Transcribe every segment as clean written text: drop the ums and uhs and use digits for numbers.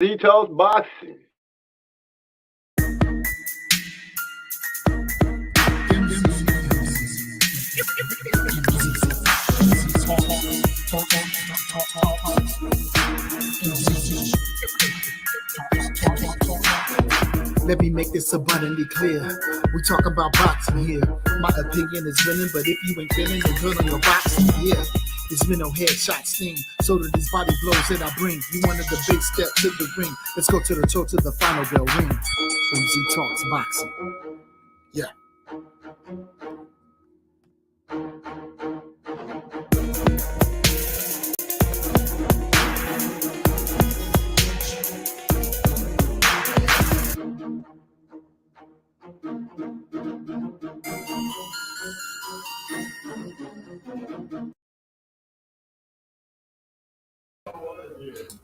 Details boxing. Let me make this abundantly clear. We talk about boxing here. My opinion is winning, but if you ain't feeling the good on your boxing, yeah. This mental headshot sting. So do these body blows that I bring. You wanted the big step to the ring. Let's go to the toe to the final bell ring. MZ Talks Boxing. Yeah.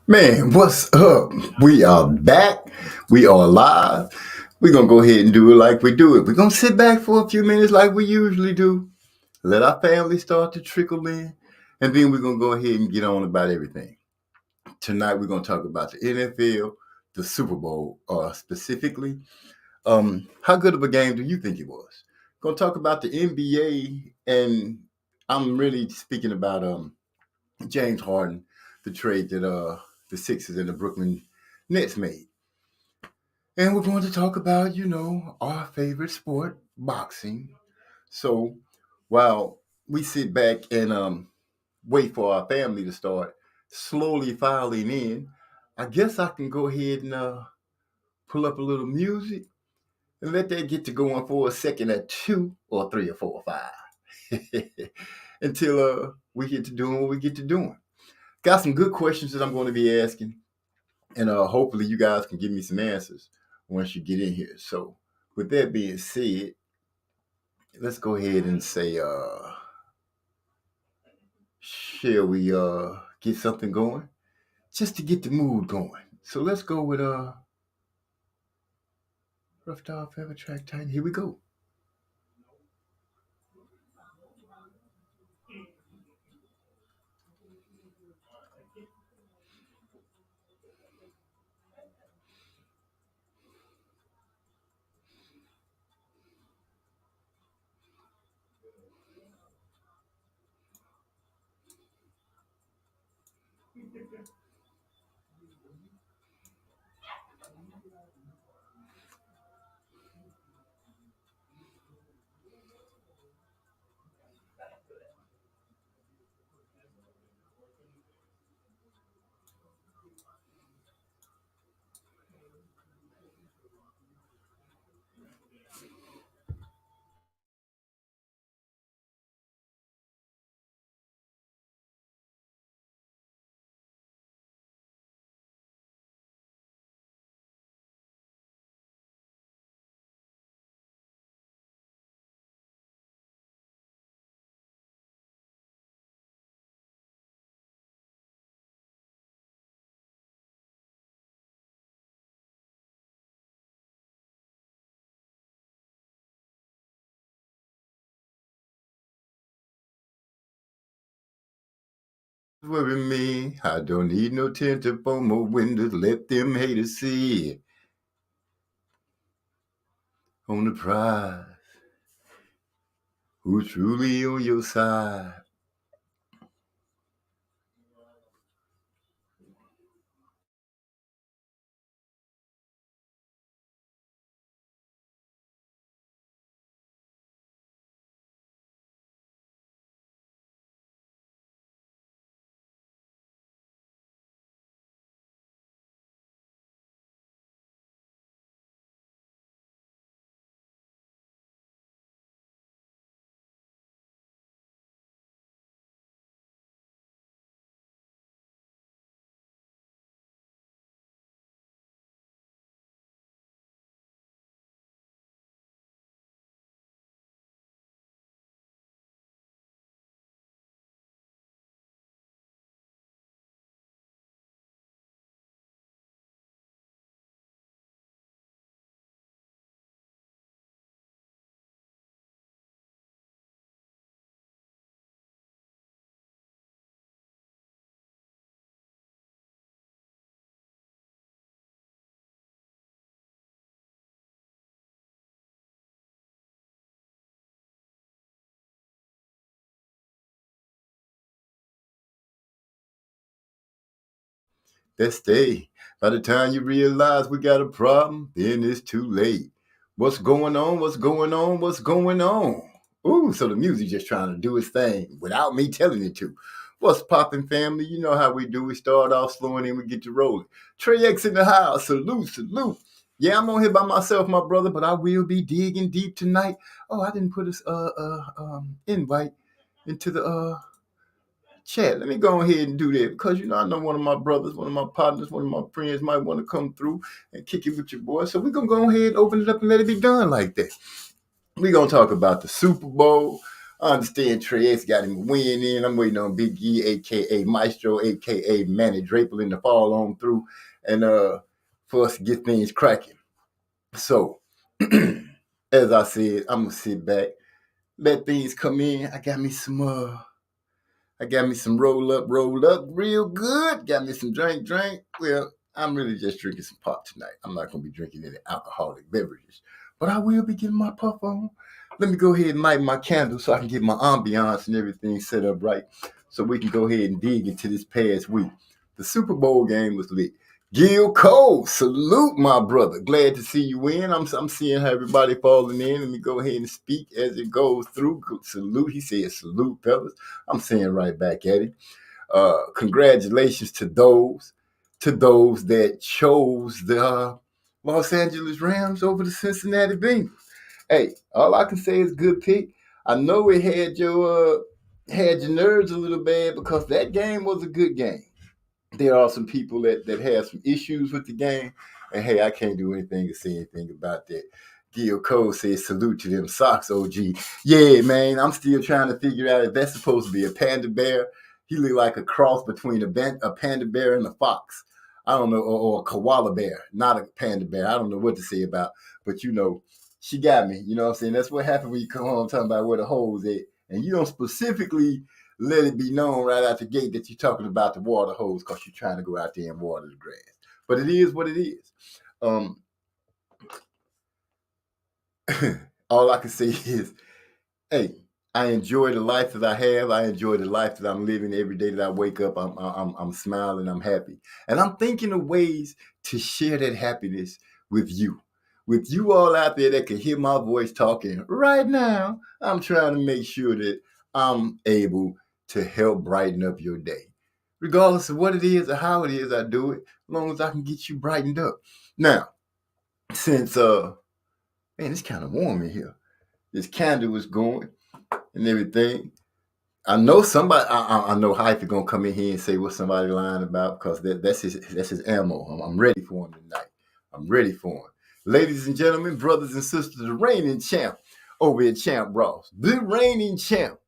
Man, what's up? We are back. We are live. We're going to go ahead and do it like we do it. We're going to sit back for a few minutes like we usually do. Let our family start to trickle in. And then we're going to go ahead and get on about everything. Tonight, we're going to talk about the NFL, the Super Bowl specifically. How good of a game do you think it was? Going to talk about the NBA. And I'm really speaking about James Harden, the trade that the Sixers and the Brooklyn Nets made. And we're going to talk about, our favorite sport, boxing. So while we sit back and wait for our family to start slowly filing in, I guess I can go ahead and pull up a little music and let that get to going for a second at 2 or 3 or 4 or 5 until we get to doing what we get to doing. Got some good questions that I'm going to be asking, and hopefully you guys can give me some answers once you get in here. So with that being said, let's go ahead and say, shall we get something going? Just to get the mood going. So let's go with Rough Dog Feather Track Titan. Here we go. Worry me, I don't need no tent up on my windows. Let them haters see on the prize who's truly on your side. that stay. By the time you realize we got a problem, then it's too late. What's going on? What's going on? What's going on? Ooh, so the music just trying to do its thing without me telling it to. What's poppin', family? You know how we do. We start off slow and then we get to rolling. Trey X in the house. Salute, salute. Yeah, I'm on here by myself, my brother, but I will be digging deep tonight. Oh, I didn't put this invite into the chat. Let me go ahead and do that because I know one of my brothers, one of my partners, one of my friends might want to come through and kick it with your boy. So we're gonna go ahead and open it up and let it be done like that. We're gonna talk about the Super Bowl. I understand Trey X got him a win in. I'm waiting on Big E, aka Maestro, aka Manny Draper, to fall on through and for us to get things cracking. So as I said, I'm gonna sit back, let things come in. I got me some roll up real good. Got me some drink. Well, I'm really just drinking some pop tonight. I'm not gonna be drinking any alcoholic beverages, but I will be getting my puff on. Let me go ahead and light my candle so I can get my ambiance and everything set up right, so we can go ahead and dig into this past week. The Super Bowl game was lit. Gil Cole, salute my brother. Glad to see you in. I'm seeing how everybody falling in. Let me go ahead and speak as it goes through. Salute. He said salute, fellas. I'm saying right back at him. Congratulations to those that chose the Los Angeles Rams over the Cincinnati Bengals. Hey, all I can say is good pick. I know it had your nerves a little bad because that game was a good game. There are some people that have some issues with the game, and hey, I can't do anything to say anything about that. Gil Cole says salute to them socks, OG. Yeah, man, I'm still trying to figure out if that's supposed to be a panda bear. He looked like a cross between a panda bear and a fox. I don't know, or a koala bear, not a panda bear. I don't know what to say about, but she got me. You know what I'm saying? That's what happened when you come home talking about where the hole's at, and you don't specifically let it be known right out the gate that you're talking about the water hose because you're trying to go out there and water the grass. But it is what it is. All I can say is, hey, I enjoy the life that I have. I enjoy the life that I'm living every day that I wake up. I'm smiling. I'm happy, and I'm thinking of ways to share that happiness with you. With you all out there that can hear my voice talking right now, I'm trying to make sure that I'm able to help brighten up your day. Regardless of what it is or how it is I do it, as long as I can get you brightened up. Now, since man, it's kind of warm in here. This candle is going and everything. I know somebody. I know Hyphy gonna come in here and say what somebody lying about because that's his ammo. I'm ready for him tonight. I'm ready for him. Ladies and gentlemen, brothers and sisters, the reigning champ over at Champ Ross, the reigning champ.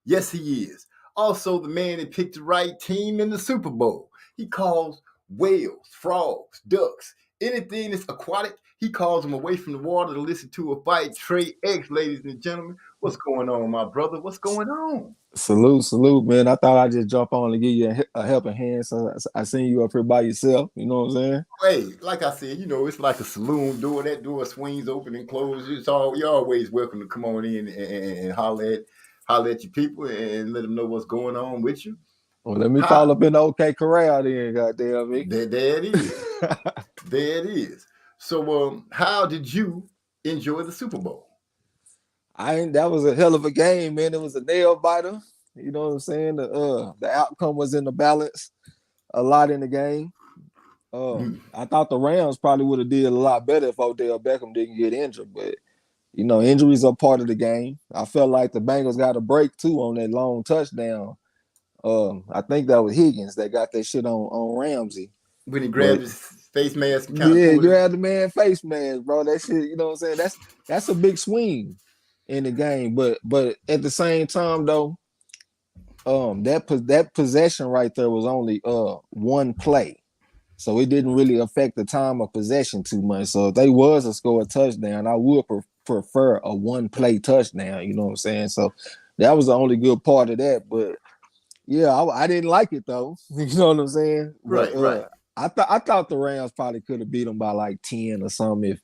Yes, he is. Also, the man that picked the right team in the Super Bowl. He calls whales, frogs, ducks, anything that's aquatic. He calls them away from the water to listen to a fight. Trey X, ladies and gentlemen, what's going on, my brother? What's going on? Salute, man. I thought I'd just jump on and give you a helping hand. So I seen you up here by yourself. You know what I'm saying? Hey, like I said, it's like a saloon door. That door swings open and closes. You're always welcome to come on in and holler at your people and let them know what's going on with you. Well, let me fall up in the OK Corral then, goddamn me. There it is. There it is. So, how did you enjoy the Super Bowl? That was a hell of a game, man. It was a nail biter. You know what I'm saying? The outcome was in the balance a lot in the game. I thought the Rams probably would have did a lot better if Odell Beckham didn't get injured, but injuries are part of the game. I felt like the Bengals got a break too on that long touchdown. I think that was Higgins that got that shit on Ramsey. When he grabbed his face mask and kind of grabbed the man face mask, bro. That shit, you know what I'm saying? That's a big swing in the game. But at the same time though, that possession right there was only one play. So it didn't really affect the time of possession too much. So if they was to score a touchdown, I would prefer a one-play touchdown. You know what I'm saying? So that was the only good part of that. But yeah, I didn't like it though. You know what I'm saying? Right, but, right. I thought the Rams probably could have beat them by like 10 or something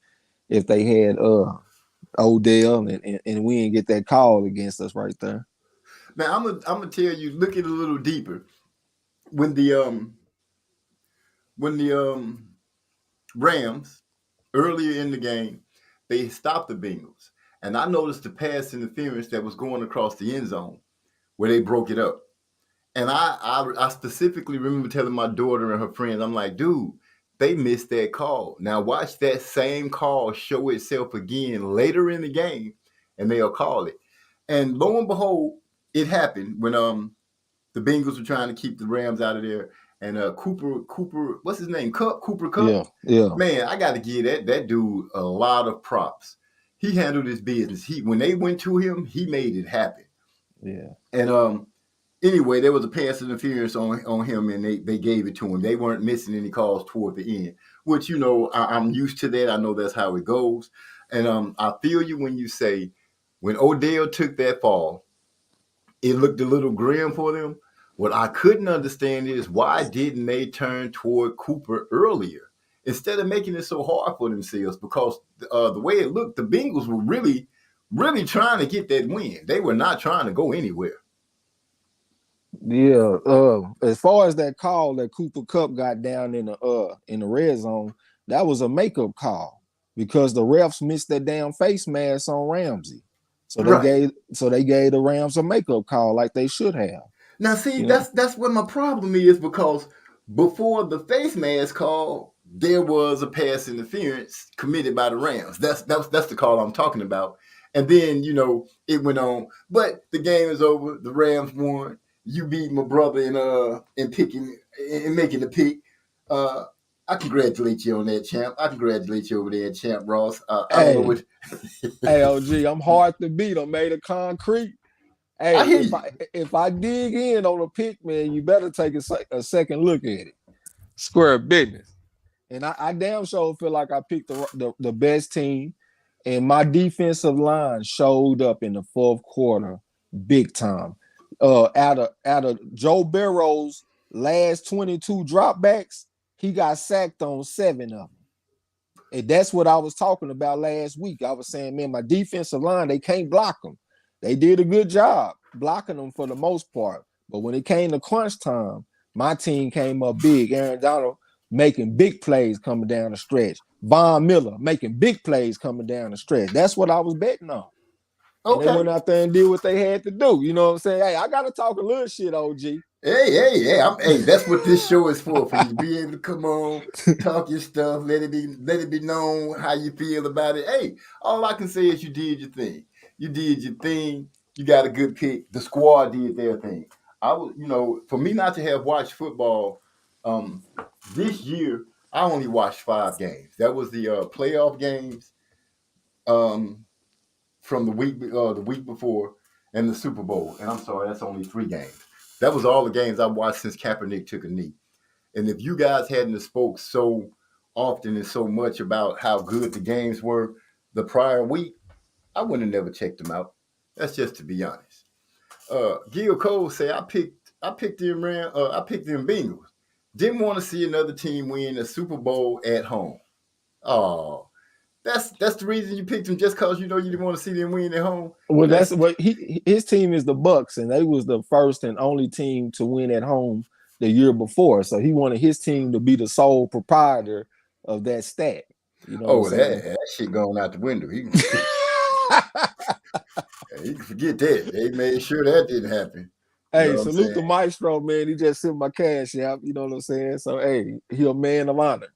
if they had Odell and we didn't get that call against us right there. Now I'm gonna tell you, look at it a little deeper. When the when the Rams earlier in the game, they stopped the Bengals. And I noticed the pass interference that was going across the end zone where they broke it up. And I specifically remember telling my daughter and her friends, I'm like, dude, they missed that call. Now watch that same call show itself again later in the game, and they'll call it. And lo and behold, it happened when the Bengals were trying to keep the Rams out of there. And Cooper, what's his name? Cooper Cup. Yeah, yeah, Man, I got to give that dude a lot of props. He handled his business. When they went to him, he made it happen. yeah. And anyway, there was a pass interference on him, and they gave it to him. They weren't missing any calls toward the end, which I'm used to that. I know that's how it goes. And I feel you when you say when Odell took that fall, it looked a little grim for them. What I couldn't understand is why didn't they turn toward Cooper earlier instead of making it so hard for themselves? Because the way it looked, the Bengals were really, really trying to get that win. They were not trying to go anywhere. Yeah, as far as that call that Cooper Cup got down in the red zone, that was a makeup call because the refs missed that damn face mask on Ramsey. So Right. they gave the Rams a makeup call like they should have. Now, see, You know, that's what my problem is because before the face mask call, there was a pass interference committed by the Rams. That's the call I'm talking about. And then it went on, but the game is over. The Rams won. You beat my brother in picking in making the pick. Uh, I congratulate you on that, champ. I congratulate you over there, champ Ross. I don't know hey, what. hey, OG, I'm hard to beat. I'm made of concrete. Hey, I hear you. if I dig in on a pick, man, you better take a second look at it. Square business. And I damn sure feel like I picked the best team. And my defensive line showed up in the fourth quarter big time. Out of Joe Burrow's last 22 dropbacks, he got sacked on 7 of them. And that's what I was talking about last week. I was saying, man, my defensive line, they can't block them. They did a good job blocking them for the most part. But when it came to crunch time, my team came up big. Aaron Donald making big plays coming down the stretch. Von Miller making big plays coming down the stretch. That's what I was betting on. And they Okay. went out there and did what they had to do. You know what I'm saying? Hey, I got to talk a little shit, OG. Hey, that's what this show is for you to be able to come on, talk your stuff, let it be known how you feel about it. Hey, all I can say is you did your thing. You did your thing. You got a good pick. The squad did their thing. I was, for me not to have watched football this year, I only watched 5 games. That was the playoff games from the week before and the Super Bowl. And I'm sorry, that's only 3 games. That was all the games I watched since Kaepernick took a knee. And if you guys hadn't spoke so often and so much about how good the games were the prior week, I wouldn't have never checked them out. That's just to be honest. Gil Cole say I picked them Bengals. Didn't want to see another team win a Super Bowl at home. Oh, that's the reason you picked them, just because you didn't want to see them win at home. Well, that's That's what his team is the Bucks, and they was the first and only team to win at home the year before. So he wanted his team to be the sole proprietor of that stat. You know what I'm saying? that shit going out the window. He can forget that. They made sure that didn't happen. You know Hey, what I'm salute the saying? maestro, man. He just sent my cash out. You know what I'm saying? So hey, he a man of honor.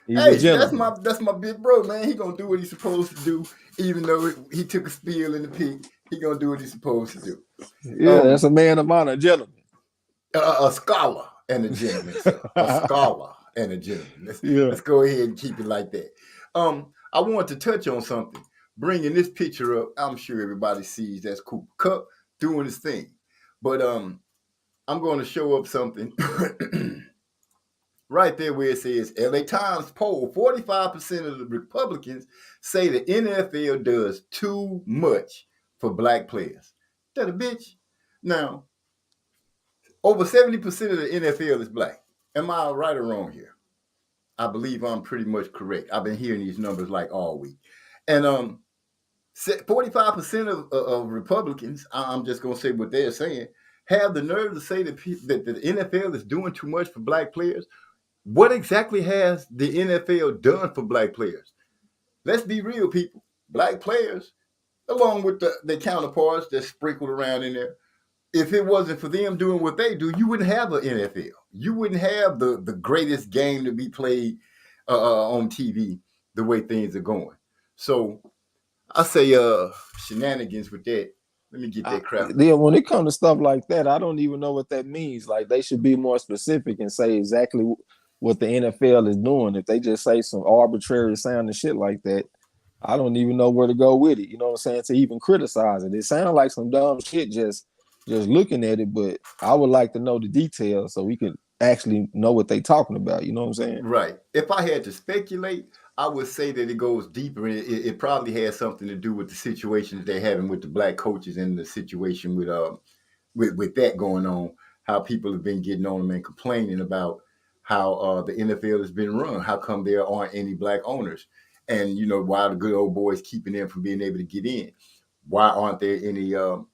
He's a Hey, that's gentleman. my big bro, man. He gonna do what he's supposed to do, even though he took a spill in the pit. He gonna do what he's supposed to do. Yeah, that's a man of honor, gentleman. A scholar and a gentleman, sir. A scholar and a gentleman. Yeah. Let's go ahead and keep it like that. I want to touch on something. Bringing this picture up, I'm sure everybody sees that's Cooper Cup doing his thing, but I'm going to show up something right there where it says LA Times poll 45% of the Republicans say the NFL does too much for black players. That a bitch? Now, over 70% of the NFL is black. Am I right or wrong here? I believe I'm pretty much correct. I've been hearing these numbers like all week. And 45% of Republicans, I'm just going to say what they're saying, have the nerve to say that the NFL is doing too much for black players. What exactly has the NFL done for black players? Let's be real, people. Black players, along with the counterparts that's sprinkled around in there, if it wasn't for them doing what they do, you wouldn't have an NFL. You wouldn't have the greatest game to be played on TV the way things are going. So I say shenanigans with that. Let me get that crap. Yeah, when it comes to stuff like that, I don't even know what that means. Like they should be more specific and say exactly what the NFL is doing. If they just say some arbitrary sounding shit like that, I don't even know where to go with it. You know what I'm saying? To even criticize it. It sounds like some dumb shit just looking at it, but I would like to know the details so we can actually know what they talking about. You know what I'm saying? Right. If I had to speculate, I would say that it goes deeper. It probably has something to do with the situation that they're having with the black coaches and the situation with that going on. How people have been getting on them and complaining about how the NFL has been run. How come there aren't any black owners? And you know why the good old boys keeping them from being able to get in? Why aren't there any? Well,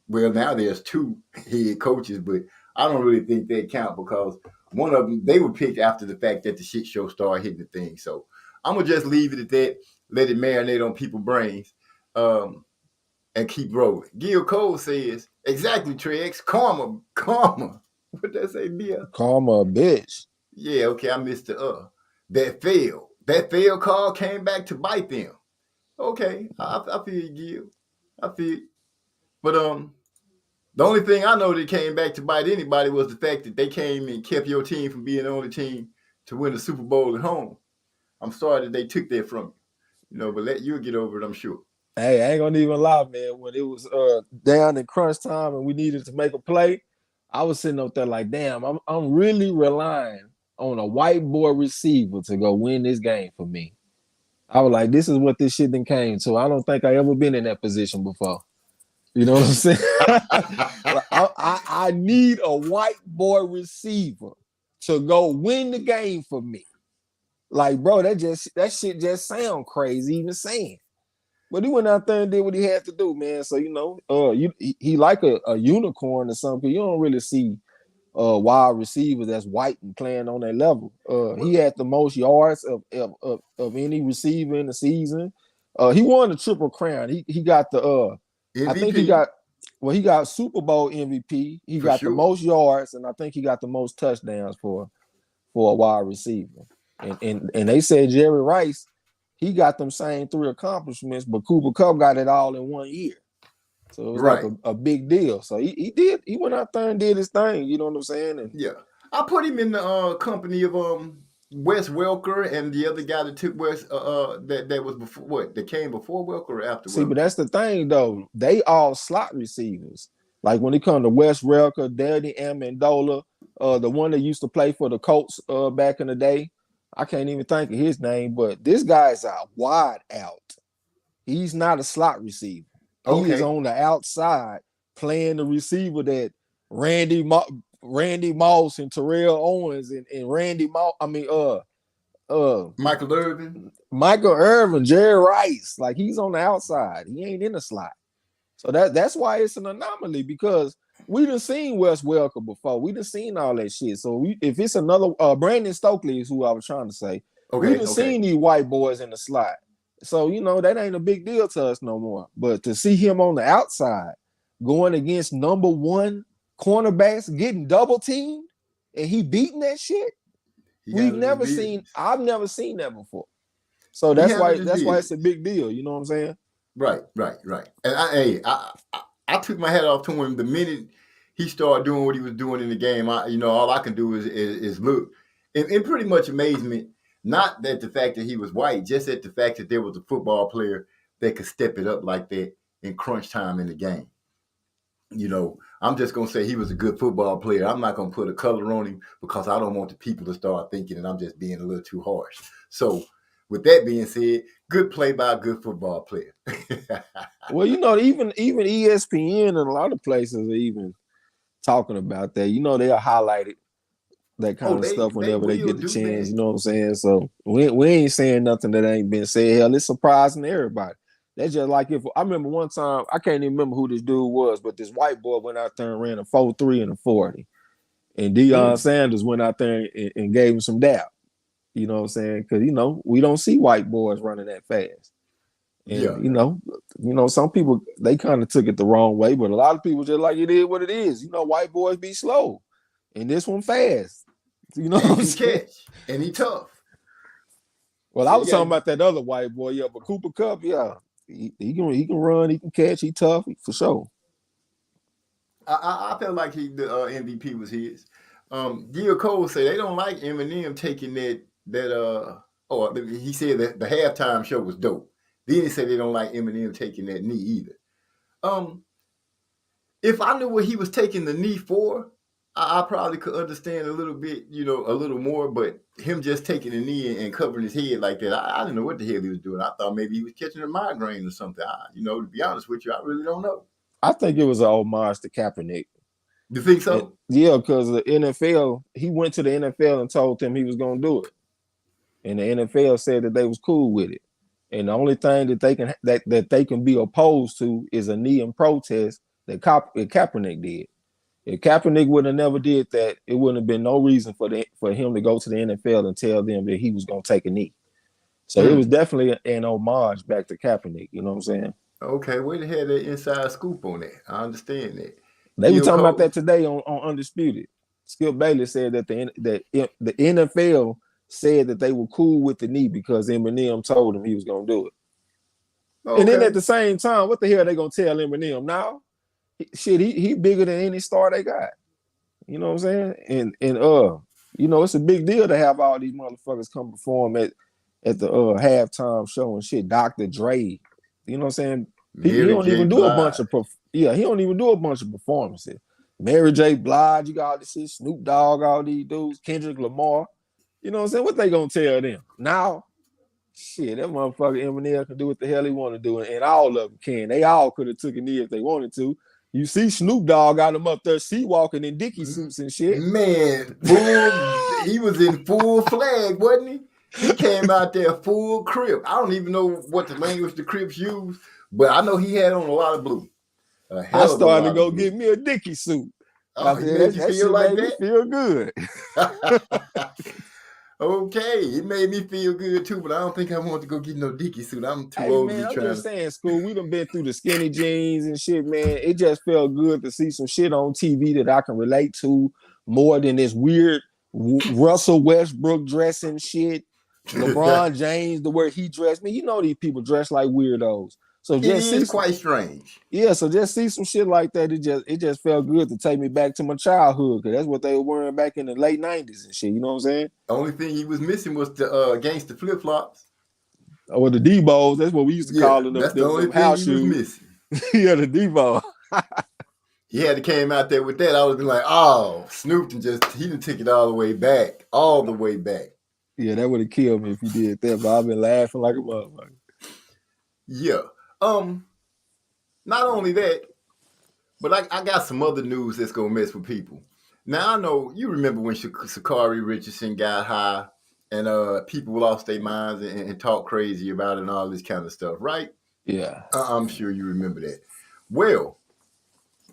now there's two head coaches, but I don't really think they count because one of them, they were picked after the fact that the shit show started hitting the thing. So I'm going to just leave it at that, let it marinate on people's brains, and keep rolling. Gil Cole says, exactly, Trex, karma. What that say, Bia? Karma a bitch. Yeah, okay, I missed the That failed. That failed call came back to bite them. Okay, I feel you, Gil. I feel you. But the only thing I know that came back to bite anybody was the fact that they came and kept your team from being the only team to win the Super Bowl at home. I'm sorry that they took that from you, but you'll get over it, I'm sure. Hey, I ain't gonna even lie, man. When it was down in crunch time and we needed to make a play, I was sitting up there like, damn, I'm really relying on a white boy receiver to go win this game for me. I was like, this is what this shit then came to. I don't think I ever been in that position before. You know what I'm saying? I need a white boy receiver to go win the game for me. Like, bro, that shit just sound crazy even saying. But he went out there and did what he had to do, man. So he like a unicorn or something. You don't really see wide receivers that's white and playing on that level. He had the most yards of any receiver in the season. He won the Triple Crown. He got the MVP. I think he got Super Bowl MVP. He got the most yards, and I think he got the most touchdowns for a wide receiver. And they said Jerry Rice, he got them same 3 accomplishments, but Cooper Kupp got it all in 1 year. So it was like a big deal. So he went out there and did his thing. You know what I'm saying? And yeah, I put him in the company of Wes Welker and the other guy that took Wes that was before that came before Welker or after. See, but that's the thing though. They all slot receivers. Like when it comes to Wes Welker, Danny Amendola, the one that used to play for the Colts back in the day. I can't even think of his name, but this guy's a wide out. He's not a slot receiver. Okay. He is on the outside playing the receiver that Randy Moss and Terrell Owens and Randy Moss. Michael Irvin, Jerry Rice. Like he's on the outside. He ain't in the slot. So that's why it's an anomaly because we done seen Wes Welker before. We done seen all that shit. So if it's another Brandon Stokely is who I was trying to say. We done seen these white boys in the slot. So, that ain't a big deal to us no more. But to see him on the outside going against number 1 cornerbacks getting double teamed and he beating that shit, I've never seen that before. So that's why it's a big deal. You know what I'm saying? Right. And I took my hat off to him the minute he started doing what he was doing in the game. All I can do is look in pretty much amazement. Not that the fact that he was white, just at the fact that there was a football player that could step it up like that in crunch time in the game. I'm just going to say he was a good football player. I'm not going to put a color on him because I don't want the people to start thinking that I'm just being a little too harsh. So with that being said, good play by a good football player. Well, even ESPN and a lot of places are even talking about that. They'll highlight it. That kind of stuff whenever they get the chance, you know what I'm saying? So we ain't saying nothing that ain't been said. Hell, it's surprising to everybody. That's just like if I remember one time, I can't even remember who this dude was, but this white boy went out there and ran a 4.3 and a 40. And Deion Sanders went out there and gave him some dap. You know what I'm saying? Because we don't see white boys running that fast. And Yeah. Some people they kind of took it the wrong way, but a lot of people just like it is what it is. White boys be slow, and this one fast. You know And what he I'm can saying? catch, and he tough. Well, So I was talking about that other white boy, yeah, but Cooper Kupp, yeah, he can run, he can catch, he tough for sure. I felt like the MVP was his. Gil Cole said they don't like Eminem taking that. Oh, he said that the halftime show was dope. Then he said they don't like Eminem taking that knee either. Um, if I knew what he was taking the knee for, I probably could understand a little bit, a little more. But him just taking the knee and covering his head like that, I didn't know what the hell he was doing. I thought maybe he was catching a migraine or something. To be honest with you, I really don't know. I think it was an homage to Kaepernick. You think so? Yeah, because the NFL, he went to the NFL and told them he was going to do it, and the NFL said that they was cool with it. And the only thing that they can be opposed to is a knee in protest that Kaepernick did. If Kaepernick would have never did that, it wouldn't have been no reason for him to go to the NFL and tell them that he was going to take a knee. So it was definitely an homage back to Kaepernick. You know what I'm saying? Okay, where the hell that inside scoop on that? I understand that. They were talking about that today on Undisputed. Skip Bayless said that the NFL said that they were cool with the knee because Eminem told him he was going to do it. Okay. And then at the same time, what the hell are they going to tell Eminem now? Shit, he bigger than any star they got. You know what I'm saying? And it's a big deal to have all these motherfuckers come perform at the halftime show and shit. Dr. Dre, you know what I'm saying? He don't even do a bunch of he don't even do a bunch of performances. Mary J. Blige, you got all this shit, Snoop Dogg, all these dudes, Kendrick Lamar. You know what I'm saying? What they gonna tell them? Now, shit, that motherfucker Eminem can do what the hell he want to do, and all of them can. They all could have took a knee if they wanted to. You see Snoop Dogg got him up there, walking in Dickie suits and shit. Man, he was in full flag, wasn't he? He came out there full Crip. I don't even know what the language the Crips use, but I know he had on a lot of blue. I started to go get me a Dickie suit. Oh, he made you feel like that? Feel good. Okay, it made me feel good too, but I don't think I want to go get no Dickie suit. I'm too old to be trying. I'm just saying, school. We done been through the skinny jeans and shit, man. It just felt good to see some shit on TV that I can relate to more than this weird Russell Westbrook dressing shit. LeBron James, the way he dressed. Me, these people dress like weirdos. So it is quite strange. Yeah, so just see some shit like that. It just felt good to take me back to my childhood because that's what they were wearing back in the late 90s and shit. You know what I'm saying? The only thing he was missing was the gangster flip flops. Or the D-balls. That's what we used to call them. That's the only thing he was missing. Yeah, the D-ball. He had to came out there with that. I would have been like, oh, Snoop he didn't take it all the way back. All the way back. Yeah, that would have killed me if he did that, but I've been laughing like a motherfucker. Yeah. Not only that, but I got some other news that's gonna mess with people. Now I know you remember when Shicari Richardson got high and people lost their minds and talk crazy about it and all this kind of stuff, right? Yeah. I'm sure you remember that. Well,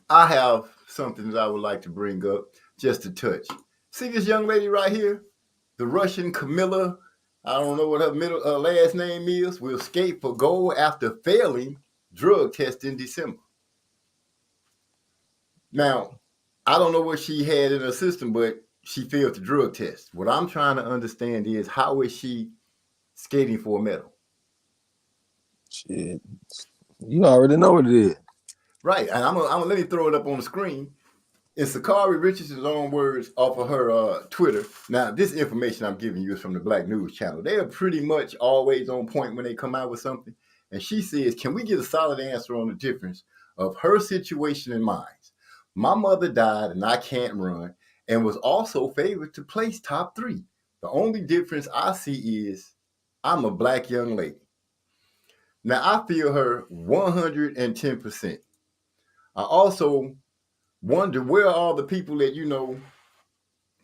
I have something that I would like to bring up just to touch. See this young lady right here? The Russian Camilla, I don't know what her last name is, will skate for gold after failing drug test in December. Now, I don't know what she had in her system, but she failed the drug test. What I'm trying to understand is how is she skating for a medal? Shit. You already know what it is. Right. And I'm gonna let me throw it up on the screen. In Shicari Richardson's own words off of her Twitter. Now, this information I'm giving you is from the Black News Channel. They are pretty much always on point when they come out with something. And she says, can we get a solid answer on the difference of her situation and mine? My mother died and I can't run and was also favored to place top 3. The only difference I see is I'm a black young lady. Now, I feel her 110%. I also wonder where are all the people that,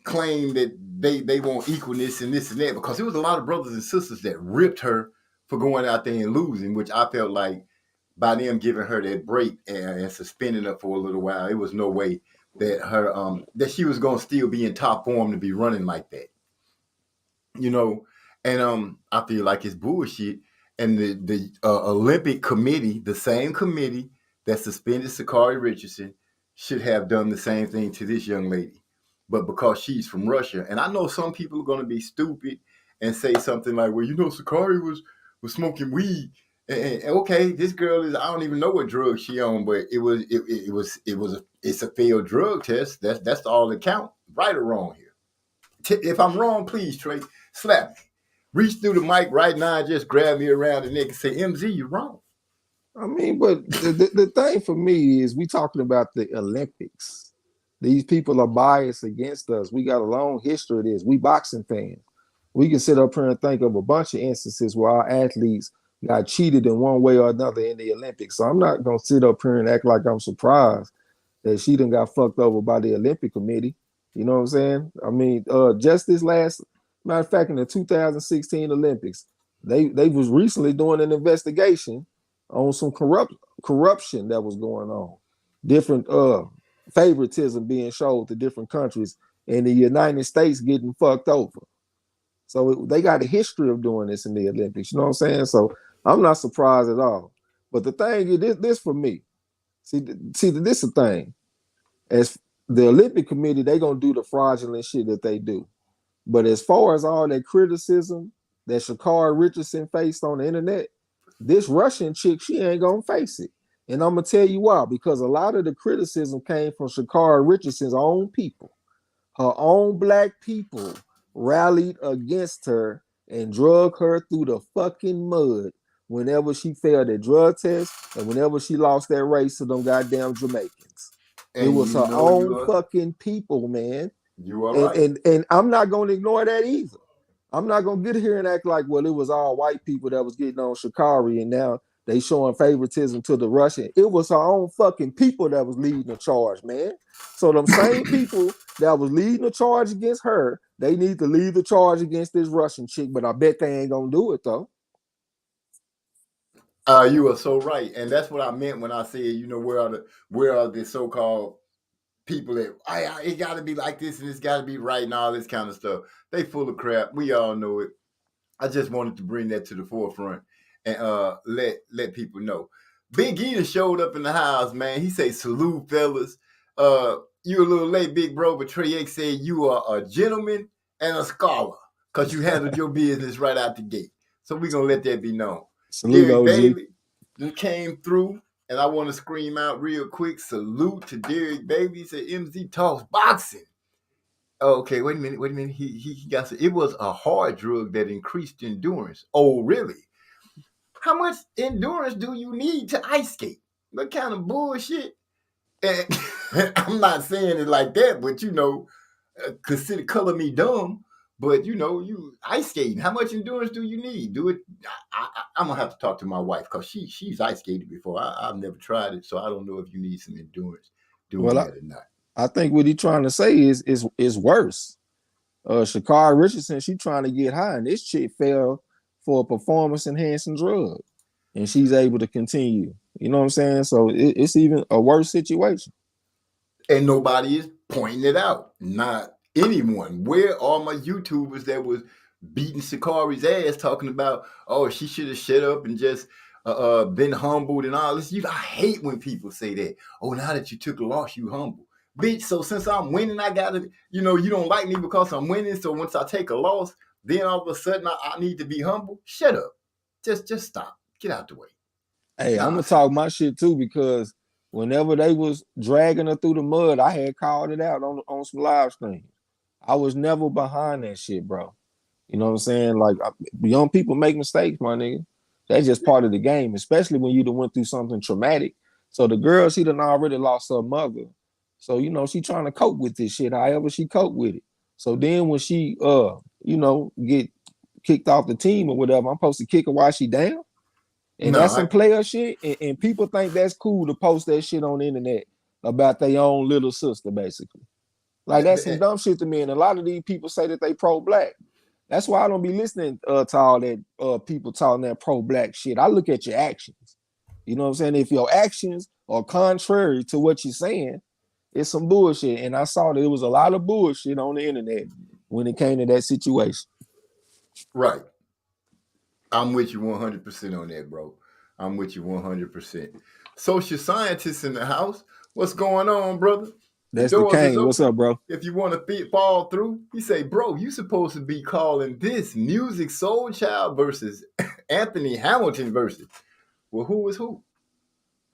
claim that they want equalness and this and that, because there was a lot of brothers and sisters that ripped her for going out there and losing, which I felt like by them giving her that break and suspending her for a little while, it was no way that her that she was gonna still be in top form to be running like that. You know, and I feel like it's bullshit. And the Olympic committee, the same committee that suspended Shicari Richardson, should have done the same thing to this young lady. But because she's from Russia, and I know some people are going to be stupid and say something like, "Well, you know, Shicari was smoking weed." And okay, this girl is, I don't even know what drug she on, but it's a failed drug test. That's all that count, right or wrong here. If I'm wrong, please, Trey, slap me. Reach through the mic right now and just grab me around the neck and say, MZ, you're wrong. I mean, but the thing for me is we talking about the Olympics. These people are biased against us. We got a long history of this. We boxing fans. We can sit up here and think of a bunch of instances where our athletes got cheated in one way or another in the Olympics. So I'm not gonna sit up here and act like I'm surprised that she done got fucked over by the Olympic Committee. You know what I'm saying? I mean, just this last matter of fact, in the 2016 Olympics, they was recently doing an investigation on some corruption that was going on, different favoritism being showed to different countries, and the United States getting fucked over. So they got a history of doing this in the Olympics. You know what I'm saying? So I'm not surprised at all. But the thing is, this for me. See, this is the thing. As the Olympic Committee, they gonna do the fraudulent shit that they do. But as far as all that criticism that Shicari Richardson faced on the internet, this Russian chick, she ain't gonna face it. And I'm gonna tell you why. Because a lot of the criticism came from Shicari Richardson's own people. Her own black people rallied against her and drug her through the fucking mud whenever she failed a drug test and whenever she lost that race to them goddamn Jamaicans. And it was her own fucking people, man. You are right. And I'm not going to ignore that either. I'm not going to get here and act like, well, it was all white people that was getting on Shicari and now they showing favoritism to the Russian. It was her own fucking people that was leading the charge, man. So them same people that was leading the charge against her, they need to lead the charge against this Russian chick, but I bet they ain't going to do it, though. You are so right. And that's what I meant when I said, you know, where are the so-called people that it got to be like this and it's got to be right and all this kind of stuff. They full of crap. We all know it. I just wanted to bring that to the forefront and let people know. Big E showed up in the house, man. He say, salute, fellas. You a little late, big bro, but Trey X said you are a gentleman and a scholar because you handled your business right out the gate. So we're going to let that be known. Salute, Derek OG. Bailey just came through, and I want to scream out real quick. Salute to Derek Bailey. He said MZ talks boxing. Okay, wait a minute. He got it was a hard drug that increased endurance. Oh, really? How much endurance do you need to ice skate? What kind of bullshit? And I'm not saying it like that, but you know, color me dumb. But you know, you ice skating. How much endurance do you need? Do it. I'm gonna have to talk to my wife because she's ice skated before. I've never tried it, so I don't know if you need some endurance doing that or not. I think what he's trying to say is worse. Shicari Richardson, she trying to get high, and this chick fell for a performance enhancing drug, and she's able to continue. You know what I'm saying? So it's even a worse situation. And nobody is pointing it out. Not anyone. Where are my YouTubers that was beating Shicari's ass talking about, oh, she should have shut up and just been humbled and all this? I hate when people say that. Oh, now that you took a loss, you humble. Bitch, so since I'm winning, I gotta, you know, you don't like me because I'm winning. So once I take a loss, then all of a sudden I need to be humble. Shut up. Just stop. Get out the way. Hey, I'm gonna talk my shit too because whenever they was dragging her through the mud, I had called it out on some live streams. I was never behind that shit, bro. You know what I'm saying? Like young people make mistakes, my nigga. That's just part of the game, especially when you done went through something traumatic. So the girl, she done already lost her mother. So, you know, she trying to cope with this shit, however she cope with it. So then when she, you know, get kicked off the team or whatever, I'm supposed to kick her while she down? And that's some player shit. And people think that's cool to post that shit on the internet about their own little sister, basically. Like, that's some dumb shit to me. And a lot of these people say that they pro-black. That's why I don't be listening to all that people talking that pro-black shit. I look at your actions. You know what I'm saying? If your actions are contrary to what you're saying, it's some bullshit. And I saw that there was a lot of bullshit on the internet when it came to that situation. Right. I'm with you 100% on that, bro. I'm with you 100%. Social scientists in the house. What's going on, brother? The That's the doors is Kane. What's open. up, bro? If you want to fall through, he say, bro, you supposed to be calling this Music Soul Child versus Anthony Hamilton versus. Well, who is who?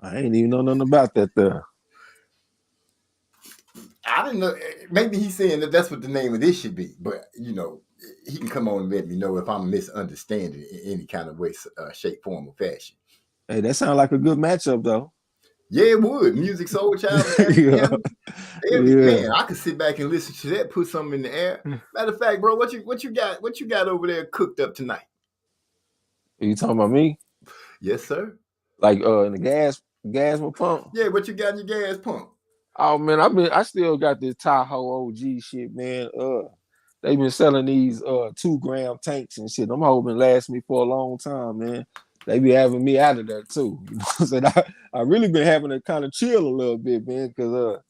I ain't even know nothing about that there. I didn't know. Maybe he's saying that that's what the name of this should be, but you know, he can come on and let me know if I'm misunderstanding in any kind of way, shape, form, or fashion. Hey, that sounds like a good matchup though. Yeah, it would. Music Soul Child and Anthony Yeah. Hamilton. Yeah. Man, I could sit back and listen to that, put something in the air. Matter of fact, bro, what you got over there cooked up tonight? Are you talking about me? Yes, sir. Like in the gas pump? Yeah, what you got in your gas pump? Oh man, I still got this Tahoe OG shit, man. They've been selling these 2-gram tanks and shit. Them hoes been lasting me for a long time, man. They be having me out of there too. You know what I'm saying? I really been having to kind of chill a little bit, man, because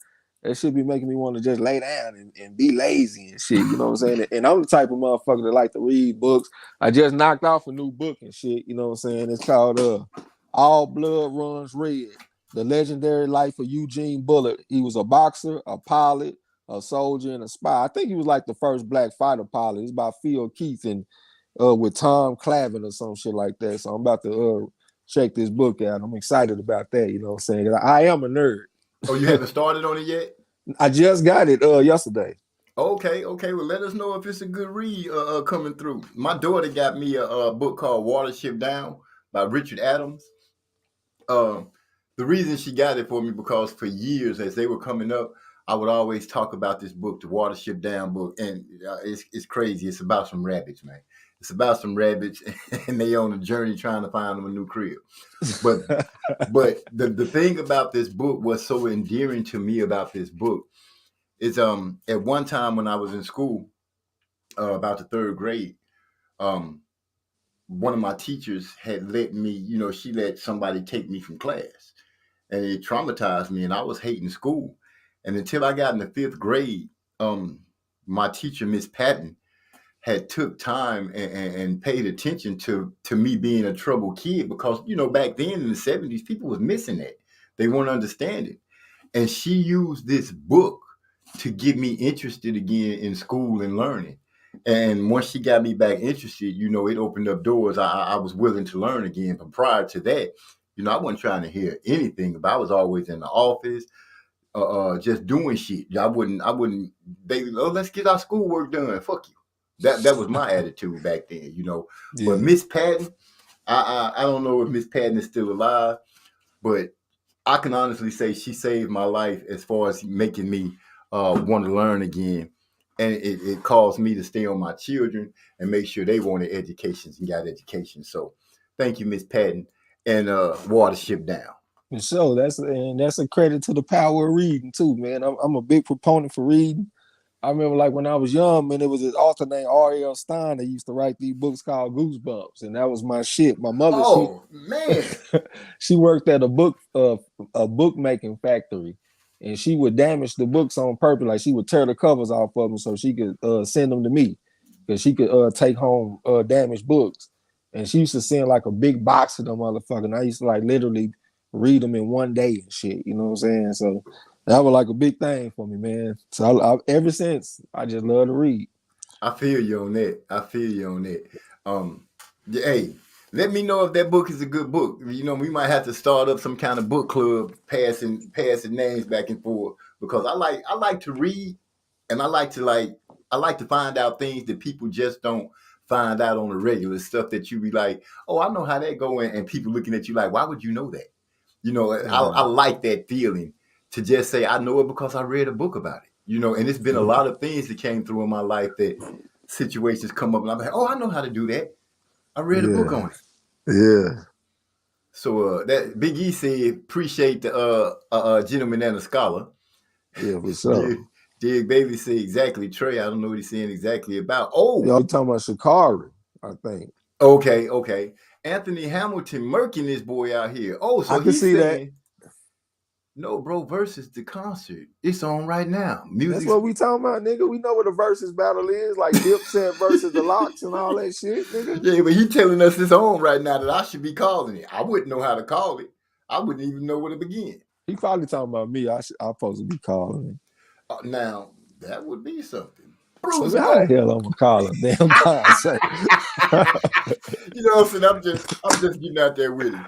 that should be making me want to just lay down and be lazy and shit. You know what I'm saying? And I'm the type of motherfucker that like to read books. I just knocked off a new book and shit. You know what I'm saying? It's called All Blood Runs Red: The Legendary Life of Eugene Bullard. He was a boxer, a pilot, a soldier, and a spy. I think he was like the first black fighter pilot. It's by Phil Keith and with Tom Clavin or some shit like that. So I'm about to check this book out. I'm excited about that. You know what I'm saying? I am a nerd. Oh, you haven't started on it yet? I just got it yesterday. Okay. Well, let us know if it's a good read coming through. My daughter got me a book called Watership Down by Richard Adams. The reason she got it for me because for years as they were coming up, I would always talk about this book, the Watership Down book, and it's crazy. It's about some rabbits, man. It's about some rabbits, and they on a journey trying to find them a new crib. But the thing about this book, what's so endearing to me about this book, is at one time when I was in school, about the third grade, one of my teachers had let me, she let somebody take me from class, and it traumatized me, and I was hating school. And until I got in the fifth grade, my teacher, Miss Patton, had took time and paid attention to me being a troubled kid because, back then in the 70s, people was missing that. They weren't understanding. And she used this book to get me interested again in school and learning. And once she got me back interested, it opened up doors. I was willing to learn again. But prior to that, I wasn't trying to hear anything about. I was always in the office, just doing shit. I wouldn't. Let's get our schoolwork done. Fuck you. That was my attitude back then, Yeah. But Miss Patton, I don't know if Miss Patton is still alive, but I can honestly say she saved my life as far as making me want to learn again. And it caused me to stay on my children and make sure they wanted educations and got education. So thank you, Miss Patton, and Watership Down. So that's a credit to the power of reading too, man. I'm a big proponent for reading. I remember like when I was young, man, there was this author named R.L. Stein that used to write these books called Goosebumps, and that was my shit. My mother, man, she worked at a bookmaking factory, and she would damage the books on purpose. Like she would tear the covers off of them so she could send them to me, because she could take home damaged books. And she used to send like a big box of them motherfuckers. And I used to like literally read them in one day and shit. You know what I'm saying? So that was like a big thing for me, man. So I ever since, I just love to read. I feel you on that. Hey, let me know if that book is a good book. We might have to start up some kind of book club, passing names back and forth, because I like to read, and I like to find out things that people just don't find out on the regular, stuff that you be like, oh, I know how that going, and people looking at you like, why would you know that? I like that feeling to just say I know it because I read a book about it. And it's been a lot of things that came through in my life that situations come up and I'm like, oh, I know how to do that. I read a book on it. Yeah. So that Big E said, appreciate the gentleman and a scholar. Yeah, for sure. Dig Bailey said exactly. Trey, I don't know what he's saying exactly about. Oh, y'all talking about Shicari, I think. Okay. Anthony Hamilton murking this boy out here. Oh, so I can see saying, No, bro, versus the concert. It's on right now. That's Music's what we talking about, nigga. We know what a versus battle is, like Dipset versus the Locks and all that shit, nigga. yeah, but he telling us it's on right now that I should be calling it. I wouldn't know how to call it. I wouldn't even know where to begin. He probably talking about me. I'm supposed to be calling him. Now that would be something. So Bruce how the Gold. hell I'm gonna call a damn concert? You know what I'm saying? I'm just getting out there with it.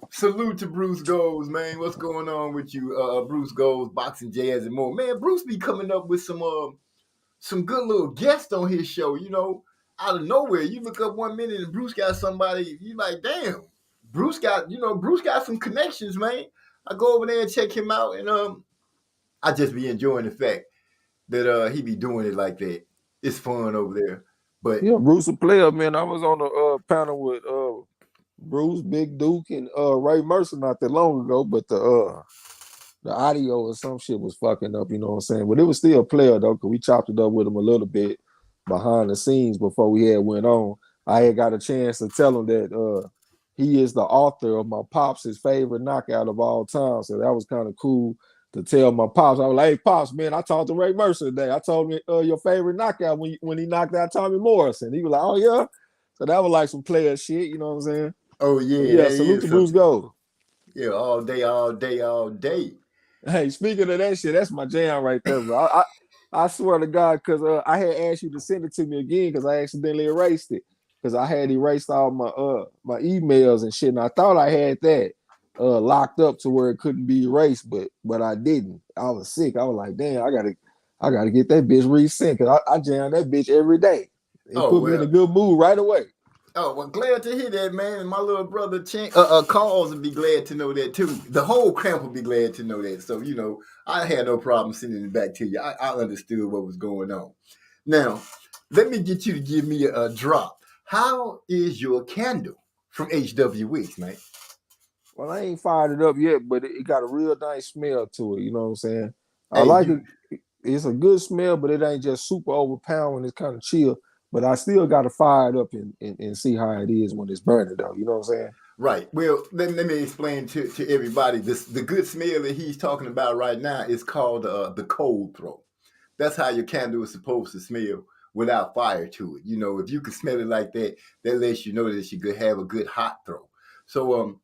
Salute to Bruce Goals, man. What's going on with you, Bruce Goals, Boxing Jazz and more, man? Bruce be coming up with some good little guests on his show. You know, out of nowhere, you look up 1 minute and Bruce got somebody. You like, damn, Bruce got some connections, man. I go over there and check him out, and I just be enjoying the fact that he be doing it like that. It's fun over there, but Yeah, Bruce a player, man. I was on the panel with Bruce, Big Duke, and Ray Mercer not that long ago, but the audio or some shit was fucking up, you know what I'm saying? But it was still a player though, because we chopped it up with him a little bit behind the scenes before we had went on. I had got a chance to tell him that he is the author of my pops' favorite knockout of all time. So that was kind of cool to tell my pops. I was like, hey, pops, man, I talked to Ray Mercer today. I told him your favorite knockout when he knocked out Tommy Morrison. He was like, oh, yeah? So that was like some player shit, you know what I'm saying? oh But yeah, yeah, that salute is to Bruce something. Gold. Yeah, all day, all day, all day. Hey, speaking of that shit, that's my jam right there, bro. I swear to God, because I had asked you to send it to me again because I accidentally erased it because I had erased all my emails and shit, and I thought I had that locked up to where it couldn't be erased, but I didn't. I was sick. I was like, damn, I gotta get that bitch resent because I jam that bitch every day. It Oh put me in a well. good mood right away. Oh well, glad to hear that, man. And my little brother Carls would be glad to know that too. The whole camp would be glad to know that. So I had no problem sending it back to you. I understood what was going on. Now, let me get you to give me a drop. How is your candle from HWX, man? Well, I ain't fired it up yet, but it got a real nice smell to it. You know what I'm saying? I Hey, like you it. It's a good smell, but it ain't just super overpowering. It's kind of chill. But I still got to fire it up and see how it is when it's burning, though. You know what I'm saying? right. Well, let me explain to everybody this. The good smell that he's talking about right now is called the cold throw. That's how your candle is supposed to smell without fire to it. If you can smell it like that, that lets you know that you could have a good hot throw. So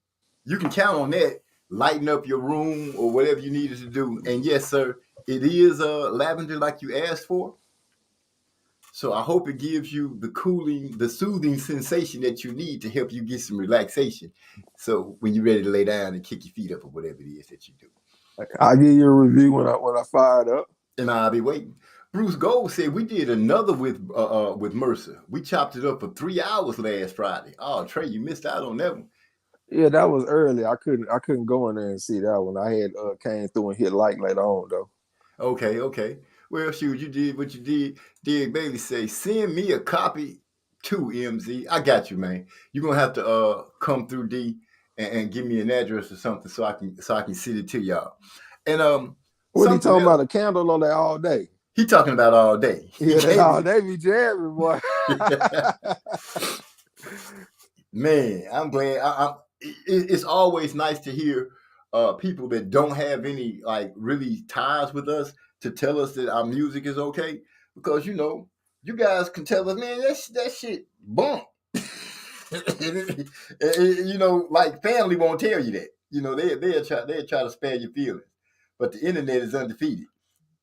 you can count on that. Lighten up your room or whatever you needed to do. And yes, sir, it is lavender like you asked for. So I hope it gives you the cooling, the soothing sensation that you need to help you get some relaxation. So when you're ready to lay down and kick your feet up or whatever it is that you do. I'll give you a review when I fire it up. And I'll be waiting. Bruce Gold said we did another with Mercer. We chopped it up for 3 hours last Friday. Oh, Trey, you missed out on that one. Yeah, that was early. I couldn't go in there and see that one. I had came through and hit like later on though. Okay, okay. Well, shoot, you did what you did. Dig Bailey say, send me a copy to MZ. I got you, man. You're gonna have to come through D and give me an address or something so I can send it to y'all. And What he something talking else about? A candle on that all day? he talking about all day. He Yeah, that gave all me day be jamming, boy. man, I'm glad. It's always nice to hear people that don't have any like really ties with us to tell us that our music is okay because you guys can tell us, man, that shit bump. Like family won't tell you that. They'll try to spare your feelings, but the internet is undefeated.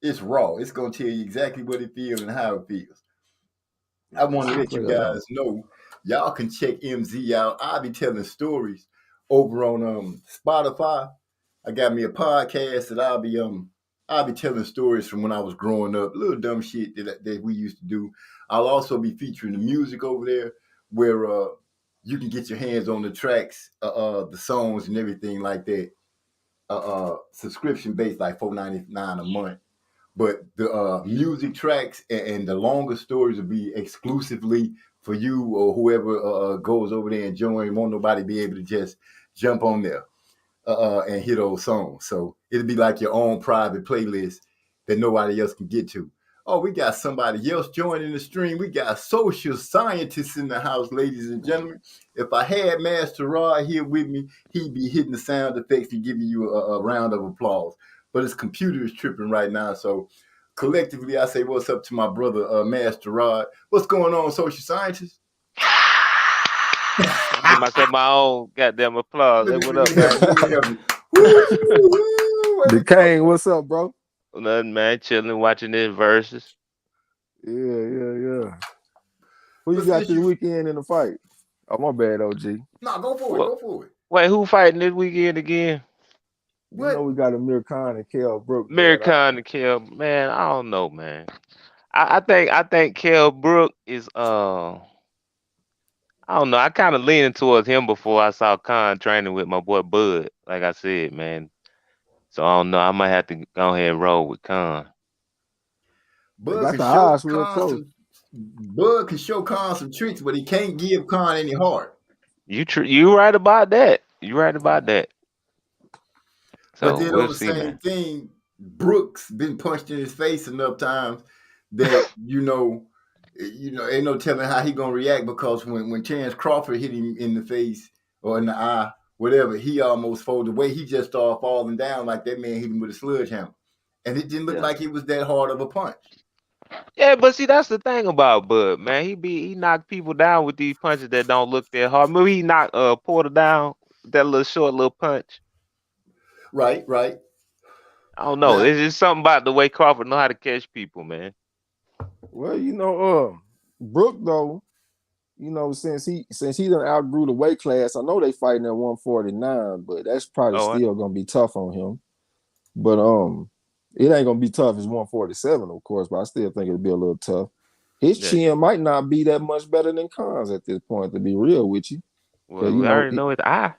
It's raw. It's gonna tell you exactly what it feels and how it feels. I want to True let you player though. guys know y'all can check MZ out. I'll be telling stories over on Spotify. I got me a podcast that I'll be telling stories from when I was growing up, little dumb shit that we used to do. I'll also be featuring the music over there where you can get your hands on the tracks, the songs and everything like that. Subscription based like $4.99 a month. But the music tracks and the longer stories will be exclusively for you or whoever goes over there and join. Won't nobody be able to just jump on there and hear those songs. So it'll be like your own private playlist that nobody else can get to. Oh, we got somebody else joining the stream. We got social scientists in the house, ladies and gentlemen. If I had Master Rod here with me, he'd be hitting the sound effects and giving you a round of applause. But his computer is tripping right now. So collectively, I say what's up to my brother, Master Rod. What's going on, social scientists? Give myself my own goddamn applause. Hey, what up, man? The Kane, what's up, bro? Nothing, man. Chilling, watching this versus. Yeah. Who you got this weekend in the fight? Oh, my bad, OG. No, go for it. Wait, who fighting this weekend again? What? You know we got Amir Khan and Kell Brook. Amir Khan and Kell, man. I don't know, man. I think Kell Brook is I don't know. I kind of leaning towards him before I saw Khan training with my boy Bud. Like I said, man. So I don't know. I might have to go ahead and roll with Khan. Bud can show Khan some tricks, but he can't give Khan any heart. You right about that. So but then on the same thing, Brooks been punched in his face enough times that you know, ain't no telling how he gonna react, because when Terrence Crawford hit him in the face or in the eye, whatever, he almost folded away. He just started falling down like that man hit him with a sledgehammer, and it didn't look like it was that hard of a punch. Yeah, but see, that's the thing about Bud, man. He knocked people down with these punches that don't look that hard. Maybe he knocked Porter down with that little short little punch. Right. I don't know. It's just something about the way Crawford know how to catch people, man. Well, Brook though, since he done outgrew the weight class, I know they fighting at 149, but that's probably still gonna be tough on him. But it ain't gonna be tough as 147, of course, but I still think it'll be a little tough. His chin might not be that much better than Khan's at this point, to be real with you. Well, we already know his eye.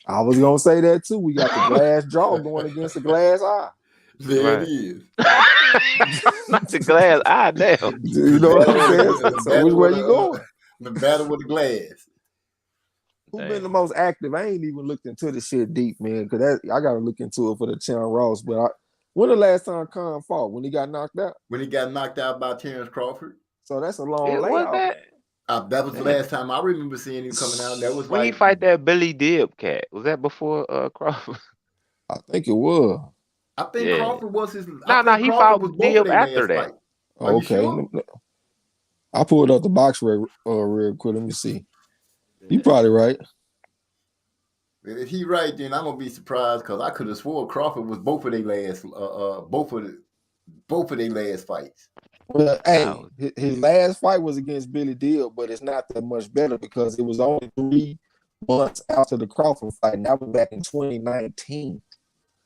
I was gonna say that too. We got the glass jaw going against the glass eye. There it is. Not the glass eye, damn. You know what I'm saying? So which way you going? The battle with the glass. Who been the most active? I ain't even looked into the shit deep, man, because I gotta look into it for the Chan Ross. But when the last time Khan fought? When he got knocked out? When he got knocked out by Terrence Crawford. So that's a long layout. That was the last time I remember seeing him coming out. That was when he fight that Billy Dibb cat. Was that before Crawford? I think it was. I think Crawford was his. He fought with Dibb after that. Okay. Sure? I pulled up the box real quick. Let me see. You probably right. If he right, then I'm gonna be surprised, because I could have swore Crawford was both of their last fights. Well, hey, his last fight was against Billy Dibb, but it's not that much better because it was only 3 months after the Crawford fight, and that was back in 2019.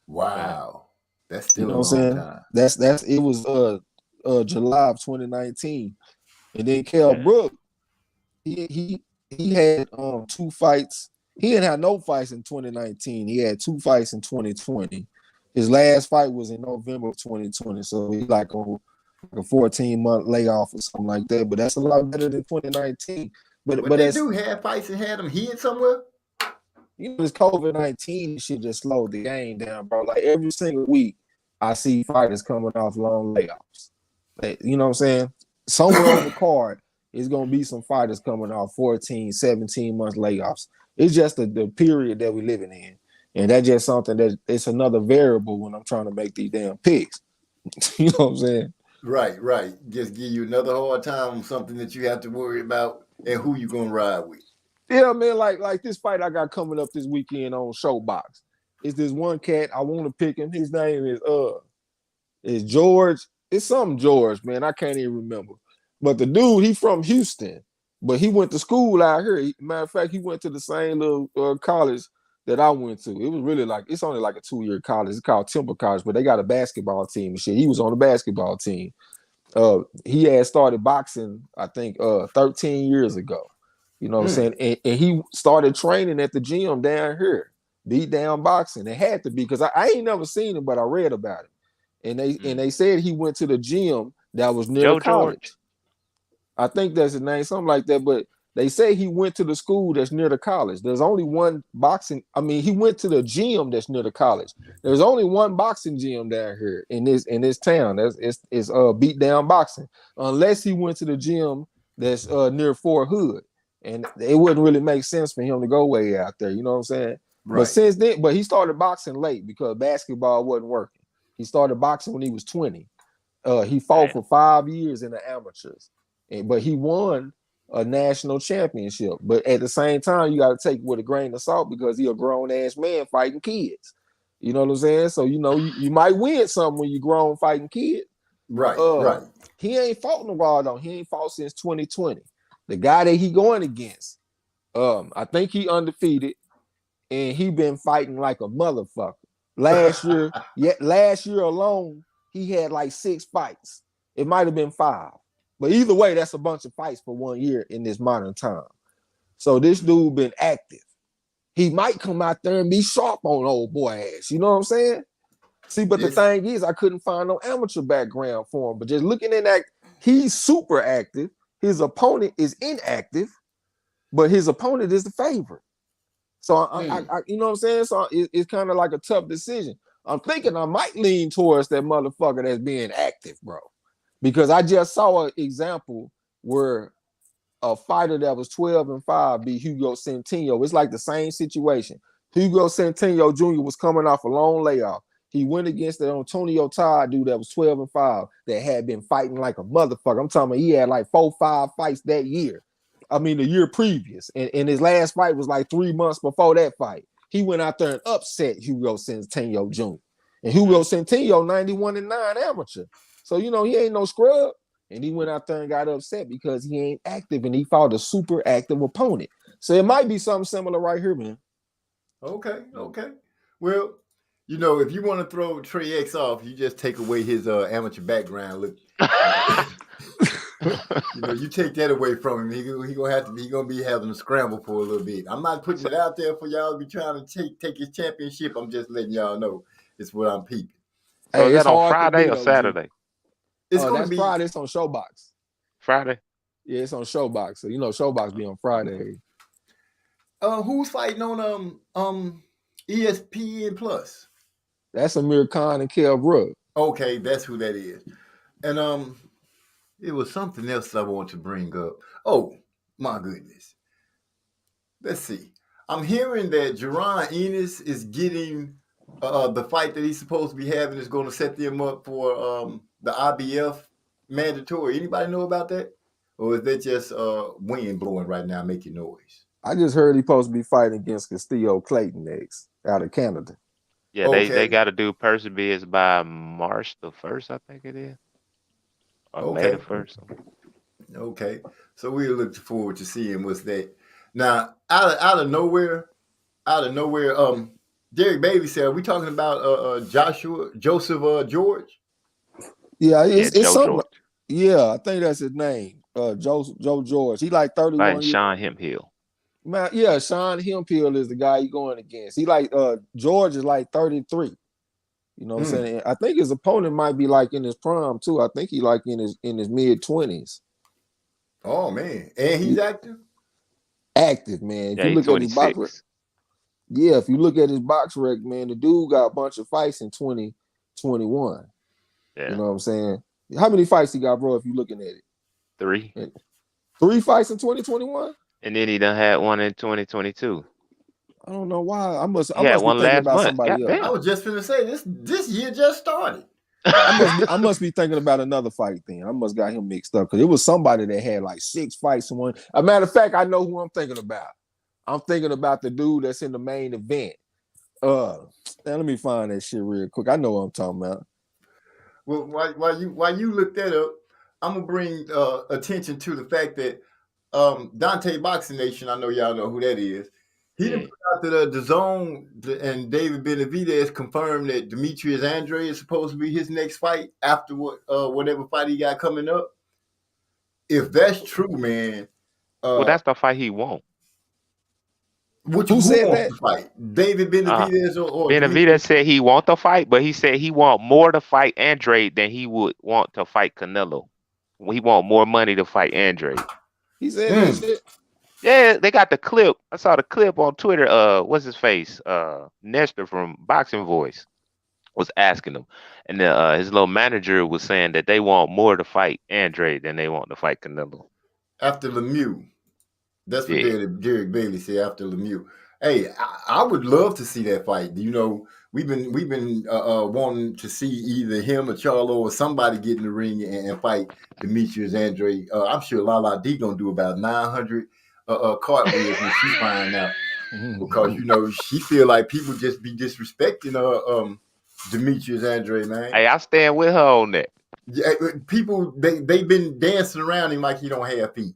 Wow, that's still a long time. That's it was July of 2019, and then Kell Brook, he had 2 fights. He didn't have no fights in 2019. He had 2 fights in 2020. His last fight was in November of 2020, so he like on a 14-month layoff or something like that, but that's a lot better than 2019. But they do have fights and had them hid somewhere. This COVID-19 shit just slowed the game down, bro. Like every single week, I see fighters coming off long layoffs. You know what I'm saying? Somewhere on the card is gonna be some fighters coming off 14, 17 months layoffs. It's just the period that we're living in, and that's just something that it's another variable when I'm trying to make these damn picks. You know what I'm saying? Right. Just give you another hard time on something that you have to worry about and who you gonna ride with. Yeah, man, like this fight I got coming up this weekend on Showbox. It's this one cat, I want to pick him. His name is George. It's something George, man. I can't even remember. But the dude, he from Houston, but he went to school out here. Matter of fact, he went to the same little college that I went to. It was really it's only like a 2-year college. It's called Temple College, but they got a basketball team and shit. He was on the basketball team. He had started boxing, I think, 13 years ago. You know what I'm saying? And he started training at the gym down here, beat down boxing. It had to be, because I ain't never seen him, but I read about it. And they said he went to the gym that was near the college. I think that's his name, something like that. But They say he went to the school that's near the college. There's only one boxing. I mean, he went to the gym that's near the college. There's only one boxing gym down here in this town. It's beat down boxing. Unless he went to the gym that's near Fort Hood, and it wouldn't really make sense for him to go way out there. You know what I'm saying? Right. But since then, but he started boxing late because basketball wasn't working. He started boxing when he was 20. He fought for 5 years in the amateurs, but he won a national championship. But at the same time, you got to take it with a grain of salt because he a grown ass man fighting kids. You know what I'm saying? So you might win something when you grown fighting kids. Right, right. He ain't fought in a while though. He ain't fought since 2020. The guy that he going against, I think he undefeated, and he been fighting like a motherfucker. Last year alone, he had like 6 fights. It might have been 5. But either way, that's a bunch of fights for 1 year in this modern time. So this dude been active. He might come out there and be sharp on old boy ass. You know what I'm saying? See, but the thing is, I couldn't find no amateur background for him. But just looking at that, he's super active. His opponent is inactive, but his opponent is the favorite. So I you know what I'm saying? So it's kind of like a tough decision. I'm thinking I might lean towards that motherfucker that's being active, bro. Because I just saw an example where a fighter that was 12-5 beat Hugo Centeno. It's like the same situation. Hugo Centeno Jr. was coming off a long layoff. He went against the Antonio Todd dude that was 12-5 that had been fighting like a motherfucker. I'm talking about he had like 4-5 fights that year. I mean, the year previous. And his last fight was like 3 months before that fight. He went out there and upset Hugo Centeno Jr. And Hugo Centeno, 91-9 amateur. So, he ain't no scrub. And he went out there and got upset because he ain't active and he fought a super active opponent. So it might be something similar right here, man. Okay. Well, if you want to throw Trey X off, you just take away his amateur background. Look, you take that away from him. He gonna be having to scramble for a little bit. I'm not putting it out there for y'all to be trying to take his championship. I'm just letting y'all know it's what I'm peeping. So is that on Friday or Saturday? It's gonna be Friday. It's on Showbox. Friday. Yeah, it's on Showbox. So Showbox be on Friday. Who's fighting on ESPN Plus? That's Amir Khan and Kell Brook. Okay, that's who that is. And it was something else I want to bring up. Oh my goodness. Let's see. I'm hearing that Jerron Ennis is getting the fight that he's supposed to be having is going to set them up for the IBF mandatory. Anybody know about that? Or is that just wind blowing right now making noise? I just heard he's supposed to be fighting against Castillo Clayton next out of Canada. Yeah, they got to do person bids by March the 1st, I think it is. Or May the 1st. Okay. So we're looking forward to seeing what's that. Now, out of nowhere, Derek Bailey said, are we talking about Joseph George? Yeah, it's something. George. Yeah, I think that's his name. Joe George. He like 31 years. Sean Hemphill. Man, yeah, Sean Hemphill is the guy you're going against. He like George is like 33. You know what I'm saying? I think his opponent might be like in his prime too. I think he like in his mid-20s. Oh man. And he's active? Active, man. If you look at his box, if you look at his box rec, man, the dude got a bunch of fights in 2021. Yeah. You know what I'm saying? How many fights he got, bro, if you're looking at it? 3. 3 fights in 2021? And then he done had one in 2022. I don't know why. I must be one thinking last about month. somebody else. I was just gonna say this year just started. I must be thinking about another fight then. I must got him mixed up because it was somebody that had like 6 fights in one. As a matter of fact, I know who I'm thinking about. I'm thinking about the dude that's in the main event. Now let me find that shit real quick. I know what I'm talking about. Well, while you look that up, I'm gonna bring attention to the fact that Dante Boxing Nation, I know y'all know who that is. He didn't put out that the zone and David Benavidez confirmed that Demetrius Andrade is supposed to be his next fight after whatever fight he got coming up. If that's true, man. Well, that's the fight he won. Who said that? To fight? David Benavidez or Benavidez said he want to fight, but he said he want more to fight Andrade than he would want to fight Canelo. He want more money to fight Andrade. He said that shit. Yeah, they got the clip. I saw the clip on Twitter. What's his face? Nestor from Boxing Voice was asking him, and his little manager was saying that they want more to fight Andre than they want to fight Canelo. After Lemieux. That's what Yeah. Derek Bailey said after Lemieux. Hey, I would love to see that fight. You know, we've been wanting to see either him or Charlo or somebody get in the ring and fight Demetrius Andre. I'm sure Lala D gonna do about 900 cartwheels when she find out because you know she feel like people just be disrespecting Demetrius Andre, man. Hey, I stand with her on that. Yeah, people they've been dancing around him like he don't have feet.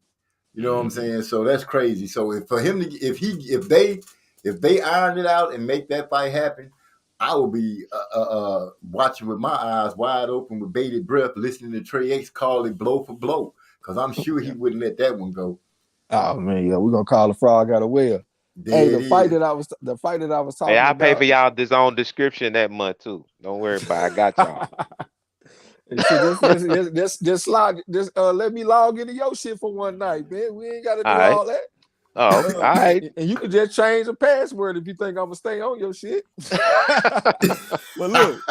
You know what I'm Mhm. saying? So that's crazy. So for him to if they iron it out and make that fight happen, I will be watching with my eyes wide open with bated breath, listening to Trey X call it blow for blow because I'm sure he Yeah. wouldn't let that one go. Oh man, yeah, we're gonna call the frog out of well. Hey, There it is. the fight that I was Hey, talking I pay about. for y'all this own description that month too. Don't worry about it. I got y'all. And shit, just log, just let me log into your shit for one night, man. We ain't got to All do right. all that. Oh, all right. And you can just change the password if you think I'm gonna stay on your shit. but look,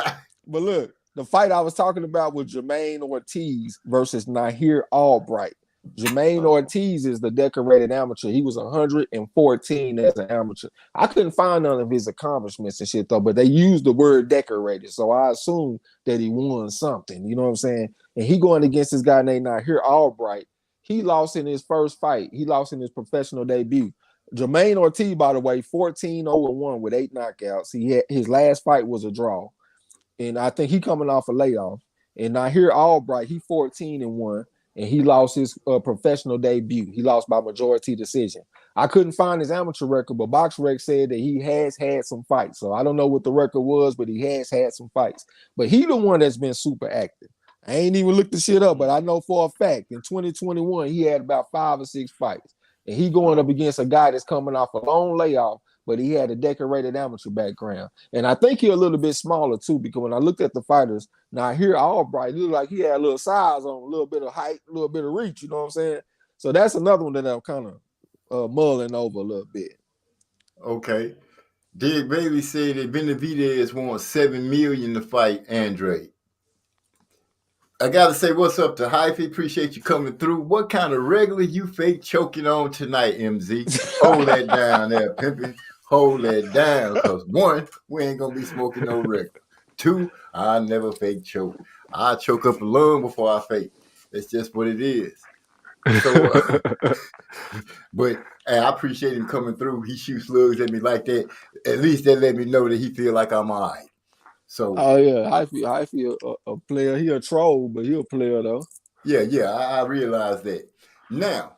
the fight I was talking about was Jermaine Ortiz versus Nahir Albright. Jermaine Oh, Ortiz is the decorated amateur. He was 114 as an amateur. I couldn't find none of his accomplishments and shit though, but they used the word decorated, so I assume that he won something. You know what I'm saying? And he going against this guy named Nahir Albright. He lost in his first fight. He lost in his professional debut. Jermaine Ortiz, by the way, 14-0-1 with 8 knockouts. He had his last fight was a draw, and I think he coming off a layoff. And now here Albright, he 14-1, and he lost his professional debut. He lost by majority decision. I couldn't find his amateur record, but BoxRec said that he has had some fights. So I don't know what the record was, but he has had some fights. But he the one that's been super active. I ain't even looked the shit up, but I know for a fact in 2021 he had about 5 or 6 fights, and he going up oh, against a guy that's coming off a long layoff, but he had a decorated amateur background. And I think he's a little bit smaller too, because when I looked at the fighters, now here Albright, he looked like he had a little size on, a little bit of height, a little bit of reach, you know what I'm saying? So that's another one that I'm kind of mulling over a little bit. okay. Derek Bailey said that Benavidez wants $7 million to fight Andre. I gotta say what's up to Hyphy. Appreciate you coming through. What kind of regular you fake choking on tonight, MZ? Hold that down there, pimping. Hold that down, cause one, we ain't gonna be smoking no regular. Two, I never fake choke. I choke up a lung before I fake. That's just what it is. So, but hey, I appreciate him coming through. He shoots slugs at me like that. At least that let me know that he feel like I'm all right. So Oh yeah, I feel a player. He a troll, but he a player though. yeah, I realize that. Now,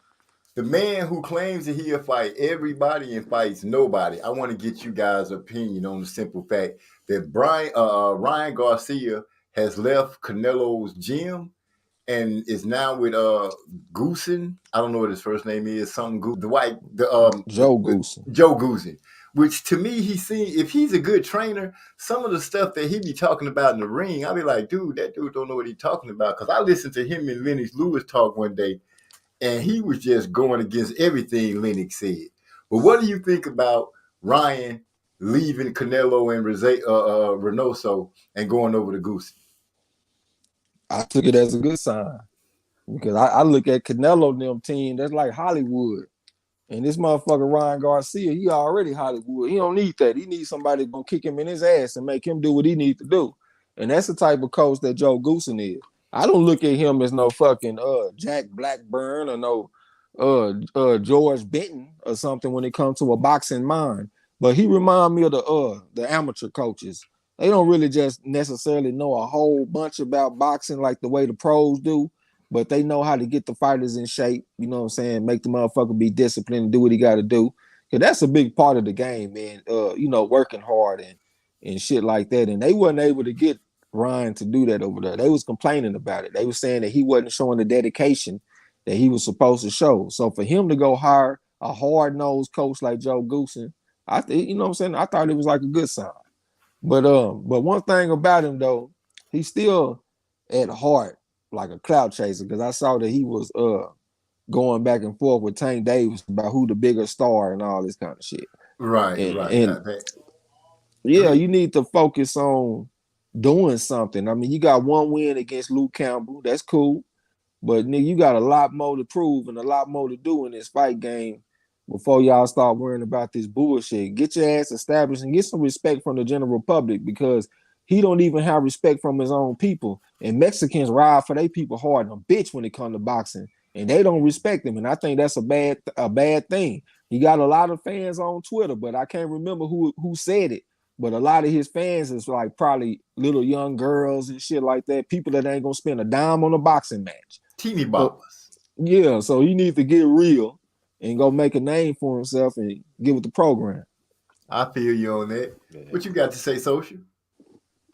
the man who claims that he'll fight everybody and fights nobody. I want to get you guys' opinion on the simple fact that Ryan Garcia has left Canelo's gym and is now with Goosen. I don't know what his first name is. Something the white Joe Goose. Joe Goosen. Which to me, if he's a good trainer, some of the stuff that he be talking about in the ring, I'll be like, dude, that dude don't know what he's talking about. Because I listened to him and Lennox Lewis talk one day, and he was just going against everything Lennox said. But what do you think about Ryan leaving Canelo and Reynoso and going over to Goose? I took it as a good sign because I look at Canelo and them team. That's like Hollywood. And this motherfucker Ryan Garcia, he already Hollywood. He don't need that. He needs somebody gonna kick him in his ass and make him do what he needs to do. And that's the type of coach that Joe Goosen is. I don't look at him as no fucking Jack Blackburn or no George Benton or something when it comes to a boxing mind. But he remind me of the amateur coaches. They don't really just necessarily know a whole bunch about boxing like the way the pros do, but they know how to get the fighters in shape, you know what I'm saying? Make the motherfucker be disciplined and do what he got to do. Cause that's a big part of the game, man. Working hard and shit like that. And they wasn't able to get Ryan to do that over there. They was complaining about it. They was saying that he wasn't showing the dedication that he was supposed to show. So for him to go hire a hard-nosed coach like Joe Goosen, I think, you know what I'm saying? I thought it was like a good sign. But one thing about him though, he's still at heart like a clout chaser because I saw that he was going back and forth with Tank Davis about who the bigger star and all this kind of shit. Right, right. And Go yeah, ahead. you need to focus on doing something. I mean, you got one win against Luke Campbell. That's cool. But nigga, you got a lot more to prove and a lot more to do in this fight game before y'all start worrying about this bullshit. Get your ass established and get some respect from the general public because he don't even have respect from his own people. And Mexicans ride for their people hard and a bitch when it comes to boxing. And they don't respect him. And I think that's a bad thing. He got a lot of fans on Twitter, but I can't remember who said it. But a lot of his fans is like probably little young girls and shit like that. People that ain't gonna spend a dime on a boxing match. Teeny So boppers. yeah, so he needs to get real and go make a name for himself and get with the program. I feel you on that. Yeah. What you got to say, social?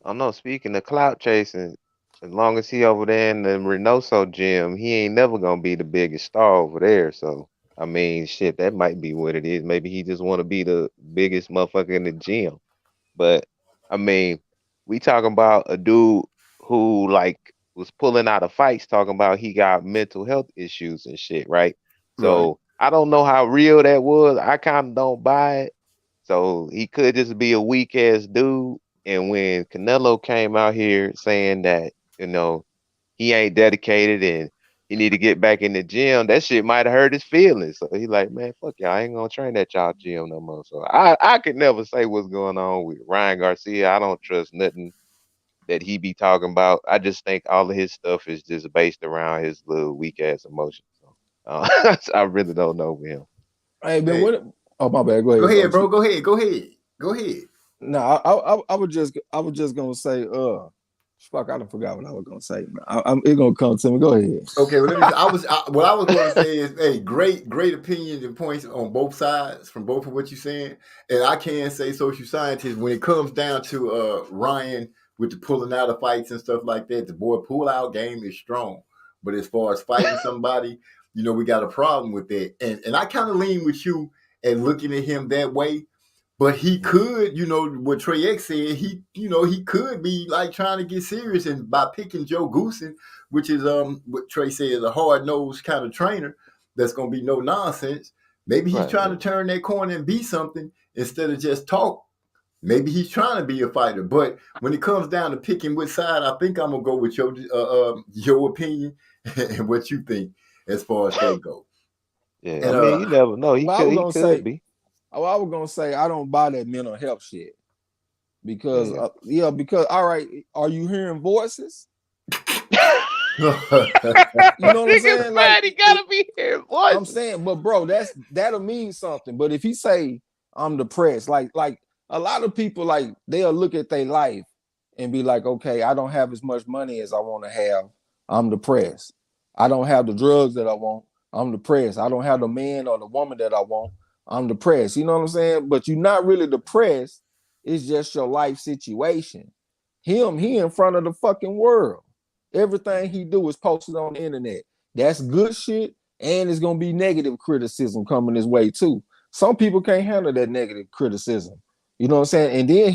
I don't know. Speaking of clout chasing, as long as he over there in the Reynoso gym, he ain't never gonna be the biggest star over there. So I mean, shit, that might be what it is. Maybe he just want to be the biggest motherfucker in the gym. But I mean, we talking about a dude who like was pulling out of fights, talking about he got mental health issues and shit, right? Right. So I don't know how real that was. I kind of don't buy it. So he could just be a weak ass dude. And when Canelo came out here saying that, you know, he ain't dedicated and he need to get back in the gym, that shit might have hurt his feelings. So he like, man, fuck y'all, I ain't gonna train at y'all gym no more. So I could never say what's going on with Ryan Garcia. I don't trust nothing that he be talking about. I just think all of his stuff is just based around his little weak ass emotions. So I really don't know with him. Hey, man, Hey, what? Oh my bad. Go go ahead, ahead, Coach. bro. Go ahead. Go ahead. Go ahead. No, I was just gonna say, fuck, I done forgot what I was gonna say. It gonna come to me. Go ahead. Okay, well, let me. What I was going to say is, hey, great opinions and points on both sides from both of what you're saying, and I can say, social scientist, when it comes down to Ryan with the pulling out of fights and stuff like that, the boy pull out game is strong, but as far as fighting somebody, we got a problem with that, and I kind of lean with you and looking at him that way. But he could, what Trey X said, he could be like trying to get serious, and by picking Joe Goosen, which is what Trey said is a hard nosed kind of trainer that's gonna be no nonsense. Maybe he's Right. trying to Yeah. turn that corner and be something instead of just talk. Maybe he's trying to be a fighter. But when it comes down to picking which side, I think I'm gonna go with your opinion and what you think as far as that goes. Yeah. I And mean, you never know. He Well, could. He could be. I was gonna say I don't buy that mental health shit because Yeah. because all right, are you hearing voices? You know what I'm Niggas saying? Like mad. He gotta be here, boys. I'm saying, but bro, that'll mean something. But if he say I'm depressed, like a lot of people like they'll look at their life and be like, okay, I don't have as much money as I want to have. I'm depressed. I don't have the drugs that I want. I'm depressed. I don't have the man or the woman that I want. I'm depressed. You know what I'm saying? But you're not really depressed. It's just your life situation. He in front of the fucking world. Everything he do is posted on the internet. That's good shit, and it's gonna be negative criticism coming his way too. Some people can't handle that negative criticism. You know what I'm saying? And then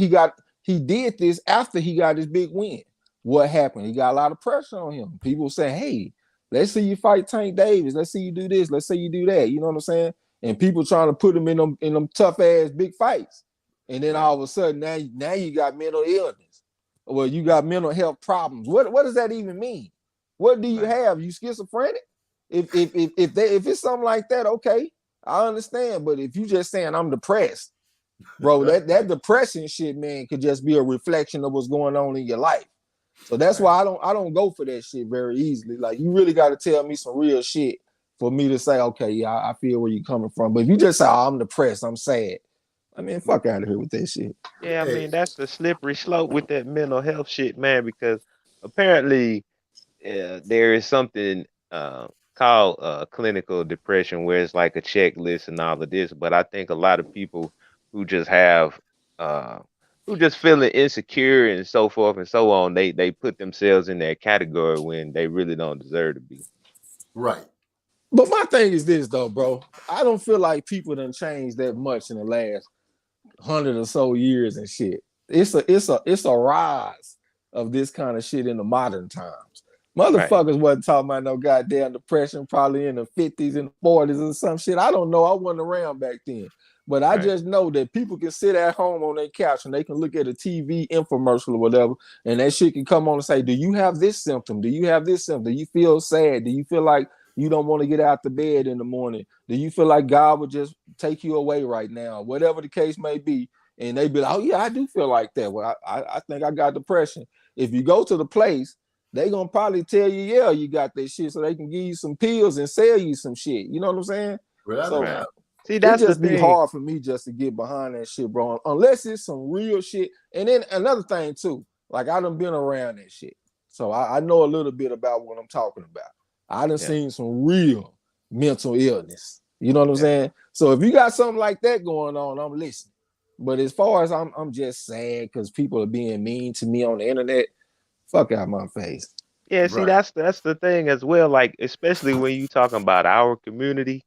he did this after he got his big win. What happened? He got a lot of pressure on him. People say, hey, let's see you fight Tank Davis. Let's see you do this. Let's see you do that. You know what I'm saying? And people trying to put him in them tough ass big fights. And then all of a sudden now you got mental illness. Well, you got mental health problems. What does that even mean? What do you have? You schizophrenic? If it's something like that, okay, I understand. But if you just saying I'm depressed, bro, that depression shit, man, could just be a reflection of what's going on in your life. So that's why I don't go for that shit very easily. Like you really got to tell me some real shit for me to say, okay, yeah, I feel where you're coming from. But if you just say, oh, I'm depressed, I'm sad, I mean, fuck out of here with that shit. Yeah, I hey, mean that's the slippery slope with that mental health shit, man. Because apparently, there is something called clinical depression, where it's like a checklist and all of this. But I think a lot of people who just have, uh, who just feeling insecure and so forth and so on, they put themselves in that category when they really don't deserve to be. right. But my thing is this though, bro. I don't feel like people done changed that much in the last 100 or so years and shit. It's a rise of this kind of shit in the modern times. Right. Motherfuckers wasn't talking about no goddamn depression, probably in the 50s and 40s or some shit. I don't know. I wasn't around back then. But I Right. just know that people can sit at home on their couch and they can look at a TV infomercial or whatever, and that shit can come on and say, do you have this symptom? Do you have this symptom? Do you feel sad? Do you feel like you don't want to get out the bed in the morning? Do you feel like God would just take you away right now? Whatever the case may be. And they be like, oh, yeah, I do feel like that. Well, I think I got depression. If you go to the place, they gonna probably tell you, yeah, you got that shit, so they can give you some pills and sell you some shit. You know what I'm saying? Without a So Right. doubt. See, it that's the just be thing. hard for me just to get behind that shit, bro. Unless it's some real shit. And then another thing too, like I done been around that shit, so I know a little bit about what I'm talking about. I done Yeah. seen some real mental illness. You know what I'm Yeah. saying? So if you got something like that going on, I'm listening. But as far as I'm just sad because people are being mean to me on the internet, fuck out my face. Yeah, see, Right. that's the thing as well. Like, especially when you talking about our community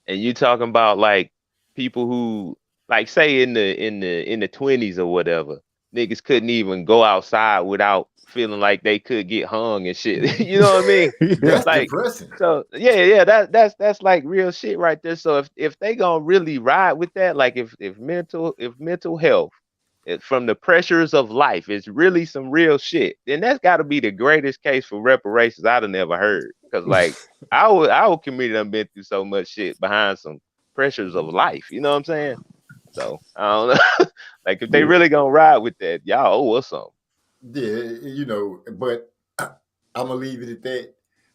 and you talking about like people who, like, say in the 20s or whatever, niggas couldn't even go outside without feeling like they could get hung and shit. You know what I mean? That's Like, depressing. so yeah, that's like real shit right there. So if they gonna really ride with that, like if mental health from the pressures of life is really some real shit, then that's got to be the greatest case for reparations I'd have never heard. Cause like our community done been through so much shit behind some pressures of life. You know what I'm saying? So I don't know. Like if they Yeah. really gonna ride with that, y'all owe us something. Yeah, but I'm gonna leave it at that.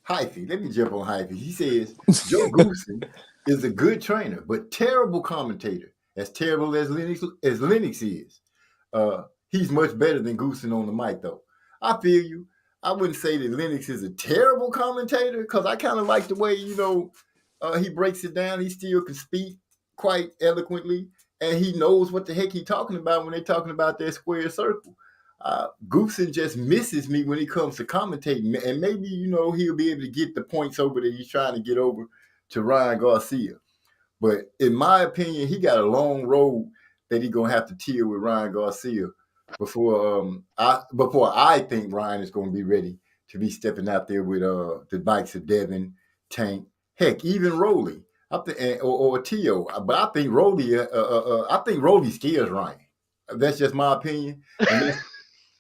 Hyphy, let me jump on Hyphy. He says Joe Goosen is a good trainer, but terrible commentator. As terrible as Linux is. He's much better than Goosen on the mic, though. I feel you. I wouldn't say that Linux is a terrible commentator because I kind of like the way he breaks it down. He still can speak quite eloquently, and he knows what the heck he's talking about when they're talking about that square circle. Goosen just misses me when it comes to commentating, and maybe he'll be able to get the points over that he's trying to get over to Ryan Garcia. But in my opinion, he got a long road that he's gonna have to tear with Ryan Garcia before I think Ryan is gonna be ready to be stepping out there with the likes of Devin, Tank, heck, even Rowley. I think or Tio, but I think Rowley scares Ryan. That's just my opinion, and that's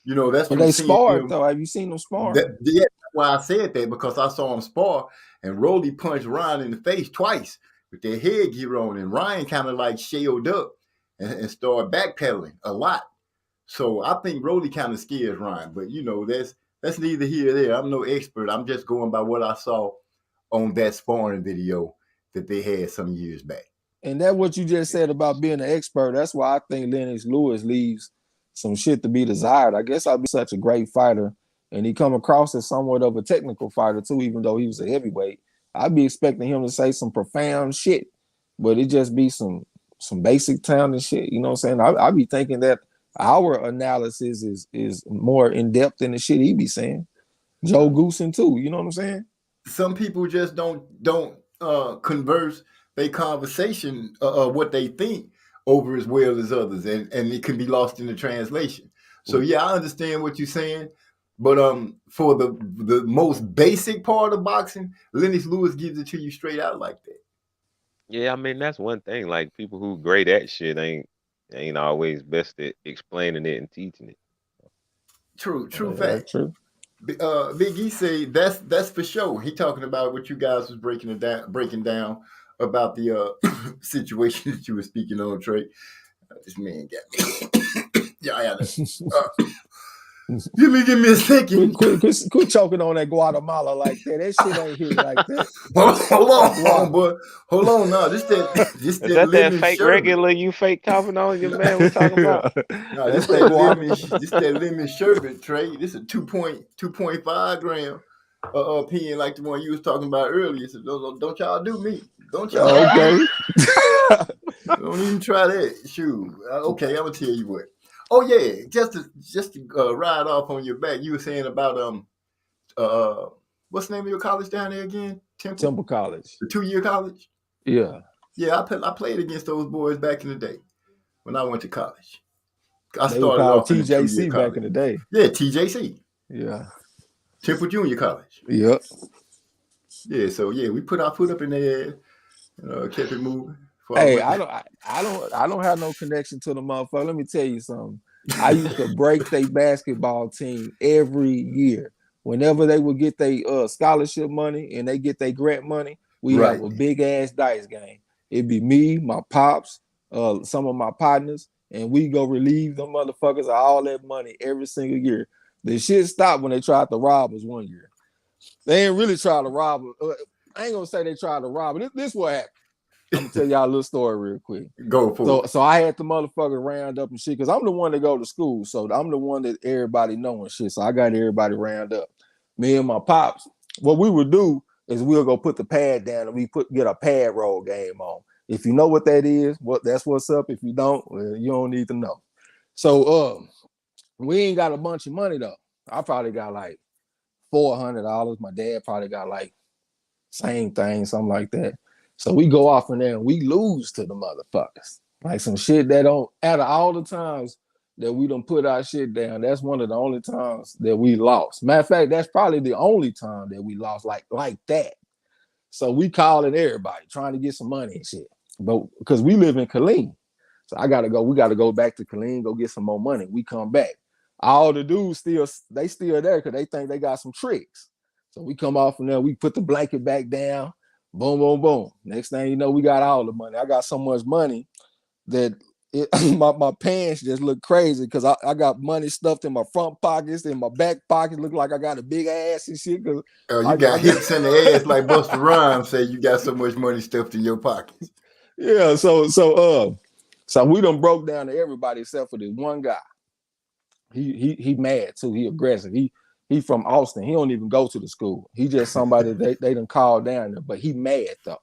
But from they seeing sparred him. though. Have you seen them sparring? That's why I said that, because I saw him spar and Rowley punched Ryan in the face twice with their headgear on, and Ryan kind of like shelled up and started backpedaling a lot. So I think Rowley kind of scares Ryan, but that's neither here nor there. I'm no expert. I'm just going by what I saw on that sparring video that they had some years back. And that what you just said about being an expert. That's why I think Lennox Lewis leaves some shit to be desired. I guess I'd be such a great fighter, and he come across as somewhat of a technical fighter too, even though he was a heavyweight. I'd be expecting him to say some profound shit, but it just be some basic town and shit. You know what I'm saying? I'd be thinking that our analysis is more in depth than the shit he be saying. Joe Goosen too. You know what I'm saying? Some people just don't converse their conversation what they think over as well as others, and it can be lost in the translation. So yeah, I understand what you're saying, but for the most basic part of boxing, Lennox Lewis gives it to you straight out like that. Yeah, I mean that's one thing. Like people who great at shit ain't always best at explaining it and teaching it. True That's fact. true. Big E say that's for sure. He talking about what you guys was breaking down about the situation that you were speaking on, Trey. This man got me. Yeah, I had to. Give me a second. Quit choking on that Guatemala like that. That shit ain't hit like that. Hold on, boy. Hold on, now. This Is that that lemon fake sherbet. regular you fake coughing on your man was talking about? No, this that lemon sherbet, Trey. This is 2.5 gram opinion like the one you was talking about earlier. So don't y'all do me. Don't y'all Okay. don't even try that. Shoot. Okay, I'm gonna tell you what. Oh yeah, just to ride off on your back. You were saying about what's the name of your college down there again? Temple College. The 2-year college. Yeah. Yeah, I played against those boys back in the day when I went to college. I They were started called off in the 2-year TJC back college. in the day. Yeah, TJC. Yeah. Temple Junior College. Yep. Yeah, so yeah, we put our foot up in there, kept it moving. Before I Hey, went. I don't have no connection to the motherfucker. Let me tell you something. I used to break their basketball team every year. Whenever they would get their scholarship money and they get their grant money, we have Right. a big ass dice game. It'd be me, my pops, some of my partners, and we go relieve them motherfuckers of all that money every single year. The shit stopped when they tried to rob us one year. They ain't really try to rob us. I ain't gonna say they tried to rob us. This what happened. I'm gonna tell y'all a little story real quick. Go for it. So I had the motherfucker round up and shit because I'm the one that go to school, so I'm the one that everybody know and shit. So I got everybody round up. Me and my pops. What we would do is we'll go put the pad down and we get a pad roll game on. If you know what that is, that's what's up. If you don't, well, you don't need to know. So we ain't got a bunch of money though. I probably got like $400. My dad probably got like same thing, something like that. So we go off in there and we lose to the motherfuckers. Like some shit that don't, out of all the times that we done put our shit down, that's one of the only times that we lost. Matter of fact, that's probably the only time that we lost like that. So we calling everybody, trying to get some money and shit. But because we live in Killeen. So we gotta go back to Killeen, go get some more money. We come back. All the dudes still there because they think they got some tricks. So we come off from there, we put the blanket back down, boom, boom, boom. Next thing you know, we got all the money. I got so much money that my pants just look crazy because I got money stuffed in my front pockets, in my back pockets, look like I got a big ass and shit. Cause You got hips in the ass like Busta Rhymes say you got so much money stuffed in your pockets. Yeah, so we done broke down to everybody except for this one guy. He mad too. He aggressive. He from Austin. He don't even go to the school. He just somebody they done called down there, but he mad though.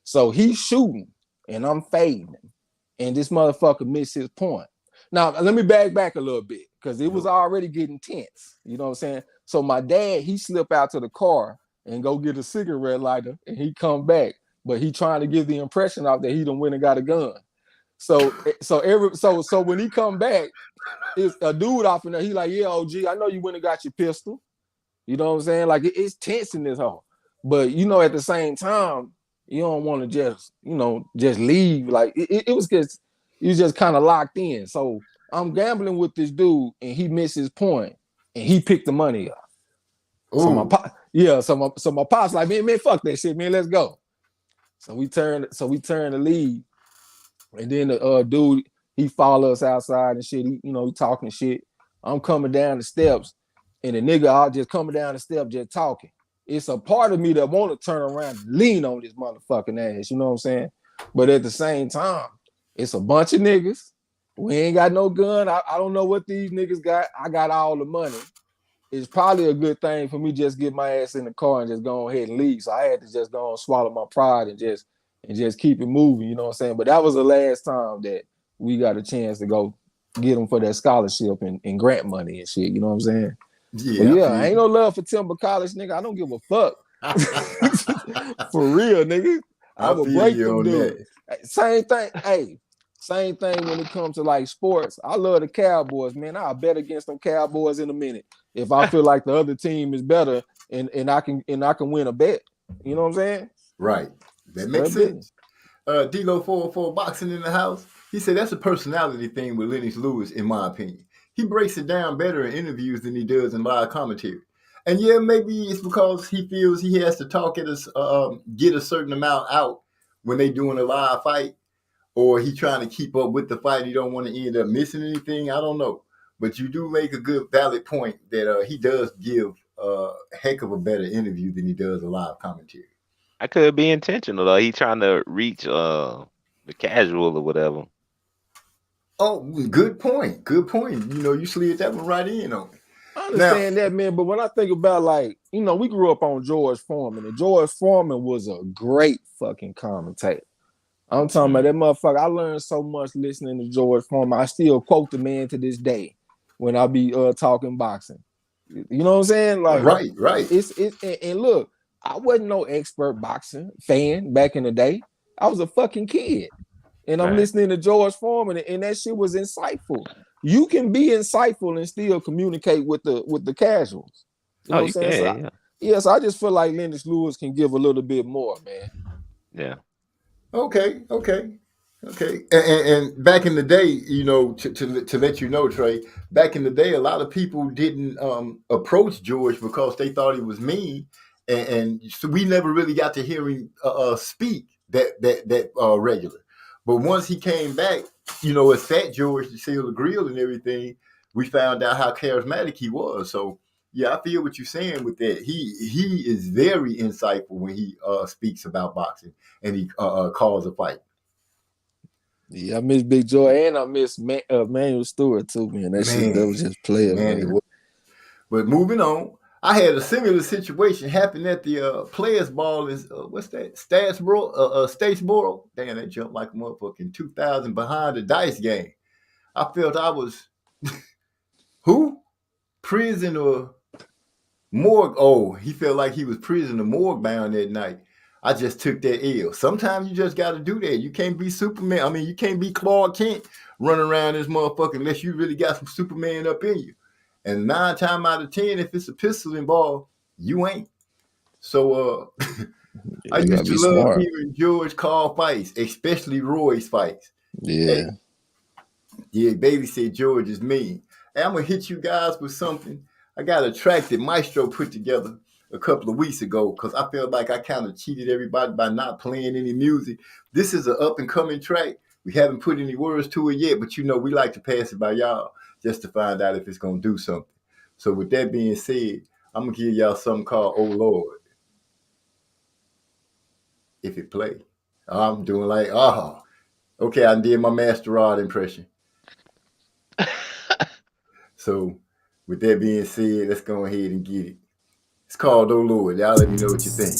So he's shooting and I'm fading him. And this motherfucker missed his point. Now, let me back a little bit because it was already getting tense. You know what I'm saying? So my dad, he slipped out to the car and go get a cigarette lighter and he come back. But he trying to give the impression of that he done went and got a gun. So when he come back, it's a dude off in there. He like, yeah, OG, I know you went and got your pistol. You know what I'm saying? Like it's tense in this hole. But at the same time, you don't want to just leave. Like it was just you just kind of locked in. So I'm gambling with this dude and he missed his point and he picked the money up. Ooh. So my pops like, man, fuck that shit, man. Let's go. So we turn to leave. And then the dude, he follow us outside and shit. He talking shit. I'm coming down the steps, and the nigga all just coming down the steps just talking. It's a part of me that want to turn around and lean on this motherfucking ass. You know what I'm saying? But at the same time, it's a bunch of niggas. We ain't got no gun. I don't know what these niggas got. I got all the money. It's probably a good thing for me just get my ass in the car and just go ahead and leave. So I had to just go and swallow my pride and just keep it moving, you know what I'm saying? But that was the last time that we got a chance to go get them for that scholarship and grant money and shit, you know what I'm saying? Yeah, I ain't no love for Timber College, nigga. I don't give a fuck. For real, nigga. I would break them dudes. Same thing when it comes to like sports. I love the Cowboys, man. I'll bet against them Cowboys in a minute if I feel like the other team is better and I can win a bet. You know what I'm saying? Right. That makes sense. D-Lo 404 Boxing in the house. He said that's a personality thing with Lennox Lewis, in my opinion. He breaks it down better in interviews than he does in live commentary. And yeah, maybe it's because he feels he has to talk get a certain amount out when they doing a live fight, or he trying to keep up with the fight. He don't want to end up missing anything. I don't know. But you do make a good, valid point that he does give a heck of a better interview than he does a live commentary. I could be intentional though. He trying to reach the casual or whatever. Oh, good point. Good point. You slid that one right in on me. I understand that, man. But when I think about we grew up on George Foreman, and George Foreman was a great fucking commentator. I'm talking about that motherfucker. I learned so much listening to George Foreman. I still quote the man to this day when I be talking boxing. You know what I'm saying? Like, right. It's and look, I wasn't no expert boxing fan back in the day. I was a fucking kid. And I'm listening to George Foreman, and that shit was insightful. You can be insightful and still communicate with the casuals. You Oh, know what I'm you saying? So can, yeah, yes, I just feel like Lennox Lewis can give a little bit more, man. yeah. Okay, okay, okay. And back in the day, to let you know, Trey, back in the day, a lot of people didn't approach George because they thought he was mean, and so we never really got to hear him speak that regular. But once he came back, as Fat George to seal the grill and everything, we found out how charismatic he was. So yeah, I feel what you're saying with that. He is very insightful when he speaks about boxing and he calls a fight. Yeah, I miss Big Joy and I miss Manuel Stewart too, man. That was Man, just players, man, it man. was. But moving on, I had a similar situation happen at the Players Ball. Is what's that? Statesboro. Damn, that jumped like a motherfucking 2000 behind the dice game. I felt I was who prison or morgue. Oh, he felt like he was prison or morgue bound that night. I just took that L. Sometimes you just got to do that. You can't be Superman. I mean, you can't be Clark Kent running around this motherfucker unless you really got some Superman up in you. And 9 times out of 10, if it's a pistol involved, you ain't. So I You gotta used to be love smart. hearing George call fights, especially Roy's fights. Hey, Yeah. yeah, baby said George is mean. Hey, I'm gonna hit you guys with something. I got a track that Maestro put together a couple of weeks ago because I felt like I kind of cheated everybody by not playing any music. This is an up and coming track. We haven't put any words to it yet, but we like to pass it by y'all just to find out if it's gonna do something. So with that being said, I'm gonna give y'all something called "Oh Lord" if it play. I'm doing like okay. I did my Master Rod impression. So, with that being said, let's go ahead and get it. It's called Oh Lord. Y'all let me know what you think.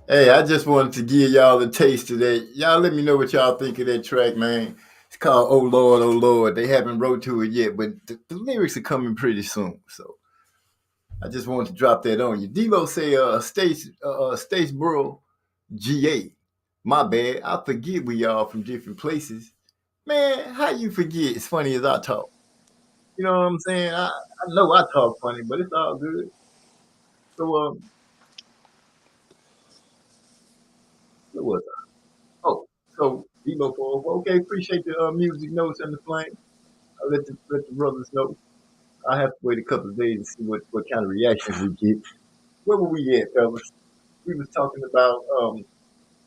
Hey, I just wanted to give y'all a taste of that. Y'all let me know what y'all think of that track, man. It's called Oh Lord, Oh Lord. They haven't wrote to it yet, but the lyrics are coming pretty soon. So I just wanted to drop that on you. Devo say Statesboro, GA. My bad. I forget we all from different places. Man, how you forget as funny as I talk? You know what I'm saying? I know I talk funny, but it's all good. So what was I? Oh, so Devo for okay, appreciate the music notes and the flame. I'll let the brothers know. I have to wait a couple of days to see what kind of reactions we get. Where were we at, fellas? We was talking about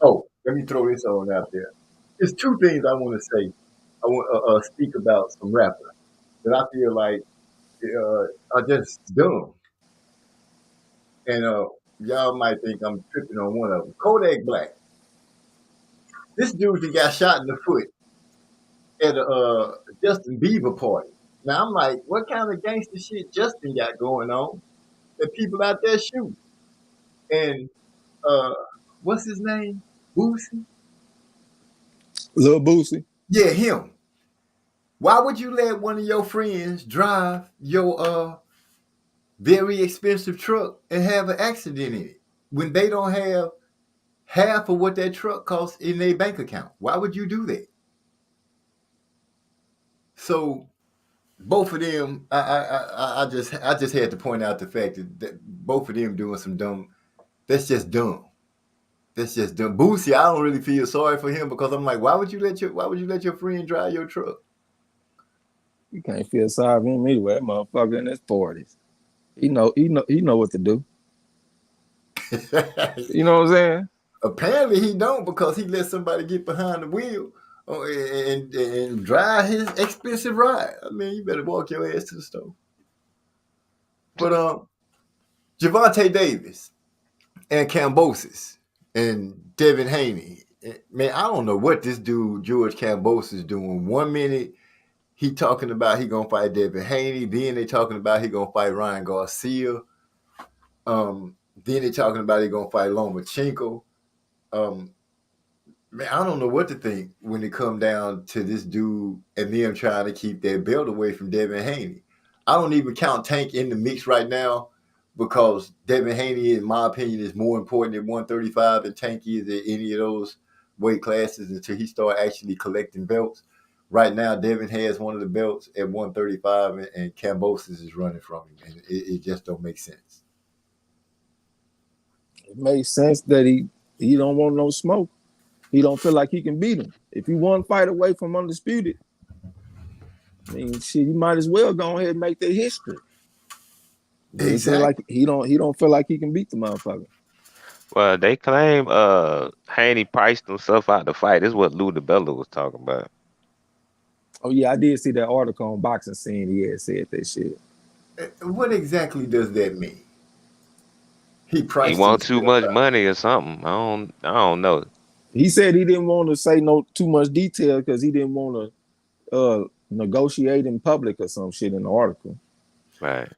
oh, let me throw this on out there. There's two things I want to say. I want to speak about some rappers that I feel like are just dumb, and y'all might think I'm tripping on one of them. Kodak Black. This dude that got shot in the foot at a Justin Bieber party. Now I'm like, what kind of gangster shit Justin got going on that people out there shoot? And uh, what's his name? Boosie? Lil Boosie. Yeah, him. Why would you let one of your friends drive your very expensive truck and have an accident in it when they don't have half of what that truck costs in their bank account? Why would you do that? So both of them, I just had to point out the fact that both of them doing some dumb. That's just dumb. That's just dumb. Boosie, I don't really feel sorry for him because I'm like, why would you let your friend drive your truck? You can't feel sorry for him anyway. That motherfucker in his 40s. He know what to do. You know what I'm saying? Apparently he don't because he let somebody get behind the wheel and drive his expensive ride. I mean, you better walk your ass to the store. But Javante Davis and Kambosos and Devin Haney. Man, I don't know what this dude George Kambosos doing. 1 minute he talking about he gonna fight Devin Haney, then they talking about he gonna fight Ryan Garcia. Then they talking about he gonna fight Lomachenko. Man, I don't know what to think when it come down to this dude and them trying to keep that belt away from Devin Haney. I don't even count Tank in the mix right now because Devin Haney, in my opinion, is more important at 135 than Tank is at any of those weight classes until he start actually collecting belts. Right now, Devin has one of the belts at 135 and Kambosos is running from him, and it just don't make sense. It makes sense that he don't want no smoke. He don't feel like he can beat him. If he one fight away from undisputed, I mean, shit, you might as well go ahead and make that history. But exactly. Like he don't feel like he can beat the motherfucker. Well, they claim Haney priced himself out the fight. This is what Lou DiBella was talking about. Oh yeah, I did see that article on Boxing Scene. He had said that shit. What exactly does that mean? He want too much money or something. I don't know. He said he didn't want to say too much detail because he didn't want to negotiate in public or some shit in the article. Right.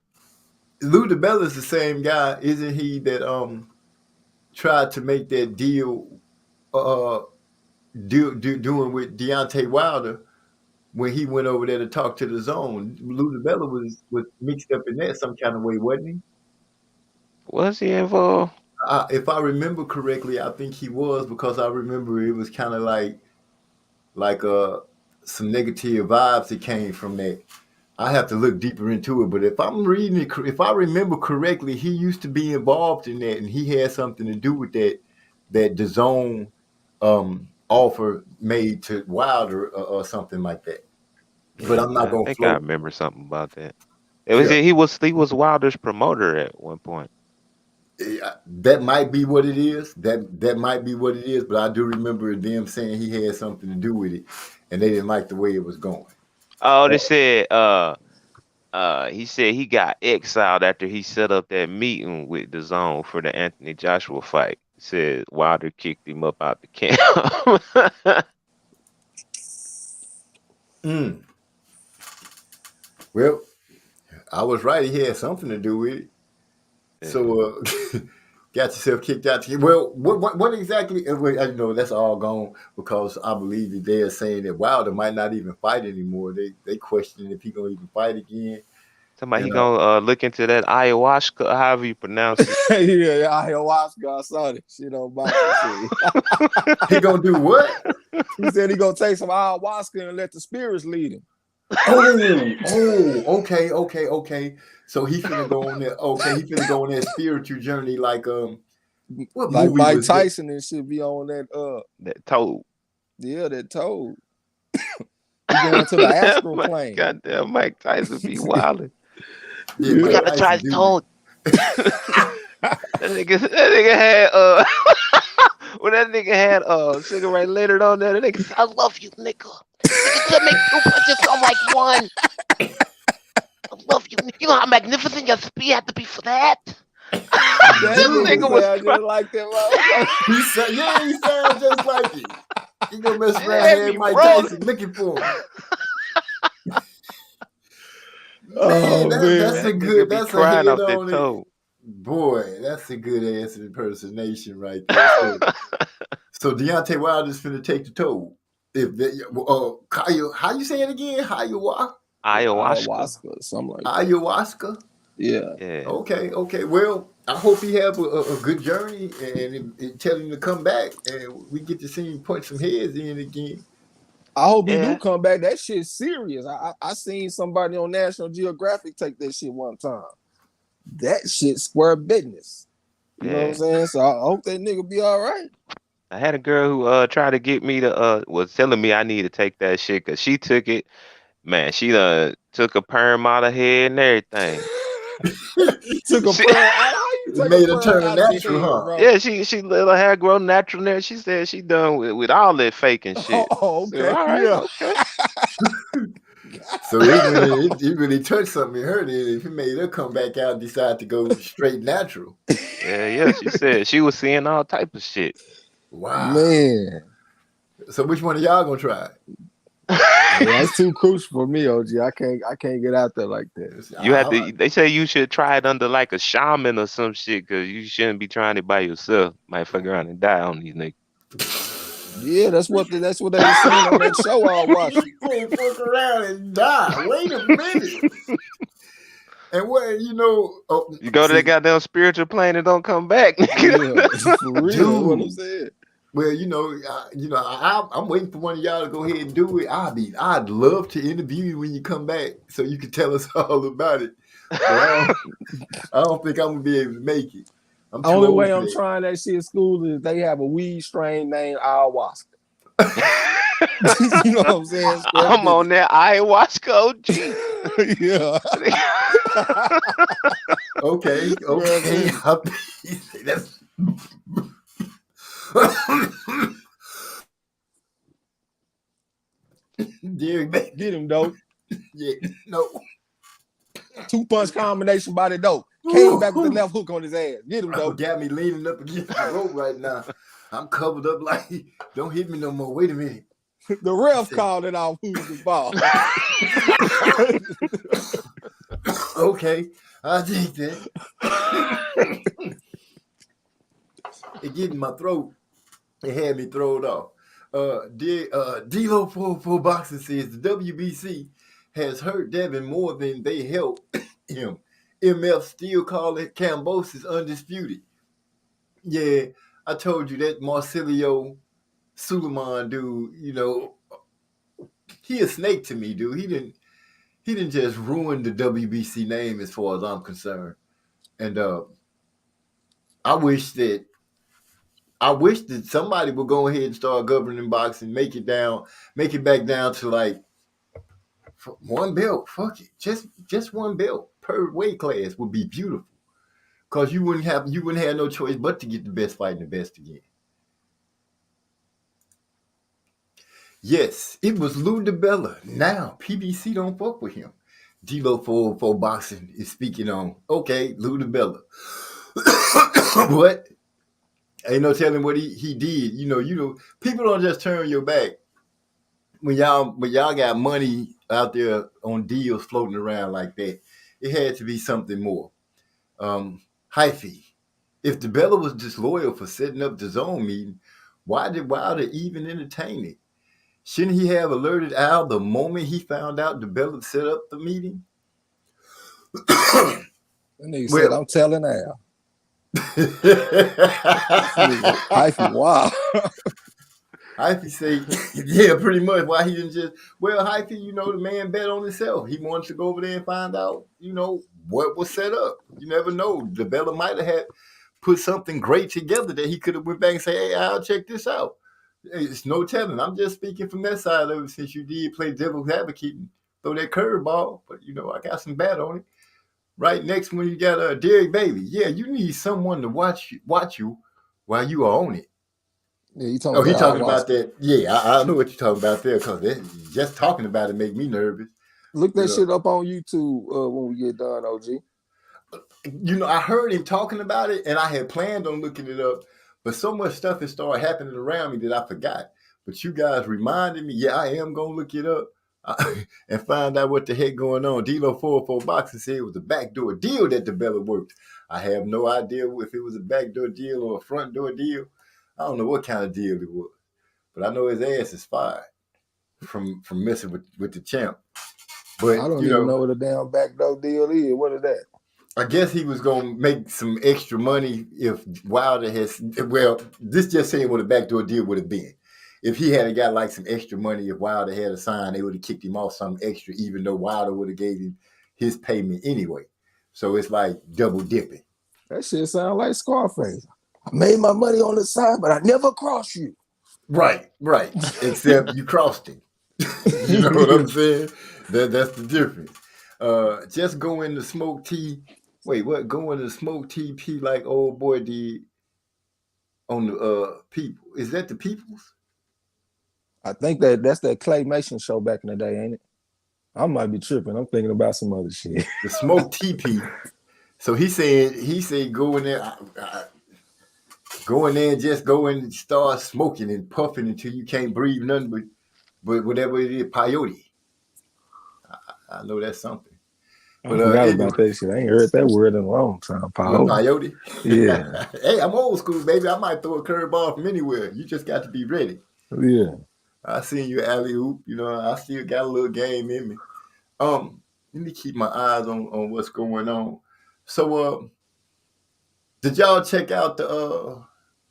Lou DiBella is the same guy, isn't he? That tried to make that deal, doing with Deontay Wilder when he went over there to talk to the Zone. Lou DiBella was mixed up in that some kind of way, wasn't he? Was he involved? If I remember correctly, I think he was because I remember it was kind of like some negative vibes that came from that. I have to look deeper into it, but if I'm reading it, if I remember correctly, he used to be involved in that, and he had something to do with that DAZN offer made to Wilder or something like that. But I'm not going to. I think I remember something about that. He was Wilder's promoter at one point. That might be what it is. That might be what it is. But I do remember them saying he had something to do with it, and they didn't like the way it was going. Oh, they said he said he got exiled after he set up that meeting with DAZN for the Anthony Joshua fight. He said Wilder kicked him up out the camp. Well, I was right. He had something to do with it. Yeah. So got yourself kicked out. Well, what exactly? You know, that's all gone because I believe that they are saying that Wilder might not even fight anymore. They question if he gonna even fight again. Somebody he gonna look into that ayahuasca, however you pronounce it. Yeah, ayahuasca. I saw that shit on Boxing. He gonna do what? He said he gonna take some ayahuasca and let the spirits lead him. Okay. So he finna go on there. Okay, he finna go on that spiritual journey like what like movie Mike Tyson and should be on that Toad. Yeah, that Toad. He going to the astral plane. Goddamn, Mike Tyson be wilding. Yeah, we gotta try Toad. That nigga had when that nigga had Shicari Leonard on there, the nigga said, "I love you, nigga. Nigga, to make two punches sound like one. I love you. You know how magnificent your speed had to be for that." That This Dude, nigga nigga was sound crying. just like that motherfucker. he sounds just like it. He gonna mess It around had here, me Mike rolling. Tyson looking for him. Man, Oh that's man. a That nigga good, be that's a crying head off that on it. toe. Boy, that's a good ass impersonation right there. So Deontay Wilder's finna take the toe. If Kyle, how you say it again? Ayahuasca? Ayahuasca. Ayahuasca, something like that. Ayahuasca? Yeah. Yeah. Okay. Well, I hope he have a good journey and tell him to come back and we get to see him punch some heads in again. I hope he do Yeah. come back. That shit's serious. I seen somebody on National Geographic take that shit one time. That shit square business. You know what I'm Yeah. saying? So I hope that nigga be all right. I had a girl who tried to get me to was telling me I need to take that shit because she took it. Man, she took a perm out of head and everything. Took a She, perm out. How you It take a made her perm turn out of your natural, head, huh? bro? yeah, she let her hair grow natural there. She said she done with all that faking shit. Oh, So okay. all right, Yeah. okay. So it really touched something in her. Then if it made her come back out and decide to go straight natural. Yeah. She said she was seeing all type of shit. Wow. Man. So which one of y'all gonna try it? Yeah, that's too crucial for me, OG. I can't get out there like that. You have to. They say you should try it under like a shaman or some shit, cause you shouldn't be trying it by yourself. Might fuck around and die on these niggas. Yeah, that's what they were saying on that show I watched. You can't fuck around and die. Wait a minute. And where You go to that goddamn spiritual plane and don't come back, nigga. Yeah, for real. That's what I'm dude. saying. Well, I'm waiting for one of y'all to go ahead and do it. I'd love to interview you when you come back, so you can tell us all about it. But I don't think I'm gonna be able to make it. I'm too Only old way for I'm that. trying that shit at school is they have a weed strain named ayahuasca. You know what I'm saying? Square I'm on that ayahuasca OG. Yeah. Okay. That's dear baby. Get him, dope. Yeah, no. 2-punch combination by the dope. Came back with the left hook on his ass. Get him, Bro, dope. got me leaning up against the rope right now. I'm covered up like, don't hit me no more. Wait a minute. The ref called it off. Who's the ball? Okay, I'll take that. It get in my throat. It had me throw it off. D-Lo for Boxing says the WBC has hurt Devin more than they helped him. MF still call it Cambosis undisputed. Yeah, I told you that Marcelio Suleiman dude, he a snake to me, dude. He didn't just ruin the WBC name as far as I'm concerned. And I wish that somebody would go ahead and start governing boxing, make it back down to like one belt. Fuck it, just one belt per weight class would be beautiful. Cause you wouldn't have no choice but to get the best fighting the best again. Yes, it was Lou DiBella. Now PBC don't fuck with him. D-Lo for boxing is speaking on. Okay, Lou DiBella. What? Ain't no telling what he did. People don't just turn your back when y'all got money out there on deals floating around like that. It had to be something more. Hyphy. If DiBella was disloyal for setting up the zone meeting, why did Wilder even entertain it? Shouldn't he have alerted Al the moment he found out DiBella set up the meeting? That nigga said, I'm telling Al. Hyphy, wow. Hyphy say, yeah, pretty much. Why he didn't just, Hyphy, the man bet on himself. He wanted to go over there and find out, what was set up. You never know. DiBella might have had put something great together that he could have went back and say, hey, I'll check this out. It's no telling. I'm just speaking from that side of it since you did play devil's advocate and throw that curveball. But, I got some bat on it. Right next when you got Derek Bailey. Yeah, you need someone to watch you while you are on it. Yeah, you talking Oh, he about talking Oscar. about that? Yeah, I know what you're talking about there, because just talking about it make me nervous. Look You that know, shit up on YouTube when we get done, OG. I heard him talking about it, and I had planned on looking it up, but so much stuff has started happening around me that I forgot. But you guys reminded me. Yeah, I am gonna look it up and find out what the heck going on. D'Lo 404 Boxing said it was a backdoor deal that the Bella worked. I have no idea if it was a backdoor deal or a front door deal. I don't know what kind of deal it was, but I know his ass is fired from messing with the champ. I But don't even know what a damn backdoor deal is. What is that? I guess he was gonna make some extra money if Wilder has. Well, this just saying what a backdoor deal would have been. If he had got like some extra money, if Wilder had a sign, they would have kicked him off some extra, even though Wilder would have gave him his payment anyway. So it's like double dipping. That shit sound like Scarface. I made my money on the side, but I never cross you. Right, right. Except you crossed him. You know what I'm saying? That's the difference. Just go into smoke tea. Wait, what? Go into smoke TP like old boy did on the people. Is that the peoples? I think that's that claymation show back in the day, ain't it? I might be tripping. I'm thinking about some other shit. The smoke TP. So he said go in there, go in there and just go and start smoking and puffing until you can't breathe nothing but whatever it is, peyote. I know that's something. I But forgot anyway, about that shit. I ain't heard that word in a long time, what Paul. peyote? Yeah, Hey, I'm old school, baby. I might throw a curveball from anywhere. You just got to be ready. yeah. I seen you alley oop. I still got a little game in me. Let me keep my eyes on what's going on. So, did y'all check out the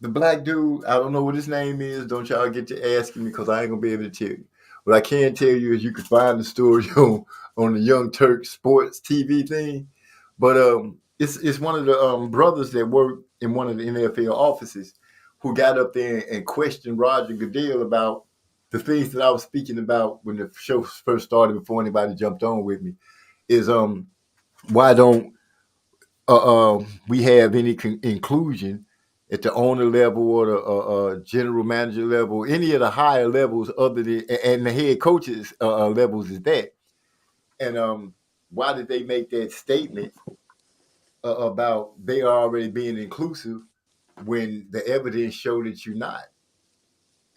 black dude? I don't know what his name is. Don't y'all get to asking me, because I ain't gonna be able to tell you. What I can tell you is you can find the story on the Young Turk Sports TV thing. But it's one of the brothers that work in one of the NFL offices who got up there and questioned Roger Goodell about the things that I was speaking about when the show first started, before anybody jumped on with me. Is why don't we have any inclusion at the owner level or the general manager level, any of the higher levels other than, and the head coaches levels is that. And why did they make that statement about they are already being inclusive when the evidence showed that you're not?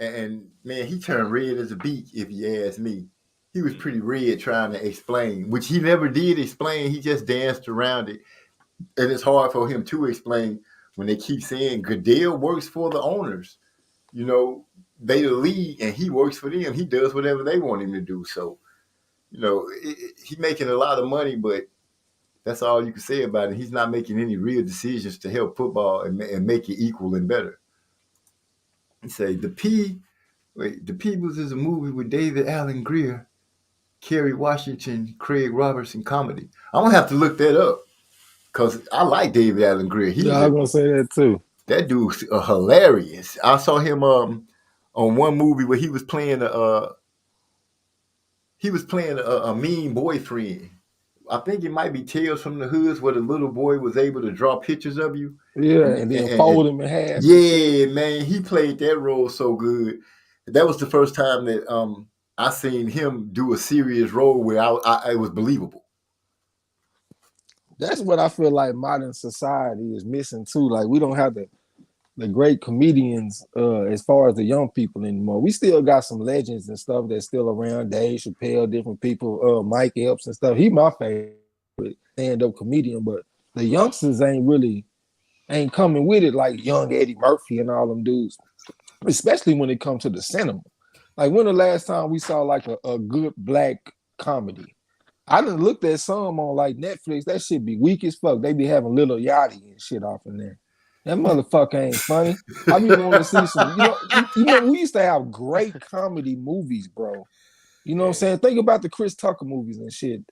And man, he turned red as a beet, if you ask me. He was pretty red trying to explain, which he never did explain. He just danced around it. And it's hard for him to explain when they keep saying Goodell works for the owners. You know, they the league and he works for them. He does whatever they want him to do. So, he making a lot of money, but that's all you can say about it. He's not making any real decisions to help football and make it equal and better. He say The Peoples is a movie with David Allen Greer, Kerry Washington, Craig Robertson comedy. I'm gonna have to look that up because I like David Allen Greer. Yeah, I was gonna say that too. That dude's hilarious. I saw him on one movie where he was playing a mean boyfriend. I think it might be Tales from the Hoods, where the little boy was able to draw pictures of you. Yeah, And, and then and fold him in half and shit. yeah, man, he played that role so good. That was the first time that I seen him do a serious role where it was believable. That's what I feel like modern society is missing too. Like we don't have the great comedians as far as the young people anymore. We still got some legends and stuff that's still around. Dave Chappelle, different people, Mike Epps and stuff. He my favorite stand-up comedian, but the youngsters ain't coming with it like young Eddie Murphy and all them dudes, especially when it comes to the cinema. Like when the last time we saw like a good black comedy? I done looked at some on like Netflix. That shit be weak as fuck. They be having Little Yachty and shit off in there. That motherfucker ain't funny. I be wanting to see some. You remember we used to have great comedy movies, bro. You know what I'm saying? Think about the Chris Tucker movies and shit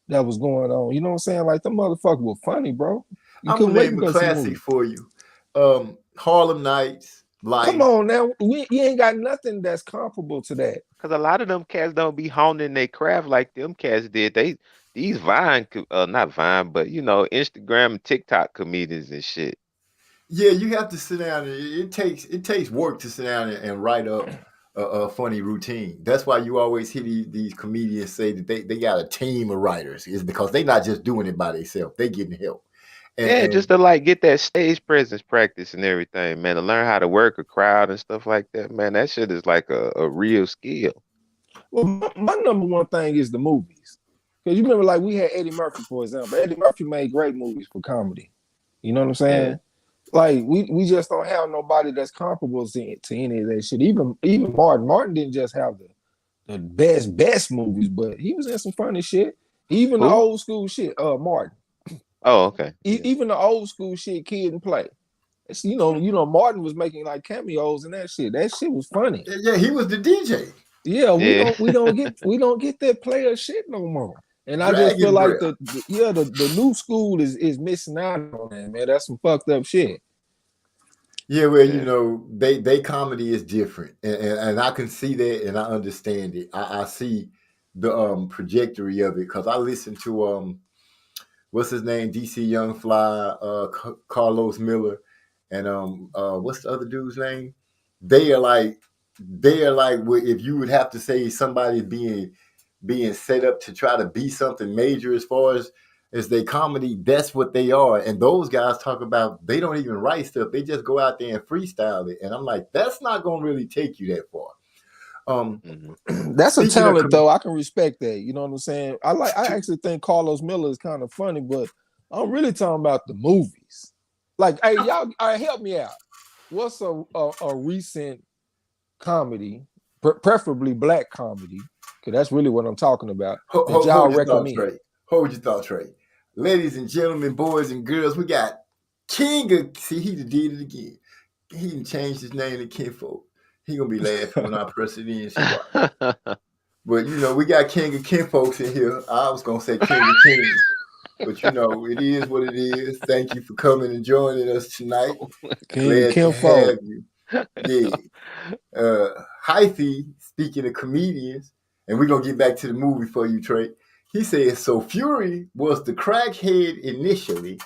that was going on. You know what I'm saying? Like the motherfucker was funny, bro. You I'm couldn't gonna wait to name a go see classic movies. for you. Harlem Nights, Come Life. on now, you ain't got nothing that's comparable to that. Cause a lot of them cats don't be honing their craft like them cats did. These Vine, not Vine, but Instagram and TikTok comedians and shit. Yeah, you have to sit down. It takes work to sit down and write up a funny routine. That's why you always hear these comedians say that they got a team of writers. Is because they not just doing it by themselves. They getting help. Yeah, And just to like get that stage presence practice and everything, man. To learn how to work a crowd and stuff like that, man. That shit is like a real skill. Well, my number one thing is the movies. Because you remember, like, we had Eddie Murphy, for example. Eddie Murphy made great movies for comedy. You know what I'm Yeah. saying? Like, we just don't have nobody that's comparable to any of that shit. Even Martin. Martin didn't just have the best movies, but he was in some funny shit. Even the Who? old school shit, Martin. Oh, okay. Yeah. Even the old school shit, Kid and Play. It's, Martin was making like cameos and that shit. That shit was funny. yeah, he was the DJ. Yeah, we Yeah. don't we don't get we don't get that player shit no more. And I just feel Dragon like Breath. the new school is missing out on that, man. That's some fucked up shit. Yeah, well, Yeah. they comedy is different, and I can see that, and I understand it. I see the trajectory of it because I listen to what's his name, DC Young Fly, Carlos Miller, and what's the other dude's name? They are like if you would have to say somebody being set up to try to be something major as far as they comedy, that's what they are. And those guys talk about they don't even write stuff; they just go out there and freestyle it. And I'm like, that's not going to really take you that far. Hmm. That's a Speaking of talent though. I can respect that. You know what I'm saying? I actually think Carlos Miller is kind of funny, but I'm really talking about the movies. Like, hey, y'all, all right, help me out. What's a recent comedy, preferably black comedy? Because that's really what I'm talking about. That y'all hold your thought, recommend. Trey. Hold your thought, Trey. Ladies and gentlemen, boys and girls, we got King of. See, he did it again. He didn't change his name to Kinfolk. He gonna be laughing when I press it in. See why? But we got King of Kinfolks in here. I was gonna say King of Kings, but it is what it is. Thank you for coming and joining us tonight. King Glad to Kim Folk. have you. Yeah. Hyphy, speaking of comedians, and we're gonna get back to the movie for you, Trey. He says so Fury was the crackhead initially,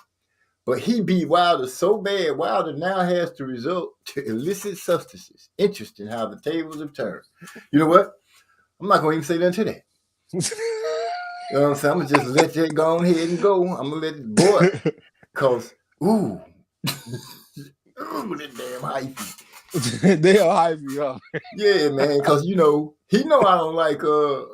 but he beat Wilder so bad, Wilder now has to resort to illicit substances. Interesting how the tables have turned. You know what? I'm not gonna even say nothing to that. You know what I'm saying? I'm gonna just let that go on ahead and go. I'm gonna let it boil. Cause ooh, ooh, that damn hyphy. They'll hype you up. Yeah, man, because he know I don't like a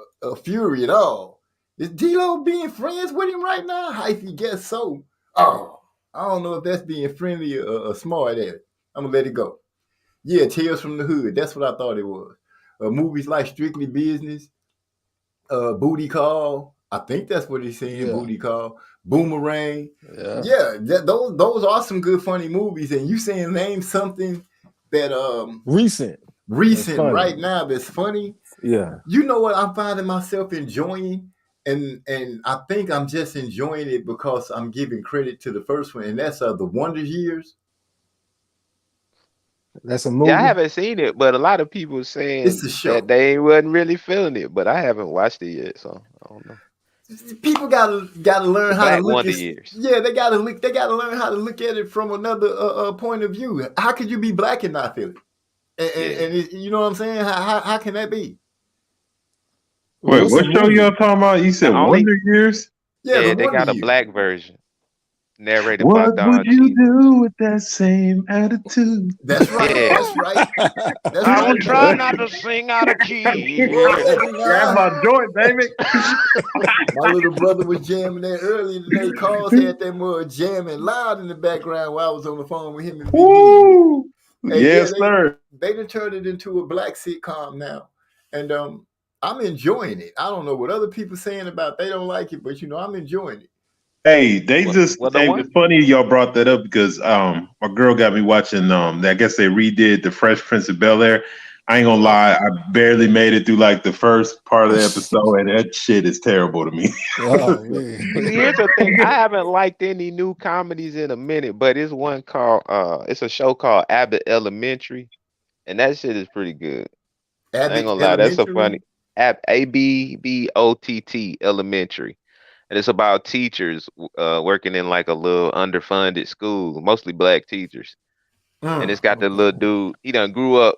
Fury at all. Is D-Lo being friends with him right now? Hyphy guess so. Oh, I don't know if that's being friendly or smart at it. I'm gonna let it go. Yeah, Tales from the Hood. That's what I thought it was. Movies like Strictly Business, Booty Call. I think that's what he's saying. Yeah. Booty Call, Boomerang. Yeah. Yeah, those are some good funny movies. And you saying name something that Recent. recent right now that's funny. Yeah. You know what I'm finding myself enjoying, and I think I'm just enjoying it because I'm giving credit to the first one, and that's the Wonder Years. That's a Yeah, I movie. haven't seen it, but a lot of people It's a saying that show. they wasn't really feeling it, but I haven't watched it yet, so I don't know. People gotta learn The how to Black look Wonder at. Years. Yeah, they gotta learn how to look at it from another point of view. How could you be black and not feel it? Yeah. You know what I'm saying? How can that be? Well, Wait, it's a what show movie. y'all talking about? You said The only Wonder Years? Yeah, the Yeah, they Wonder got a Years. black version narrated by What would Don you Cheadle. do with that same attitude? That's right. Yeah. That's right. That's I will right. try not to sing out of key. Hey, Grab now my joint, baby. my little brother was jamming that earlier today. Cars had that mud jamming loud in the background while I was on the phone with him and Big E. Woo! Hey, yeah, Yes, sir. they done turned it into a black sitcom now, and I'm enjoying it. I don't know what other people saying about they don't like it, but I'm enjoying it. Hey, they just What the hey, one? it's funny y'all brought that up because my girl got me watching I guess they redid the Fresh Prince of Bel Air. I ain't gonna lie, I barely made it through like the first part of the episode, and that shit is terrible to me. Oh man. See, here's the thing. I haven't liked any new comedies in a minute, but it's one called it's a show called Abbott Elementary, and that shit is pretty good. I ain't Abbott gonna lie, that's a Elementary. funny Abbott Elementary. and it's about teachers working in like a little underfunded school, mostly black teachers. And it's got the little dude. He done grew up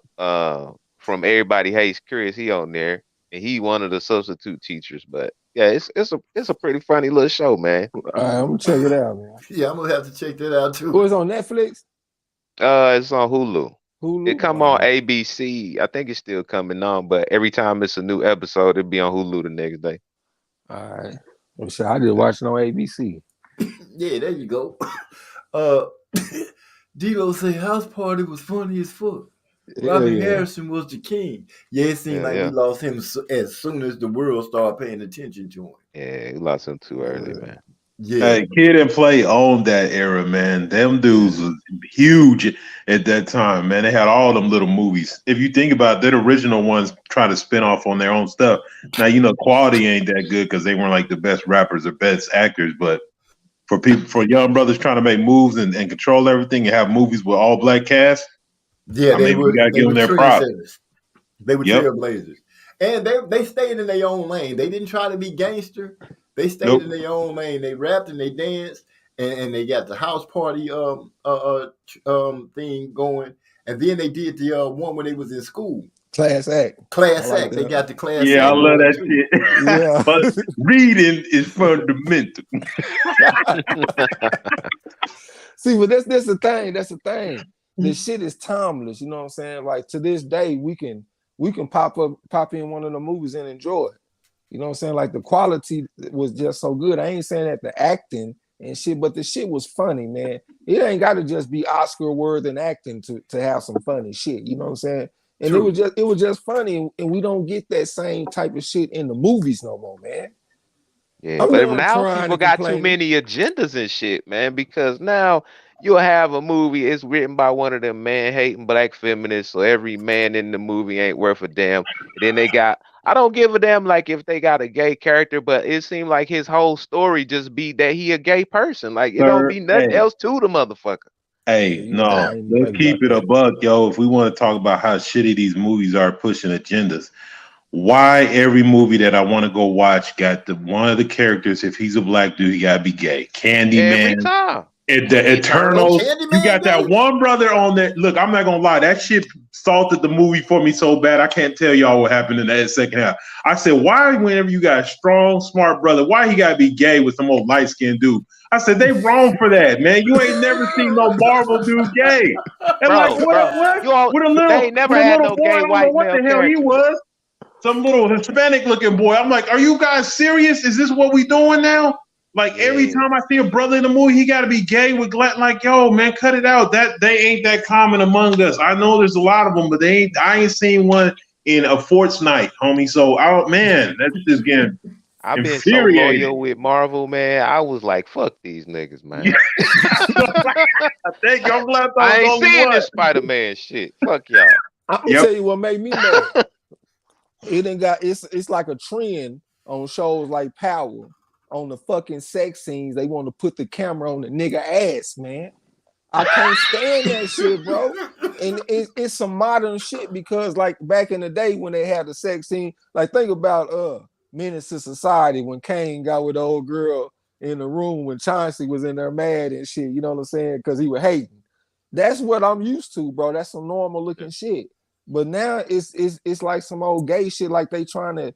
from Everybody Hates Chris. He on there, and he one of the substitute teachers. But yeah, it's a pretty funny little show, man. All right, I'm gonna check it out, man. Yeah, I'm gonna have to check that out too. Oh, it's on Netflix. It's on Hulu. Hulu. It come on ABC. I think it's still coming on, but every time it's a new episode, it'll be on Hulu the next day. All right. Well, shit, I just watched it on ABC. Yeah, there you go. D-Lo say House Party was funny as fuck. Robbie Harrison was the king. Yeah, it seemed like we lost him as soon as the world started paying attention to him. Yeah, we lost him too early, man. Yeah. Hey, Kid and Play owned that era, man. Them dudes was huge at that time, man. They had all them little movies. If you think about it, the original ones try to spin off on their own stuff. Now, you know, quality ain't that good because they weren't like the best rappers or best actors, but for young brothers trying to make moves and control everything and have movies with all black cast, yeah, we gotta give them their props. They were trailblazers. And they stayed in their own lane. They didn't try to be gangster. They stayed in their own lane. They rapped and they danced, and they got the house party thing going. And then they did the one when they was in school. Class act. Like they got the class act. Yeah, I love that shit. Yeah. But reading is fundamental. See, but that's the thing. That's the thing. This shit is timeless. You know what I'm saying? Like to this day, we can pop in one of the movies and enjoy it. You know what I'm saying? Like the quality was just so good. I ain't saying that the acting and shit, but the shit was funny, man. It ain't got to just be Oscar worthy acting to have some funny shit. You know what I'm saying? And True. it was just funny, and we don't get that same type of shit in the movies no more, man. Yeah, but now people got too many agendas and shit, man, because now you'll have a movie, it's written by one of them man-hating black feminists, so every man in the movie ain't worth a damn. And then they got, I don't give a damn like if they got a gay character, but it seemed like his whole story just be that he a gay person. Like, it don't be nothing else to the motherfucker. Hey, no, let's keep it a buck, yo. If we want to talk about how shitty these movies are pushing agendas, why every movie that I want to go watch got one of the characters, if he's a black dude, he gotta be gay. Candyman. Every time. The Eternals. You got that one brother on there. Look, I'm not gonna lie, that shit salted the movie for me so bad. I can't tell y'all what happened in that second half. I said, why, whenever you got a strong, smart brother, why he gotta be gay with some old light-skinned dude? I said, they wrong for that, man. You ain't never seen no Marvel dude gay. And they ain't never had no gay white male. What the hell he was? Some little Hispanic looking boy. I'm like, are you guys serious? Is this what we doing now? Like every time I see a brother in the movie, he got to be gay with like, yo, man, cut it out. That they ain't that common among us. I know there's a lot of them, but I ain't seen one in a fortnight, homie. So, that's just getting. I've been so loyal with Marvel, man. I was like, fuck these niggas, man. I ain't seeing this Spider-Man shit. Fuck y'all. I'm gonna tell you what made me mad. It's like a trend on shows like Power. On the fucking sex scenes, they want to put the camera on the nigga ass, man. I can't stand that shit, bro. And it's some modern shit because, like, back in the day when they had the sex scene, like, think about Menace to Society when Kane got with the old girl in the room when Chauncey was in there mad and shit. You know what I'm saying? Because he was hating. That's what I'm used to, bro. That's some normal looking shit. But now it's like some old gay shit, like they trying to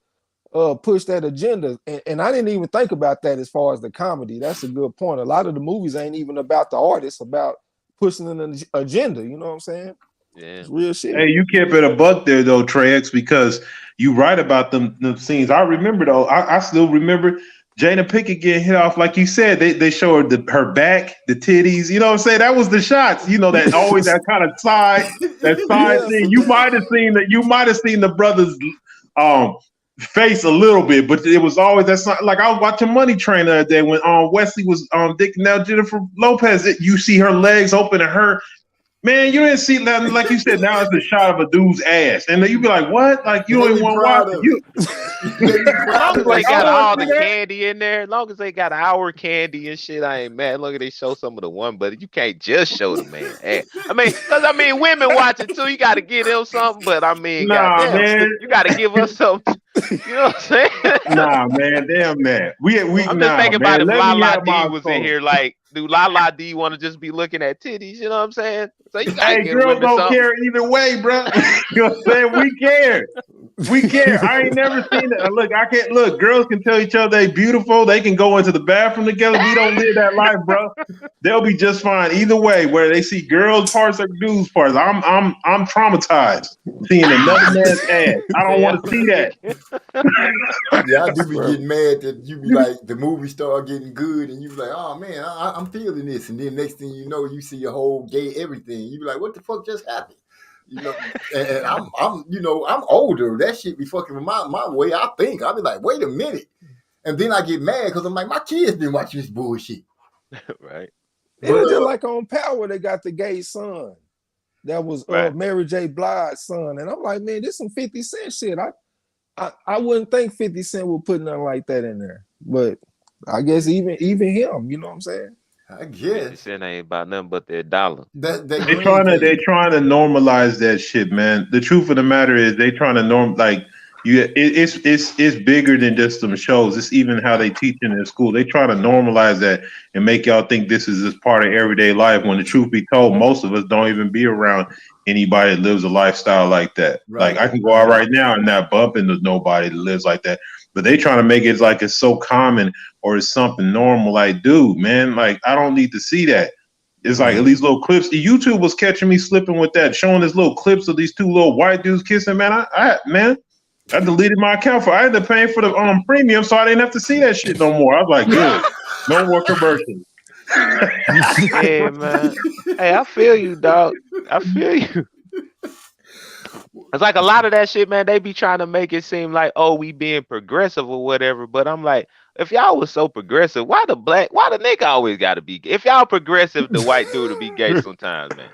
push that agenda, and I didn't even think about that as far as the comedy. That's a good point. A lot of the movies ain't even about the artists, about pushing an agenda. You know what I'm saying? Yeah, it's real shit. Hey, you kept it a buck there though, Trey X, because you write about them scenes. I remember though. I still remember Jada Pinkett getting hit off, like you said. They show her back, the titties. You know what I'm saying? That was the shots. You know that always that kind of side thing. You might have seen that. You might have seen the brothers face a little bit, but it was always that's not like I was watching Money Train the other day when Wesley was dicking out Jennifer Lopez. You see her legs open and her man, you didn't see nothing like you said. Now it's a shot of a dude's ass, and then you be like, "What? Like you don't even want to watch it?" As long as they got all the candy in there, as long as they got our candy and shit, I ain't mad. Look at they show some of the one, but you can't just show the man ass. I mean, women watch it too. You got to give them something, but I mean, goddamn, man. You got to give us something. You know what I'm saying? Nah, man, damn that. I'm just Nah, thinking about man. if Let me Lala have D my was in song. here, like, do Lala D want to just be looking at titties? You know what I'm saying? So you gotta Hey, give girls women don't something. care either way, bro. You know what I'm saying? We care. We care. I ain't never seen it. Look, I can't look. Girls can tell each other they beautiful. They can go into the bathroom together. We don't live that life, bro. They'll be just fine either way. Where they see girls' parts or dudes' parts. I'm traumatized seeing another man's ass. I don't Yeah, want to see that. Yeah, I do be Bro, getting mad that you be like the movie start getting good and you be like, oh man, I'm feeling this, and then next thing you know, you see a whole gay everything. You be like, what the fuck just happened? You know, and I'm older. That shit be fucking with my way I think. I be like, wait a minute, and then I get mad because I'm like, my kids been watching this bullshit. right, it But was just like on Power, they got the gay son. That was right. Mary J. Blige's son. And I'm like, man, this some 50 Cent shit. I wouldn't think 50 Cent would put nothing like that in there. But I guess even him, you know what I'm saying? I 50 guess Cent ain't about nothing but their dollar. that They green trying to they thing. trying to normalize that shit, man. The truth of the matter is they trying to like you. It's bigger than just some shows. It's even how they teach in school. They try to normalize that and make y'all think this is just part of everyday life. When the truth be told, most of us don't even be around anybody that lives a lifestyle like that. Like Right. I can go out right now and not bump into nobody that lives like that. But they trying to make it like it's so common or it's something normal. Like, dude, man, like I don't need to see that. It's like these little clips. YouTube was catching me slipping with that, showing these little clips of these two little white dudes kissing. Man, I deleted my account for. I had to pay for the premium, so I didn't have to see that shit no more. I was like, good, no more commercials. Yeah, man. Hey, I feel you, dog. I feel you. It's like a lot of that shit, man. They be trying to make it seem like, oh, we being progressive or whatever. But I'm like, if y'all was so progressive, why the nigga always got to be gay? If y'all progressive, the white dude to be gay sometimes, man.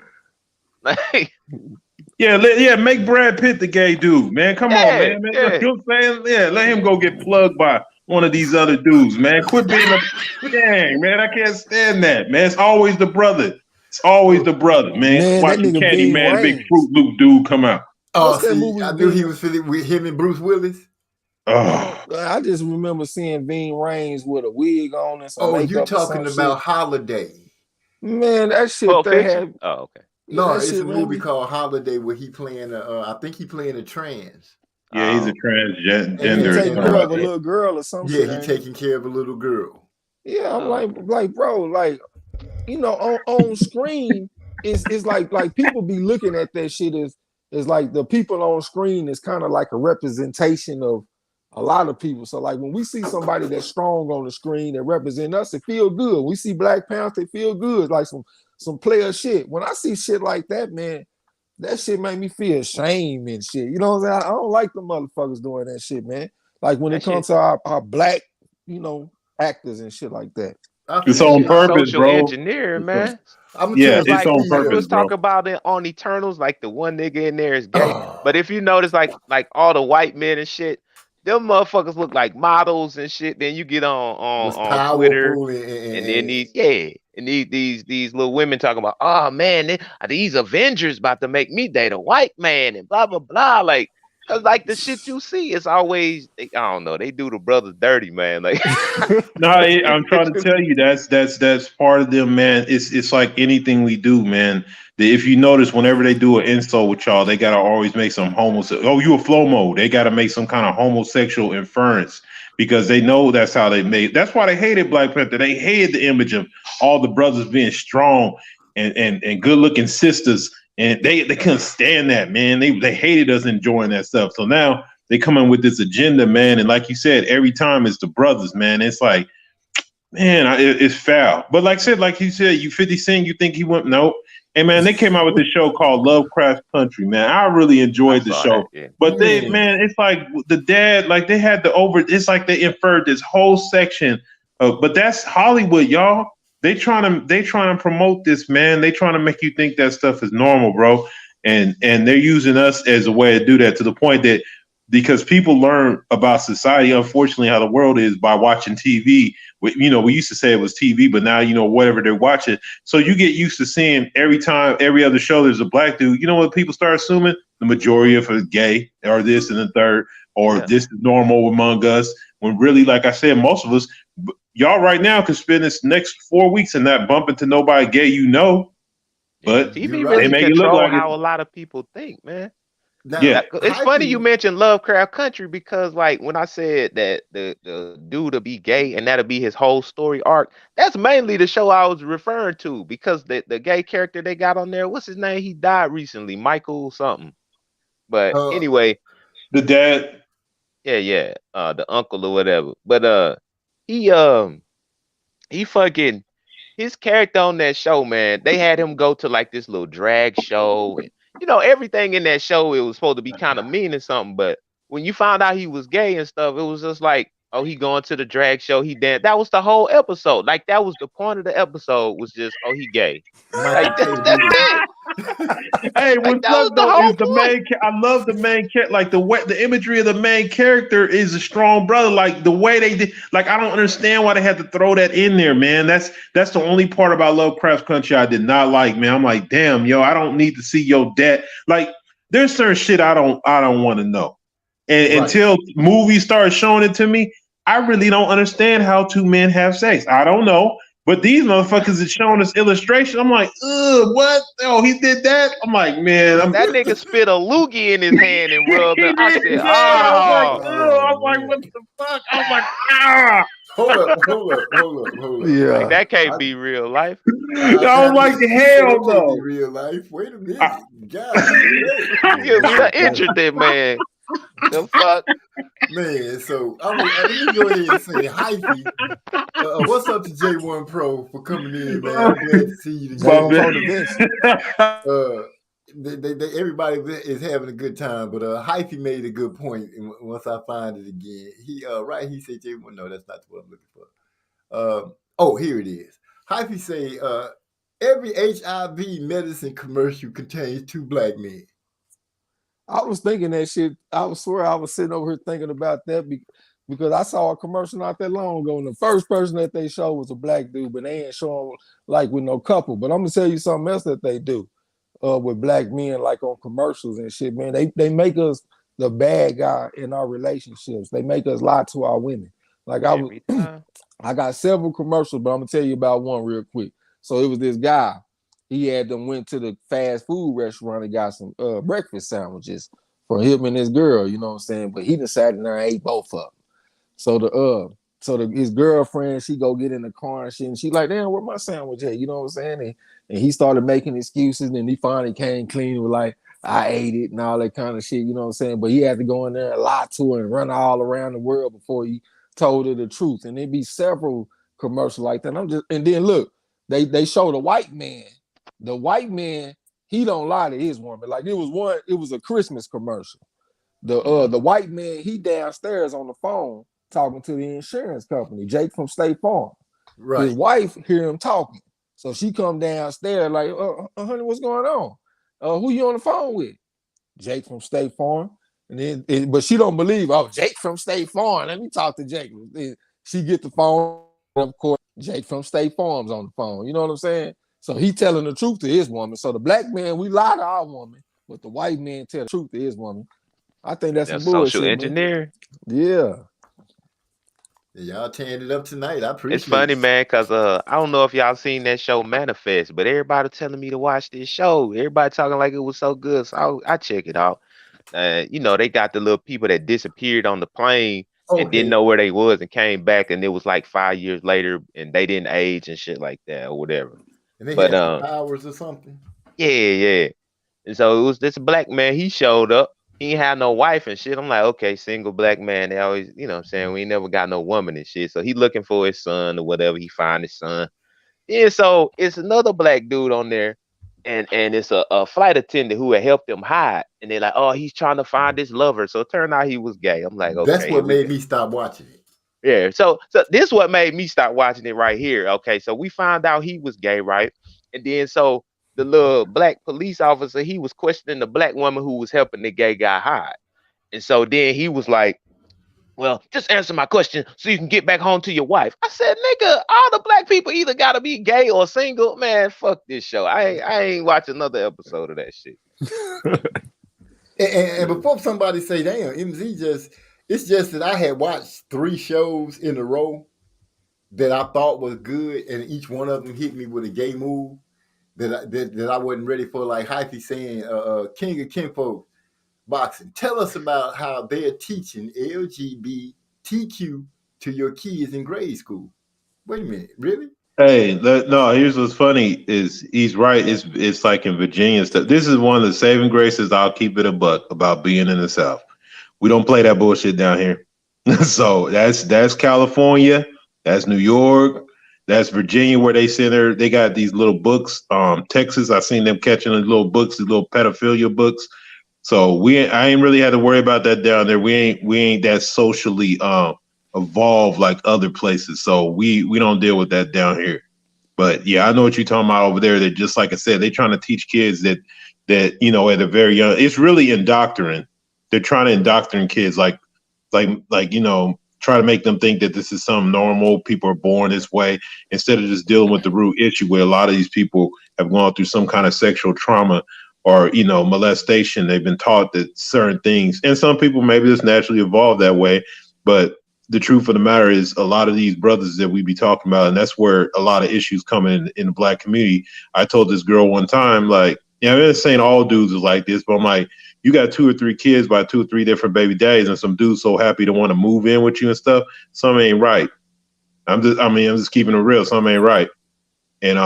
Like, Yeah, make Brad Pitt the gay dude, man. Come on, yeah, man. Look, yeah. you know what I'm saying? Yeah, let him go get plugged by one of these other dudes, man. Quit being a dang, man. I can't stand that, man. It's always the brother. It's always the brother, man. Man, that Watching nigga Ving Candyman, big Rhames. Fruit Loop dude come out. Oh, What's that see, movie I knew he Ving? was feeling with him and Bruce Willis. Oh, I just remember seeing Ving Rhames with a wig on and some Oh, you makeup or some talking shit. about Holiday? Man, that shit Pulp that Fiction. had Oh, okay. yeah, No, that it's shit a made movie me. called Holiday where he playing I think he playing a trans. yeah, he's a Oh, And he transgender or taking something care like of a that. yeah. little girl or some Yeah, shit, he ain't he? taking care of a little girl. Yeah, I'm Oh, like, okay. bro, like, on screen is like people be looking at that shit as like the people on screen is kind of like a representation of a lot of people. So like when we see somebody that's strong on the screen that represent us, it feel good. We see Black Panther, it feel good, like some player shit. When I see shit like that, man, that shit make me feel shame and shit. You know what I'm saying? I don't like the motherfuckers doing that shit, man. Like when it That comes shit. to our black, you know, actors and shit like that. I It's feel That on you. shit's purpose, social bro. engineering, It's on, man. I'm gonna tell yeah, you, Cause it's like on we Steve. purpose, was bro. talking about it on Eternals, like the one nigga in there is gay. Oh, But if you notice, like all the white men and shit, them motherfuckers look like models and shit. Then you get was on Twitter, powerful and then these little women talking about, oh man, these Avengers about to make me date a white man and blah blah blah. Like, cause like the shit you see is always, I don't know, they do the brothers dirty, man. Like, No, I'm trying to tell you that's part of them, man. It's like anything we do, man. If you notice, whenever they do an insult with y'all, they gotta always make some homosexual. Oh, you a flow mode? They gotta make some kind of homosexual inference because they know that's how they made. That's why they hated Black Panther. They hated the image of all the brothers being strong and good looking sisters, and they couldn't stand that, man. They hated us enjoying that stuff. So now they come in with this agenda, man. And like you said, every time it's the brothers, man. It's like, man, it's foul. But like I said, like you said, you 50 Cent, you think he went, nope. Hey, man, they came out with this show called Lovecraft Country, man. I really I enjoyed the saw that. show. Yeah. But they, man. man, it's like the dad, like they had it's like they inferred this whole section of, but that's Hollywood, y'all. They trying to promote this, man. They trying to make you think that stuff is normal, bro. And they're using us as a way to do that to the point that because people learn about society, unfortunately, how the world is by watching TV. We used to say it was TV, but now, whatever they're watching. So you get used to seeing every time, every other show, there's a black dude. You know what people start assuming? The majority of it is gay or this and the third. or Yeah. this is normal among us. When really, like I said, most of us, y'all right now could spend this next 4 weeks and not bump into nobody gay you know, Yeah. but You're TV they really right. make it look control like it. how a lot of people think, man. Now, Yeah. It's funny you hyphy. mentioned Lovecraft Country because, like, when I said that the dude will be gay and that'll be his whole story arc, that's mainly the show I was referring to because the gay character they got on there, what's his name? He died recently, Michael something. But Uh, anyway, The dad. yeah, the uncle or whatever. But he um he fucking his character on that show, man, they had him go to like this little drag show and everything in that show it was supposed to be kind of mean or something, but when you found out he was gay and stuff, it was just like, oh, he going to the drag show, he danced. That was the whole episode. Like that was the point of the episode was just, oh, he gay. Michael Like K. that's Williams. it. Hey, Like what that sucks was the though whole is the point. main. I love the main character. Like the imagery of the main character is a strong brother. Like the way they did. Like I don't understand why they had to throw that in there, man. That's the only part about Lovecraft Country I did not like, man. I'm like, damn, yo, I don't need to see your dad. Like there's certain shit I don't want to know. And Right. until movies start showing it to me, I really don't understand how two men have sex. I don't know. But these motherfuckers is showing us illustration. I'm like, ugh, what? Oh, he did that? I'm like, man, I'm That nigga spit a loogie in his hand and he rubbed it. I did said, that. I was like, oh, ugh. Oh I'm like, man. what the fuck? I'm like, ah. Hold up. like Yeah. that can't I, be real life. I was like, you said hell that can't be no. real life. Wait a I, minute. God, wait. Yeah, Yeah, that we done shit crazy. injured that man. The fuck? Man, so let me go ahead and say, hyphy. What's up to J1 Pro for coming in, man? I'm glad to see you J my One today. Pro bad. Da Vinci. Uh, everybody is having a good time, but hyphy made a good point. And once I find it again, he said J1. No, that's not what I'm looking for. Oh, here it is. Hyphy say, every HIV medicine commercial contains two black men. I was thinking that shit. I swear I was sitting over here thinking about that because I saw a commercial not that long ago, and the first person that they showed was a black dude, but they ain't showing like with no couple. But I'm gonna tell you something else that they do with black men, like on commercials and shit, man. They make us the bad guy in our relationships. They make us lie to our women. Like Every time. I got several commercials, but I'm gonna tell you about one real quick. So it was this guy. He had them went to the fast food restaurant and got some breakfast sandwiches for him and his girl. You know what I'm saying? But he decided and ate both of them. So his girlfriend, she go get in the car and shit, and she like, damn, where my sandwich at? You know what I'm saying? And he started making excuses, and he finally came clean and was like, I ate it and all that kind of shit. You know what I'm saying? But he had to go in there and lie to her and run all around the world before he told her the truth. And there'd be several commercials like that. And then look, they show the white man. The white man, he don't lie to his woman. Like it was a Christmas commercial. The white man, he downstairs on the phone talking to the insurance company, Jake from State Farm. His Right. wife hear him talking. So she come downstairs like, honey, what's going on? Who you on the phone with? Jake from State Farm. And then, but she don't believe, oh, Jake from State Farm. Let me talk to Jake. Then she get the phone, of course, Jake from State Farm's on the phone. You know what I'm saying? So he telling the truth to his woman. So the black man, we lie to our woman, but the white man tell the truth to his woman. I think that's some That's social bullshit, man. engineering. Yeah. Y'all tearing it up tonight. I It's appreciate funny, it. man, cause I don't know if y'all seen that show Manifest, but everybody telling me to watch this show. Everybody talking like it was so good, so I check it out. They got the little people that disappeared on the plane and didn't Okay. know where they was and came back, and it was like 5 years later, and they didn't age and shit like that or whatever. And they But had some powers or something. yeah. And so it was this black man. He showed up. He ain't had no wife and shit. I'm like, okay, single black man. They always, what I'm saying, we ain't never got no woman and shit. So he looking for his son or whatever. He find his son. Yeah, so it's another black dude on there, and it's a flight attendant who had helped him hide. And they're like, oh, he's trying to find his lover. So it turned out he was gay. I'm like, That's okay, here what we go. made me stop watching it. Yeah, so this what made me start watching it right here. Okay, so we found out he was gay, right? And then so the little black police officer, he was questioning the black woman who was helping the gay guy hide. And so then he was like, well, just answer my question so you can get back home to your wife. I said, nigga, all the black people either gotta be gay or single. Man, fuck this show. I ain't watch another episode of that shit. And before somebody say, damn, MZ it's just that I had watched 3 shows in a row that I thought was good, and each one of them hit me with a gay move that I wasn't ready for. Like Hyphy saying, King of Kinfolk Boxing. Tell us about how they're teaching LGBTQ to your kids in grade school. Wait a minute, really? Hey, no. Here's what's funny is he's right. It's like in Virginia and stuff. This is one of the saving graces. I'll keep it a buck about being in the South. We don't play that bullshit down here. So that's California, that's New York, that's Virginia, where they got these little books. Texas, I seen them catching the little books, these little pedophilia books. So I ain't really had to worry about that down there. We ain't that socially evolved like other places. So we don't deal with that down here. But yeah, I know what you're talking about over there. That just like I said, they're trying to teach kids that at a very young. It's really indoctrinating. They're trying to indoctrinate kids try to make them think that this is some normal. People are born this way instead of just dealing with the root issue where a lot of these people have gone through some kind of sexual trauma or molestation. They've been taught that certain things, and some people maybe just naturally evolved that way. But the truth of the matter is, a lot of these brothers that we be talking about, and that's where a lot of issues come in the Black community. I told this girl one time, like, I'm not saying all dudes is like this, but I'm like, you got 2 or 3 kids by 2 or 3 different baby daddies, and some dudes so happy to want to move in with you and stuff. Some ain't right. I'm just keeping it real. Some ain't right. And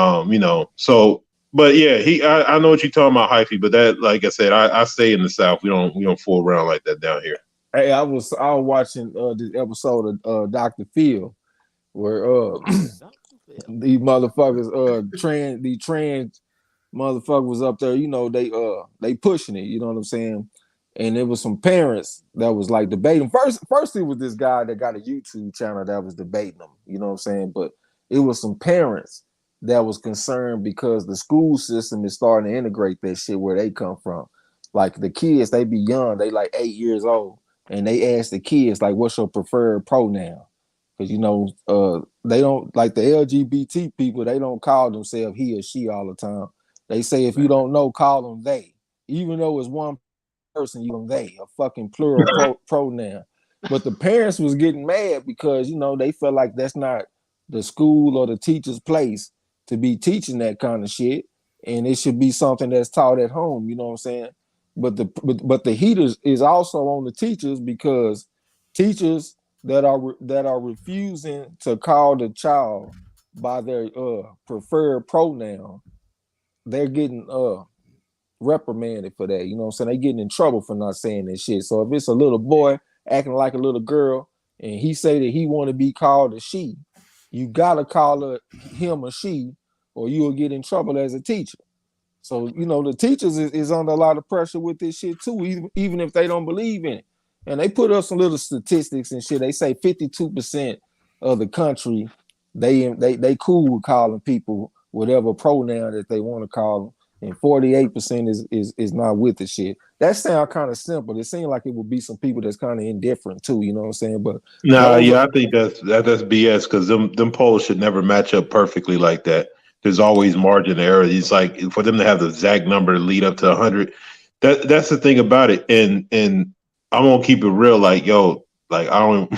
so. But yeah, I know what you're talking about, Hyphy. But that, like I said, I stay in the South. We don't fool around like that down here. Hey, I was watching this episode of Dr. Phil where these motherfuckers trans motherfucker was up there, they pushing it, you know what I'm saying? And there was some parents that was like debating. First it was this guy that got a YouTube channel that was debating them, you know what I'm saying? But it was some parents that was concerned because the school system is starting to integrate that shit where they come from. Like the kids, they be young, they like 8 years old, and they ask the kids like, what's your preferred pronoun? Because they don't, like the LGBT people, they don't call themselves he or she all the time. They say if you don't know, call them they. Even though it's one person, you them they, a fucking plural pronoun. But the parents was getting mad because they felt like that's not the school or the teacher's place to be teaching that kind of shit, and it should be something that's taught at home. You know what I'm saying? But the heat is also on the teachers, because teachers that are refusing to call the child by their preferred pronoun, they're getting reprimanded for that. You know what I'm saying? They getting in trouble for not saying that shit. So if it's a little boy acting like a little girl and he say that he want to be called a she, you gotta call him a she, or you'll get in trouble as a teacher. So the teachers is under a lot of pressure with this shit too, even if they don't believe in it. And they put up some little statistics and shit. They say 52% of the country they cool with calling people whatever pronoun that they want to call them, and 48% is not with the shit. That sound kind of simple. It seems like it would be some people that's kind of indifferent too. You know what I'm saying? But I think that's BS, because them polls should never match up perfectly like that. There's always margin of error. It's like for them to have the exact number to lead up to 100. That's the thing about it. And I'm gonna keep it real. Like, yo, like I don't.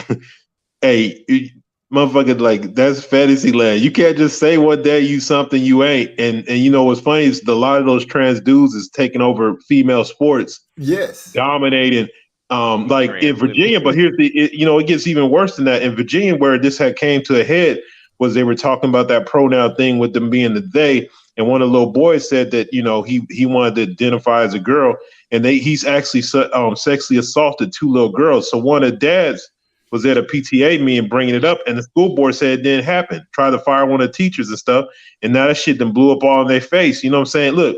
Hey, motherfucker, like that's fantasy land. You can't just say one day you something you ain't. And what's funny is a lot of those trans dudes is taking over female sports. Yes, dominating. Like in Virginia, but here's it gets even worse than that. In Virginia, where this had came to a head, was they were talking about that pronoun thing with them being the they, and one of the little boys said that he wanted to identify as a girl, and he's actually sexually assaulted 2 little girls. So one of the dads was at a PTA meeting bringing it up, and the school board said it didn't happen. Tried to fire one of the teachers and stuff, and now that shit then blew up all in their face. You know what I'm saying? Look,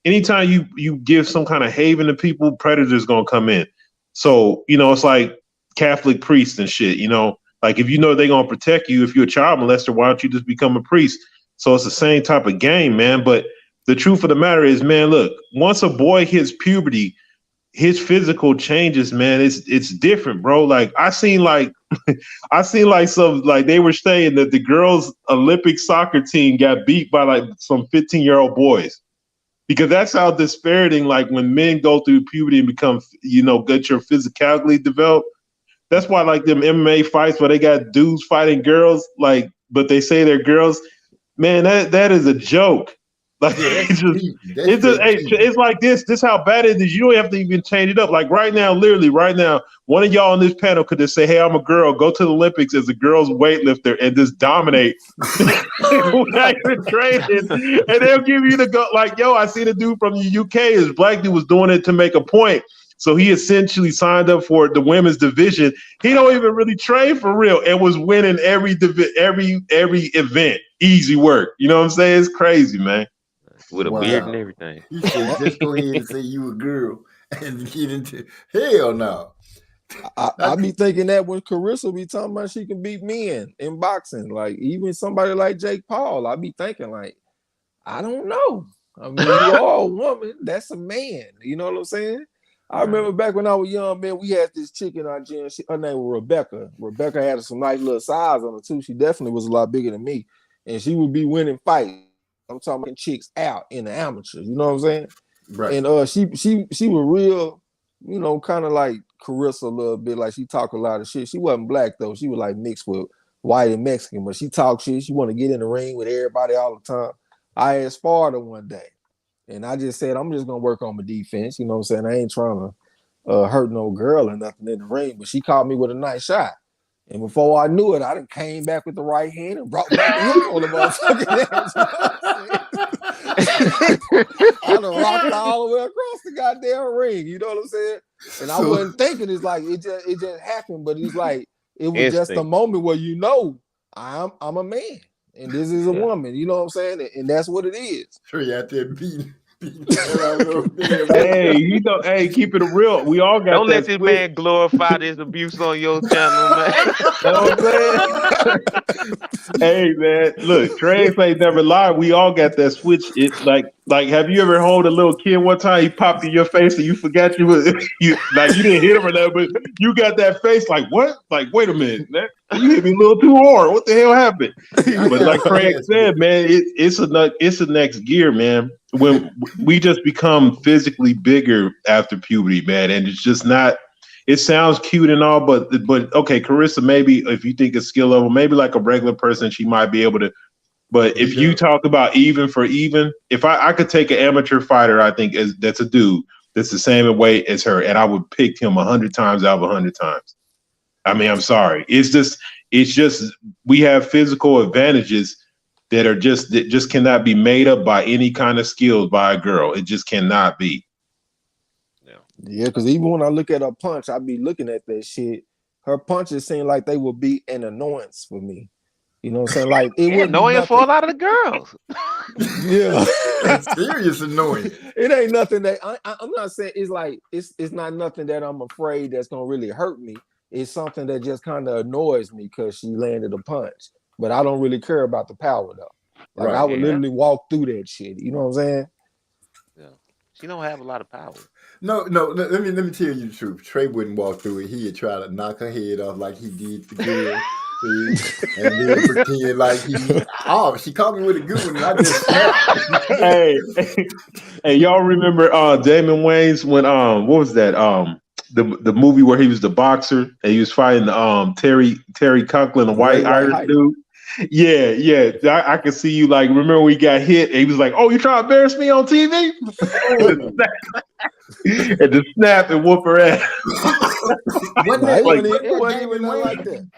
anytime you give some kind of haven to people, predators gonna come in. So it's like Catholic priests and shit. Like if they're gonna protect you, if you're a child molester, why don't you just become a priest? So it's the same type of game, man. But the truth of the matter is, man, look, once a boy hits puberty, his physical changes, man. It's different, bro. Like I seen some, like they were saying that the girls' Olympic soccer team got beat by like some 15-year-old boys. Because that's how dispiriting, like when men go through puberty and become, get your physicality developed. That's why like them MMA fights where they got dudes fighting girls, like, but they say they're girls. Man, that is a joke. Like Yeah, that's cheap. That's it's just straight hey, cheap. it's like this. This how bad it is. You don't have to even change it up. Like right now, literally right now, one of y'all on this panel could just say, "Hey, I'm a girl. Go to the Olympics as a girl's weightlifter and just dominate." People not even training, and they'll give you the go. Like, yo, I see the dude from the UK. His black dude was doing it to make a point. So he essentially signed up for the women's division. He don't even really train for real and was winning every event. Easy work. You know what I'm saying? It's crazy, man. With a beard and everything. You said just go ahead and say you a girl and get into hell no. I be thinking that when Carissa be talking about she can beat men in boxing, like even somebody like Jake Paul, I be thinking like, I don't know. I mean, you are a woman, that's a man. You know what I'm saying? I remember back when I was young, man, we had this chick in our gym. Her name was Rebecca. Rebecca had some nice little size on her too. She definitely was a lot bigger than me, and she would be winning fights. I'm talking about chicks out in the amateurs. You know what I'm saying? Right. And she was real, kind of like Carissa a little bit. Like she talked a lot of shit. She wasn't black though. She was like mixed with white and Mexican, but she talked shit. She want to get in the ring with everybody all the time. I had sparred her one day. And I just said, I'm just going to work on my defense. You know what I'm saying? I ain't trying to hurt no girl or nothing in the ring. But she caught me with a nice shot. And before I knew it, I done came back with the right hand and brought back the hook on the motherfucking I done rocked all the way across the goddamn ring. You know what I'm saying? And I wasn't thinking it's like, it just happened. But it's like, it was just a moment where I'm a man. And this is a woman, you know what I'm saying? And that's what it is. Trey out there beating. Hey, keep it real. We all got. Don't let this man glorify this abuse on your channel, man. You know what I'm saying? Hey, man, look, Trey ain't never lied. We all got that switch. It's like, have you ever hold a little kid one time? He popped in your face and you forgot you didn't hit him or nothing, but you got that face like what? Like, wait a minute, you hit me a little too hard. What the hell happened? But like Craig said, man, it's a next gear, man. When we just become physically bigger after puberty, man, and it's just not. It sounds cute and all, but okay, Carissa, maybe if you think a skill level, maybe like a regular person, she might be able to. But if you talk about even for even, if I could take an amateur fighter, I think that's a dude that's the same weight as her, and I would pick him 100 times out of 100 times. I mean, I'm sorry. It's just we have physical advantages that just cannot be made up by any kind of skills by a girl. It just cannot be. Yeah, because even when I look at her punch, I be looking at that shit. Her punches seem like they would be an annoyance for me. You know what I'm saying? Like it would annoying for a lot of the girls. Yeah, serious annoying. It ain't nothing that I'm not saying. It's like it's not nothing that I'm afraid that's gonna really hurt me. It's something that just kind of annoys me because she landed a punch. But I don't really care about the power though. Like I would literally walk through that shit. You know what I'm saying? Yeah, she don't have a lot of power. No. Let me tell you the truth. Trey wouldn't walk through it. He'd try to knock her head off like he did the girl, and then pretend like she caught me with a good one. And I just snapped. Hey, y'all remember Damon Wayans when what was that the movie where he was the boxer and he was fighting Terry Conklin, a white Irish dude. Yeah. I can see you like remember when he got hit and he was like, "Oh, you trying to embarrass me on TV?" and just snap and whoop her ass. It wasn't even like that.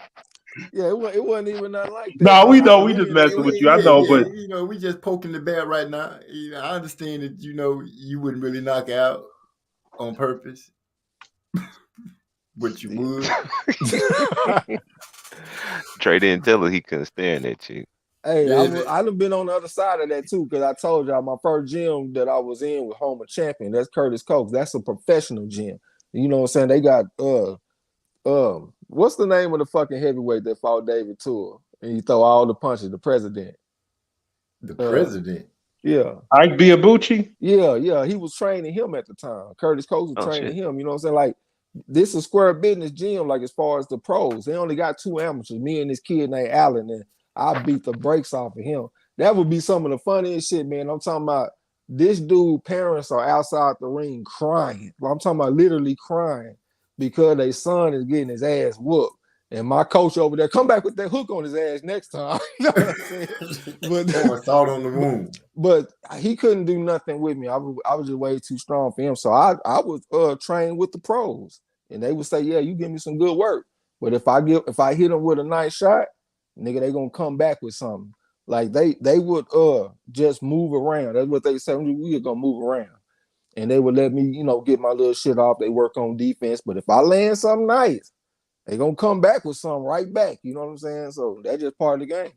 Yeah, it wasn't even nothing like that. No, we know. We just messing with you. I know, but we just poking the bear right now. I understand that you wouldn't really knock out on purpose, but you would. Trey didn't tell her he couldn't stand that chick. Hey, I've been on the other side of that too, because I told y'all my first gym that I was in with Homer Champion. That's Curtis Coates. That's a professional gym. You know what I'm saying? They got what's the name of the fucking heavyweight that fought David Tour and he throw all the punches? The president. The president. Yeah. Ike Biabucci? Yeah. He was training him at the time. Curtis Coates was training him. You know what I'm saying? Like, this is a square business gym, like as far as the pros. They only got 2 amateurs, me and this kid named Allen, and I beat the brakes off of him. That would be some of the funniest shit, man. I'm talking about This dude parents are outside the ring crying. Well, I'm talking about literally crying because their son is getting his ass whooped. And my coach over there, come back with that hook on his ass next time. You know what I'm saying? Pouring salt on the wound. But he couldn't do nothing with me. I was just way too strong for him. So I was trained with the pros. And they would say, yeah, you give me some good work. But if I hit them with a nice shot, nigga, they gonna come back with something. Like they would just move around. That's what they said. We are gonna move around. And they would let me, get my little shit off. They work on defense. But if I land something nice, they gonna come back with something right back. You know what I'm saying? So that's just part of the game.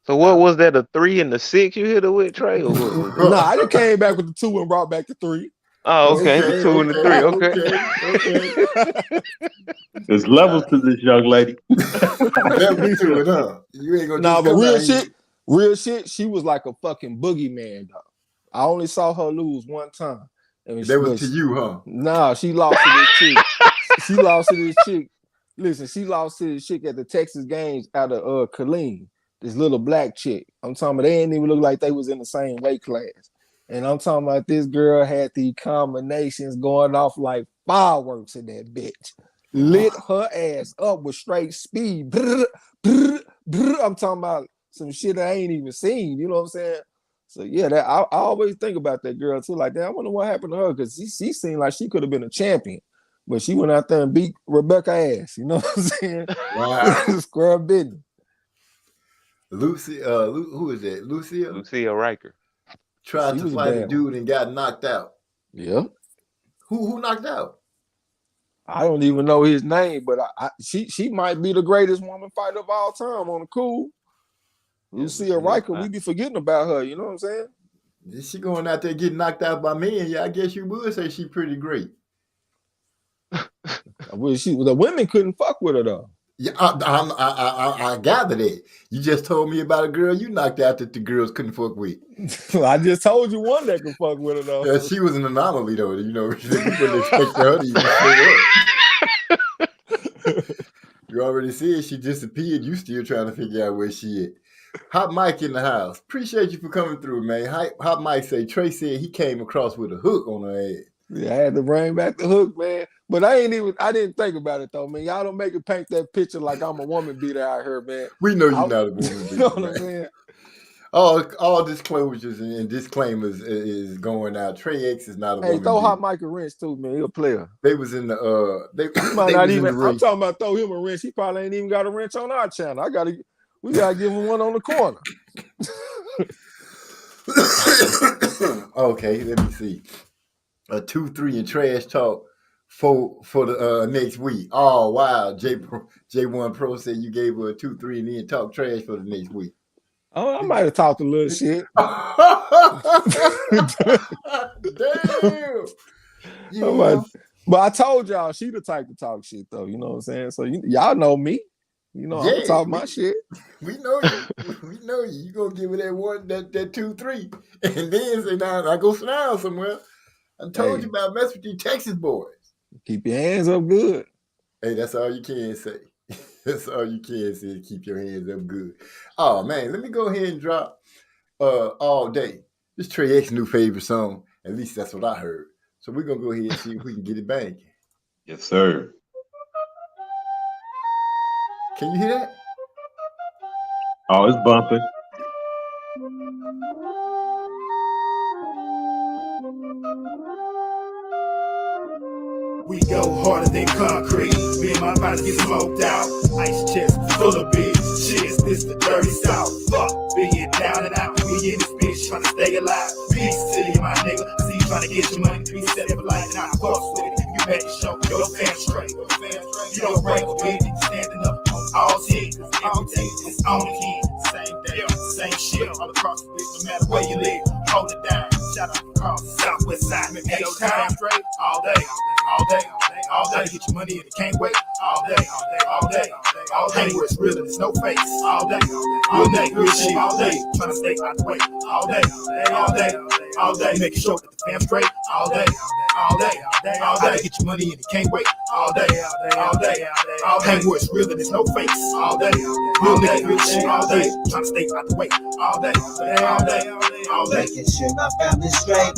So what was that? A 3 and a 6 you hit her with, Trey? Or what was that? No, I just came back with the 2 and brought back the 3. Oh, okay. The 2 and the 3. Okay. There's levels to this young lady. Levels to it, huh? You ain't gonna. Nah, but real shit. She was like a fucking boogeyman, though. I only saw her lose one time. That was to you, huh? Nah, she lost to this chick. She lost to this chick. Listen, she lost to this chick at the Texas games out of Killeen. This little black chick. I'm talking about they didn't even look like they was in the same weight class. And I'm talking about this girl had the combinations going off like fireworks in that bitch. Lit her ass up with straight speed. Brr, brr, brr. I'm talking about some shit I ain't even seen. You know what I'm saying? So yeah, I always think about that girl too. Like, damn, I wonder what happened to her because she seemed like she could have been a champion, but she went out there and beat Rebecca ass. You know what I'm saying? Wow. Square business. Lucy, who is that? Lucia Riker. Tried to fight a dude and got knocked out. Yeah. Who knocked out? I don't even know his name, but she might be the greatest woman fighter of all time on the cool. Lucia Riker, we be forgetting about her. You know what I'm saying? Is she going out there getting knocked out by men? Yeah, I guess you would say she's pretty great. The women couldn't fuck with her though. Yeah, I gathered it. You just told me about a girl you knocked out that the girls couldn't fuck with. I just told you one that could fuck with her though. Yeah, she was an anomaly though. You know, you wouldn't expect her to even show up. You already said she disappeared. You still trying to figure out where she is. Hot Mike in the house. Appreciate you for coming through, man. Hot Mike say Trey said he came across with a hook on her ass. Yeah, I had to bring back the hook, man. But I didn't think about it though, man. Y'all don't make it paint that picture like I'm a woman beater out here, man. We know you're not a woman beater. You know what I'm saying? All disclosures and disclaimers is going out. Trey X is not a woman. Hey, throw Hot Mike a wrench too, man. He a player. They was in the he might not even. I'm talking about throw him a wrench. He probably ain't even got a wrench on our channel. We gotta give him one on the corner. Okay, let me see. A 2-3 and trash talk for the next week. Oh wow, J1 Pro said you gave her a 2-3 and then talk trash for the next week. Oh, I might have talked a little shit. Damn. But I told y'all she the type to talk shit though. You know what I'm saying? So y'all know me. You know, I'm talking my shit. We know you. We know you. You gonna give me that 2-3, and then say, "Now I go sit down somewhere." I told you about mess with these Texas boys. Keep your hands up good. Hey, that's all you can say. That's all you can say. Keep your hands up good. Oh man, let me go ahead and drop All Day. This Trey X's new favorite song. At least that's what I heard. So we're gonna go ahead and see if we can get it banging. Yes, sir. Can you hear that? Oh, it's bumping. We go harder than concrete. Me and my bodies get smoked out. Ice chest full of big shit. This the dirty south. Fuck being down and out. We in this bitch trying to stay alive. Peace to you, my nigga. I see you trying to get your money 3 steps for life, and I fuck with it. You better show your fans straight. You don't break a bitch standing up on all teams. Everything is on the key. Same day, same shit all across the bitch. No matter where you live, hold it down. Shout out across the southwest side. Make your time straight all day. All day, all day, get your money and it can't wait. All day, all day, all day, where it's real and it's no face. All day, real shit. All day, trying to stay out the way. All day, all day. Making sure that the fam straight all day, all day, all day. Get your money and it can't wait all day, all day, all day. Hang where it's real and there's no fakes all day. Real nigga, real shit all day. Trying to stay out the way all day, all day, all day. Making sure my family's straight.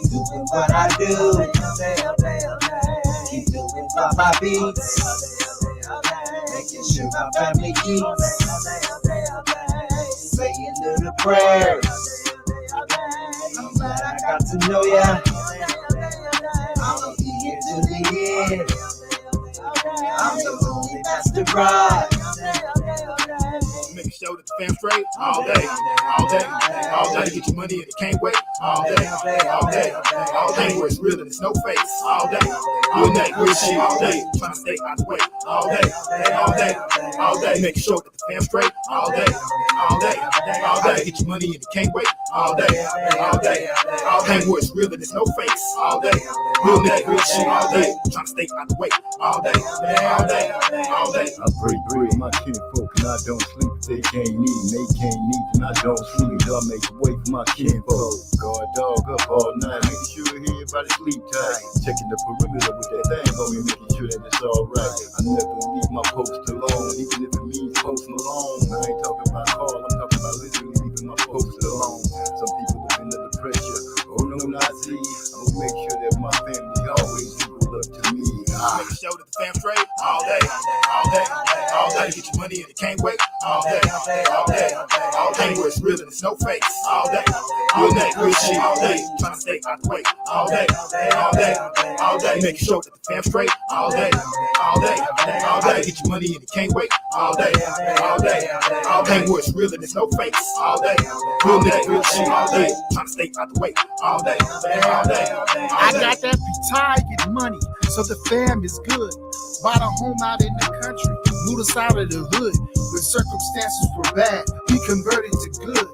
Doing what I do. Keep doing my beats. Making sure my family eats. Saying little prayers. I'm glad I got to know ya. I'ma be here till the end. I'm the only master bride. Making sure that the fam straight all day, all day, all day. Get your money and it can't wait all day, all day, all day. Where it's real and it's no fakes all day. Real night, real shit all day. Trying to stay out the way all day, all day, all day. Making sure that the fam straight all day, all day, all day. Get your money and it can't wait all day, all day, all day. Where it's real and it's no fakes all day. Real night, real shit all day. Trying to stay out the way all day, all day, all day. I pray with my kinfolk and I don't sleep. They can't eat, they can't eat, and I don't sleep. I make way for my kinfolk. Guard dog up all night, making sure everybody sleep tight. Checking the perimeter with that thing on me, making sure that it's alright. I never leave my post alone, even if it means posting alone. I ain't talking about call, I'm talking about literally leaving my post alone. Some people live under the pressure. Oh no, not Z. I'ma make sure that my family always equal up to me. Making sure that the fam straight all day, all day, all day. Get your money and it can't wait all day, all day, all day. Where it's real and it's no fakes all day. Real night, real shit all day. Trying to stay out the way all day, all day, all day. Making sure that the fam straight all day, all day, all day. Get your money and it can't wait all day, all day, all day. Where it's real and it's no fakes all day. Real night, real shit all day. Trying to stay out the way all day, all day. I got that retired money, so the fam is good. Bought a home out in the country, moved us out of the hood. When circumstances were bad, we converted to good.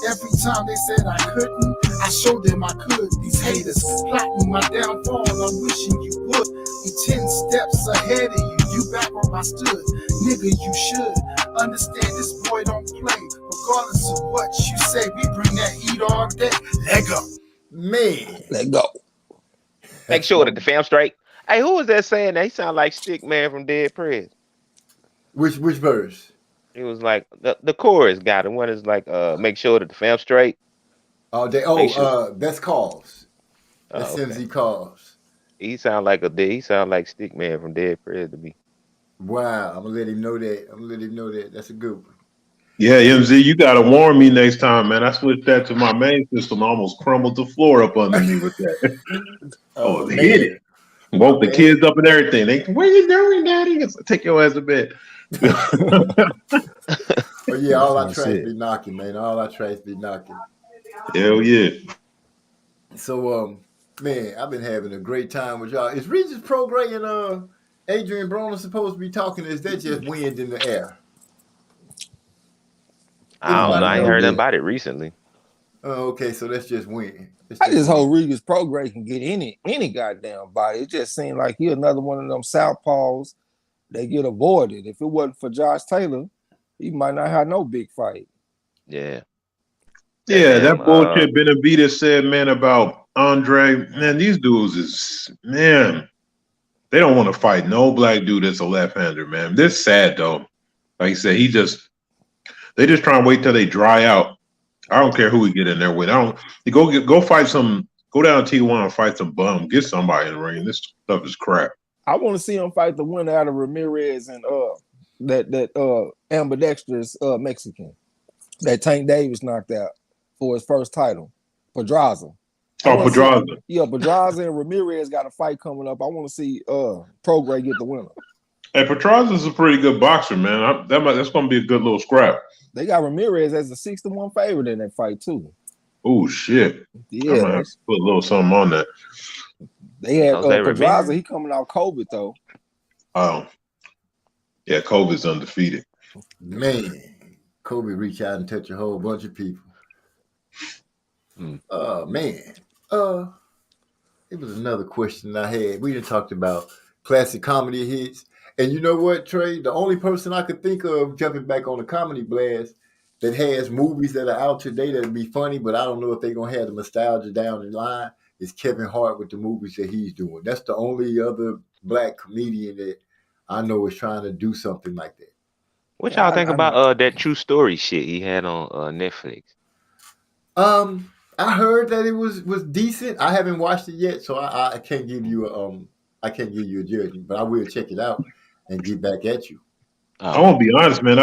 Every time they said I couldn't, I showed them I could. These haters plotting my downfall, I'm wishing you would. You 10 steps ahead of you, you back where I stood. Nigga, you should understand this boy don't play. Regardless of what you say, we bring that heat all day. Let go. Man, Let go. Make sure that the fam straight. Hey, who was that saying that? He sound like Stick Man from Dead Prez. which verse? It was like the chorus guy. The one is like make sure that the fam straight. Oh, that's Calls. That's Okay. MZ Calls. He sound like Stick Man from Dead Prez to me. Wow, I'm gonna let him know that. That's a good one. Yeah, MZ, you gotta warn me next time, man. I switched that to my main system. I almost crumbled the floor up under me with that. Oh, man. hit it. Woke the kids up and everything. They, what are you doing, Daddy? Take your ass to bed. Oh yeah, all our That's tracks it. be knocking, man. All our tracks be knocking. Hell yeah. So man, I've been having a great time with y'all. Is Regis Progray and Adrian Broner supposed to be talking? Or is that just wind in the air? I don't know. I ain't heard nothing Yeah. about it recently. Oh, okay, so that's just wind. I just hope Regis Prograde can get any goddamn body. It just seemed like he another one of them southpaws that get avoided. If it wasn't for Josh Taylor, he might not have no big fight. Yeah. Yeah, Damn, that bullshit Benavidez said, man, about Andre. Man, these dudes is, man, they don't want to fight no black dude that's a left-hander, man. This sad, though. Like I said, they just try and wait till they dry out. I don't care who we get in there with. Go fight some, go down to Tijuana and fight some bum. Get somebody in the ring. This stuff is crap. I want to see him fight the winner out of Ramirez and that ambidextrous Mexican that Tank Davis knocked out for his first title, Pedraza. Oh, Pedraza. Yeah, Pedraza and Ramirez got a fight coming up. I want to see Prograde get the winner. Hey, Pedraza's a pretty good boxer, man. That's going to be a good little scrap. They got Ramirez as a 6-1 favorite in that fight too. Oh shit! Yeah, I'm gonna have to put a little something on that. they had Jose Pedraza. Ramirez? He coming out COVID though. Yeah, COVID's undefeated. Man, Kobe reach out and touch a whole bunch of people. Man. It was another question I had. We just talked about classic comedy hits. And you know what, Trey? The only person I could think of jumping back on the comedy blast that has movies that are out today that'd be funny, but I don't know if they're gonna have the nostalgia down the line. Is Kevin Hart with the movies that he's doing. That's the only other black comedian that I know is trying to do something like that. What Yeah, y'all think about that true story shit he had on Netflix? I heard that it was decent. I haven't watched it yet, so I can't give you I can't give you a judgment, but I will check it out and get back at you. I won't be honest, man.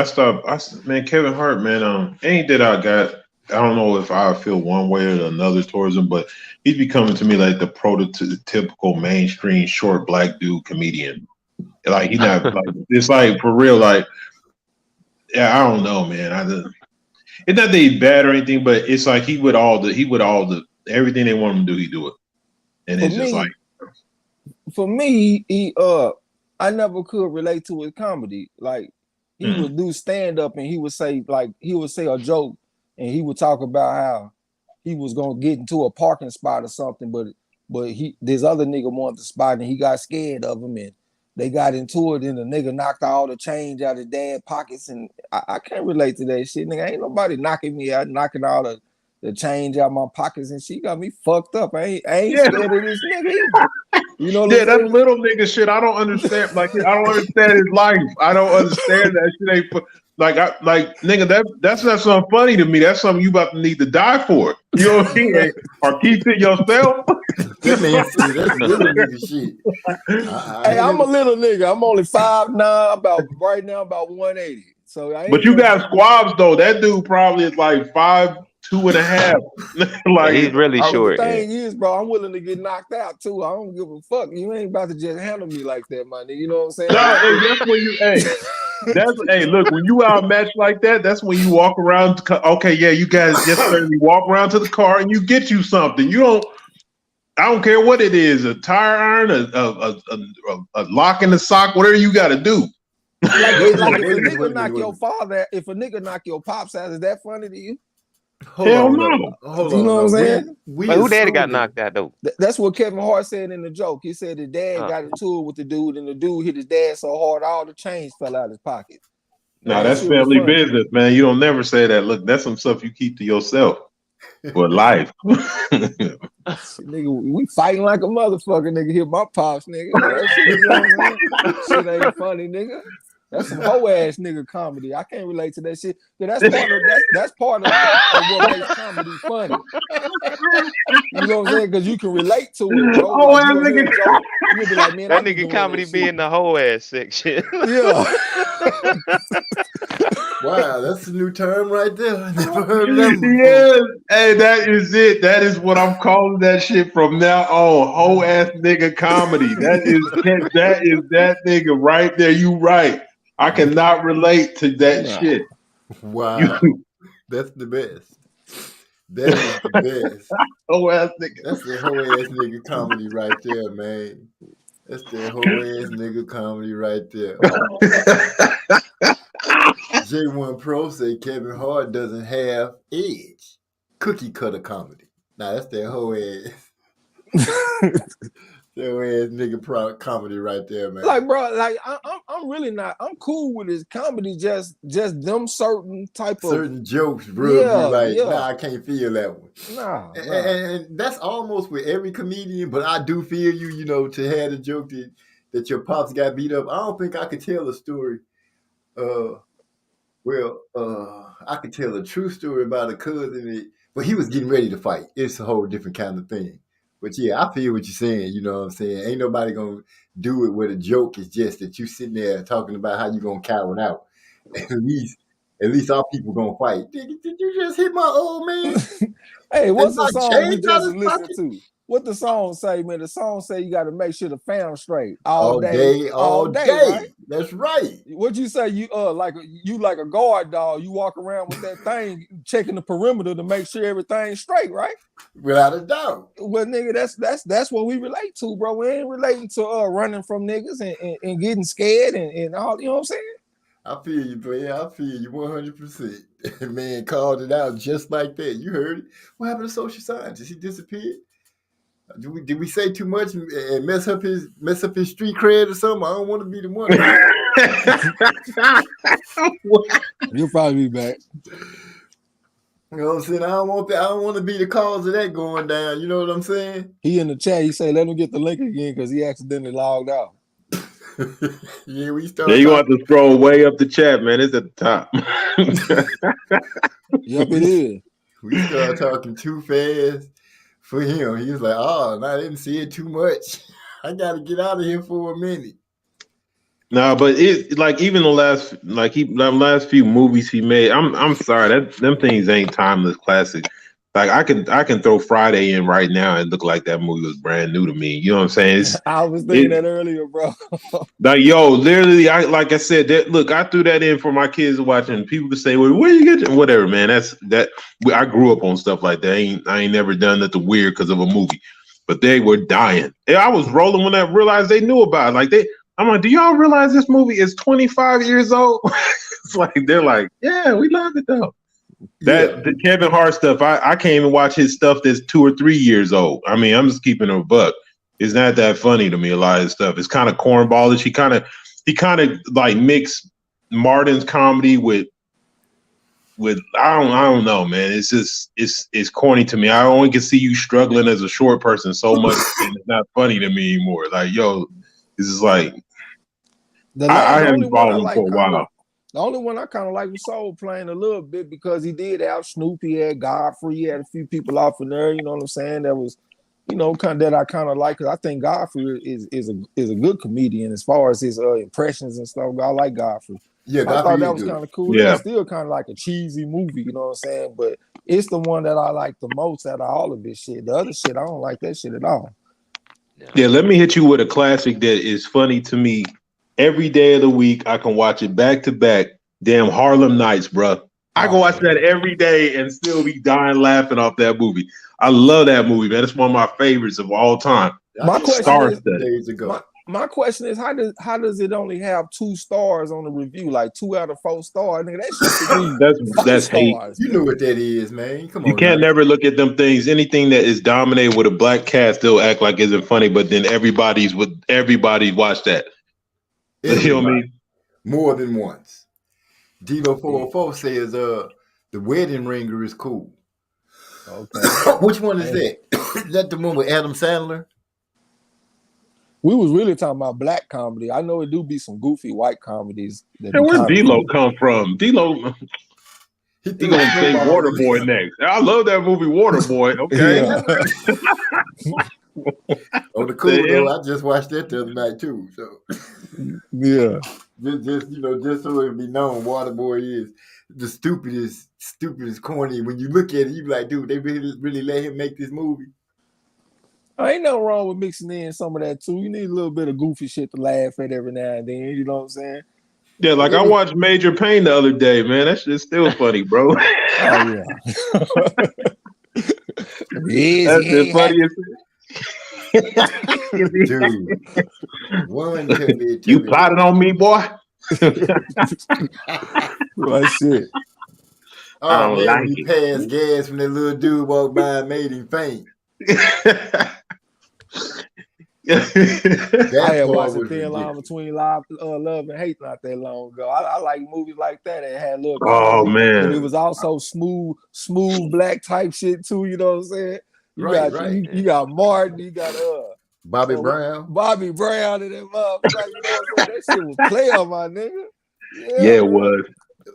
Man, Kevin Hart, man. Ain't that I got. I don't know if I feel one way or another towards him, but he's becoming to me like the prototypical mainstream short black dude comedian. Like he not like it's like for real. Like yeah, I don't know, man. It's not that he's bad or anything, but it's like he would all the everything they want him to do, he do it, and it's just like for me, I never could relate to his comedy. Like he would do stand up and he would say a joke and he would talk about how he was gonna get into a parking spot or something, but this other nigga wanted the spot and he got scared of him and they got into it and the nigga knocked all the change out of his dad's pockets and I can't relate to that shit, nigga. Ain't nobody knocking me out, knocking all the change out my pockets and she got me fucked up. I ain't scared of this nigga either. You know what I'm that's little nigga shit. I don't understand. Like I don't understand his life. I don't understand that shit. Ain't like nigga. That's not something funny to me. That's something you about to need to die for. You know what I mean? Or keep it yourself. That man said that's little nigga shit. Hey, I'm a little nigga. I'm only 5'9", right now about 180. So but you got squabs though. That dude probably is like 5'2.5". Like he's really short. The thing is, bro, I'm willing to get knocked out too. I don't give a fuck. You ain't about to just handle me like that, my nigga. You know what I'm saying? That's when you look, when you outmatched like that, that's when you walk around. Okay, yeah, you guys just walk around to the car and you get you something. I don't care what it is, a tire iron, a lock in the sock, whatever you got to do. Like if a nigga knock your pops out, is that funny to you? Hell no. You know what I'm saying? Who daddy got knocked out though? That's what Kevin Hart said in the joke. He said his dad got into it with the dude, and the dude hit his dad so hard all the change fell out his pocket. No, that's family business, man. You don't never say that. Look, that's some stuff you keep to yourself for life. Nigga, we fighting like a motherfucker, nigga. Hit my pops, nigga. That shit ain't funny, nigga. That's some hoe ass nigga comedy. I can't relate to that shit. That's part of what makes comedy funny. You know what I'm saying? Because you can relate to it, bro. Like, you'll be like, man, that nigga comedy be in the hoe ass section. Yeah. Wow, that's a new term right there. I never heard of that before. Yes. Hey, that is it. That is what I'm calling that shit from now on. Hoe ass nigga comedy. That is that nigga right there. You right. I cannot relate to that shit. Wow. That's the best. That is the best. Hoe ass nigga. That's the hoe ass nigga comedy right there, man. That's the hoe ass nigga comedy right there. J1 Pro say Kevin Hart doesn't have edge. Cookie cutter comedy. Nah, that's that hoe ass. That ass nigga comedy right there, man. Like, bro, like I'm really not. I'm cool with his comedy. Just them certain jokes, bro. Nah, I can't feel that one. Nah. And that's almost with every comedian. But I do feel you. You know, to have the joke that your pops got beat up. I don't think I could tell a story. I could tell a true story about a cousin, but he was getting ready to fight. It's a whole different kind of thing. But yeah, I feel what you're saying. You know what I'm saying? Ain't nobody gonna do it with a joke. It's just that you sitting there talking about how you gonna cower out. At least our people gonna fight. Did you just hit my old man? Hey, what's the song we just listened to? What the song say, man? The song say you got to make sure the fam straight all day. Right? That's right. What'd you say? You like a guard dog. You walk around with that thing, checking the perimeter to make sure everything's straight, right? Without a doubt. Well, nigga, that's what we relate to, bro. We ain't relating to running from niggas and getting scared and all. You know what I'm saying? I feel you, bro. Yeah, I feel you 100%. Man called it out just like that. You heard it. What happened to social scientist? He disappeared. Did we say too much and mess up his street cred or something? I don't want to be the one. He'll probably be back. You know what I'm saying? I don't want to be the cause of that going down. You know what I'm saying? He in the chat. He say, "Let him get the link again because he accidentally logged out." Yeah, we Yeah, start. you want to scroll way up the chat, man. It's at the top. Yep, it is. We started talking too fast for him. He was like, "Oh, I didn't see it too much. I got to get out of here for a minute." No, but it like even the last few movies he made. I'm sorry that them things ain't timeless classics. Like I can throw Friday in right now and look like that movie was brand new to me. You know what I'm saying? I was thinking that earlier, bro. Like yo, literally, like I said, look, I threw that in for my kids to watch, and people would say, "Well, where you get it?" Whatever, man. That. I grew up on stuff like that. I ain't never done nothing weird because of a movie, but they were dying. And I was rolling when I realized they knew about it. Like I'm like, do y'all realize this movie is 25 years old? It's like they're like, yeah, we love it though. The Kevin Hart stuff, I can't even watch his stuff that's 2 or 3 years old. I mean, I'm just keeping it a buck. It's not that funny to me. A lot of his stuff. It's kind of cornballish. He kind of like mixed Martin's comedy with I don't know, man. It's just it's corny to me. I only can see you struggling as a short person so much, and it's not funny to me anymore. Like, yo, this is like I haven't followed him for a while. The only one I kind of like was Soul Plane a little bit because he did have Snoop, he had Godfrey, he had a few people off in there. You know what I'm saying? That was, kind of that I kind of like because I think Godfrey is a good comedian as far as his impressions and stuff. I like Godfrey. Yeah, I thought that was kind of cool. Yeah. It's still kind of like a cheesy movie, you know what I'm saying? But it's the one that I like the most out of all of this shit. The other shit, I don't like that shit at all. Yeah, let me hit you with a classic that is funny to me. Every day of the week, I can watch it back to back. Damn Harlem Nights, bro. I can watch that every day and still be dying laughing off that movie. I love that movie, man. It's one of my favorites of all time. My question is, how does it only have 2 stars on the review? Like 2 out of 4 stars? Nigga, that shit that's hate. You know what that is, man. Come on. You can't never look at them things. Anything that is dominated with a black cast, they'll act like isn't funny, but then everybody watch that. You know what I mean? More than once. Dilo 404 says The Wedding Ringer is cool. Okay. Which one is that? Is that the one with Adam Sandler? We was really talking about black comedy. I know it do be some goofy white comedies. Where D-Lo come from? D-Lo, he gonna say Waterboy next. I love that movie Waterboy. Okay. On the cool though, I just watched that the other night too. So yeah, just so it be known, Waterboy is the stupidest, corny. When you look at it, you be like, dude, they really let him make this movie. Ain't nothing wrong with mixing in some of that too. You need a little bit of goofy shit to laugh at every now and then. You know what I'm saying? Yeah, like I watched Major Payne the other day, man. That shit's still funny, bro. Oh yeah. That's the funniest. Dude, you plotted on me, boy. Right shit. Oh man, he passed gas when that little dude walked by and made him faint. I had watched a thin line between love and hate not that long ago. I like movies like that had a little comedy, man, but it was also smooth black type shit too. You know what I'm saying? You got Martin, you got Bobby Brown in that motherfucker. You know what I'm saying? That shit was player, my nigga. Yeah, it was.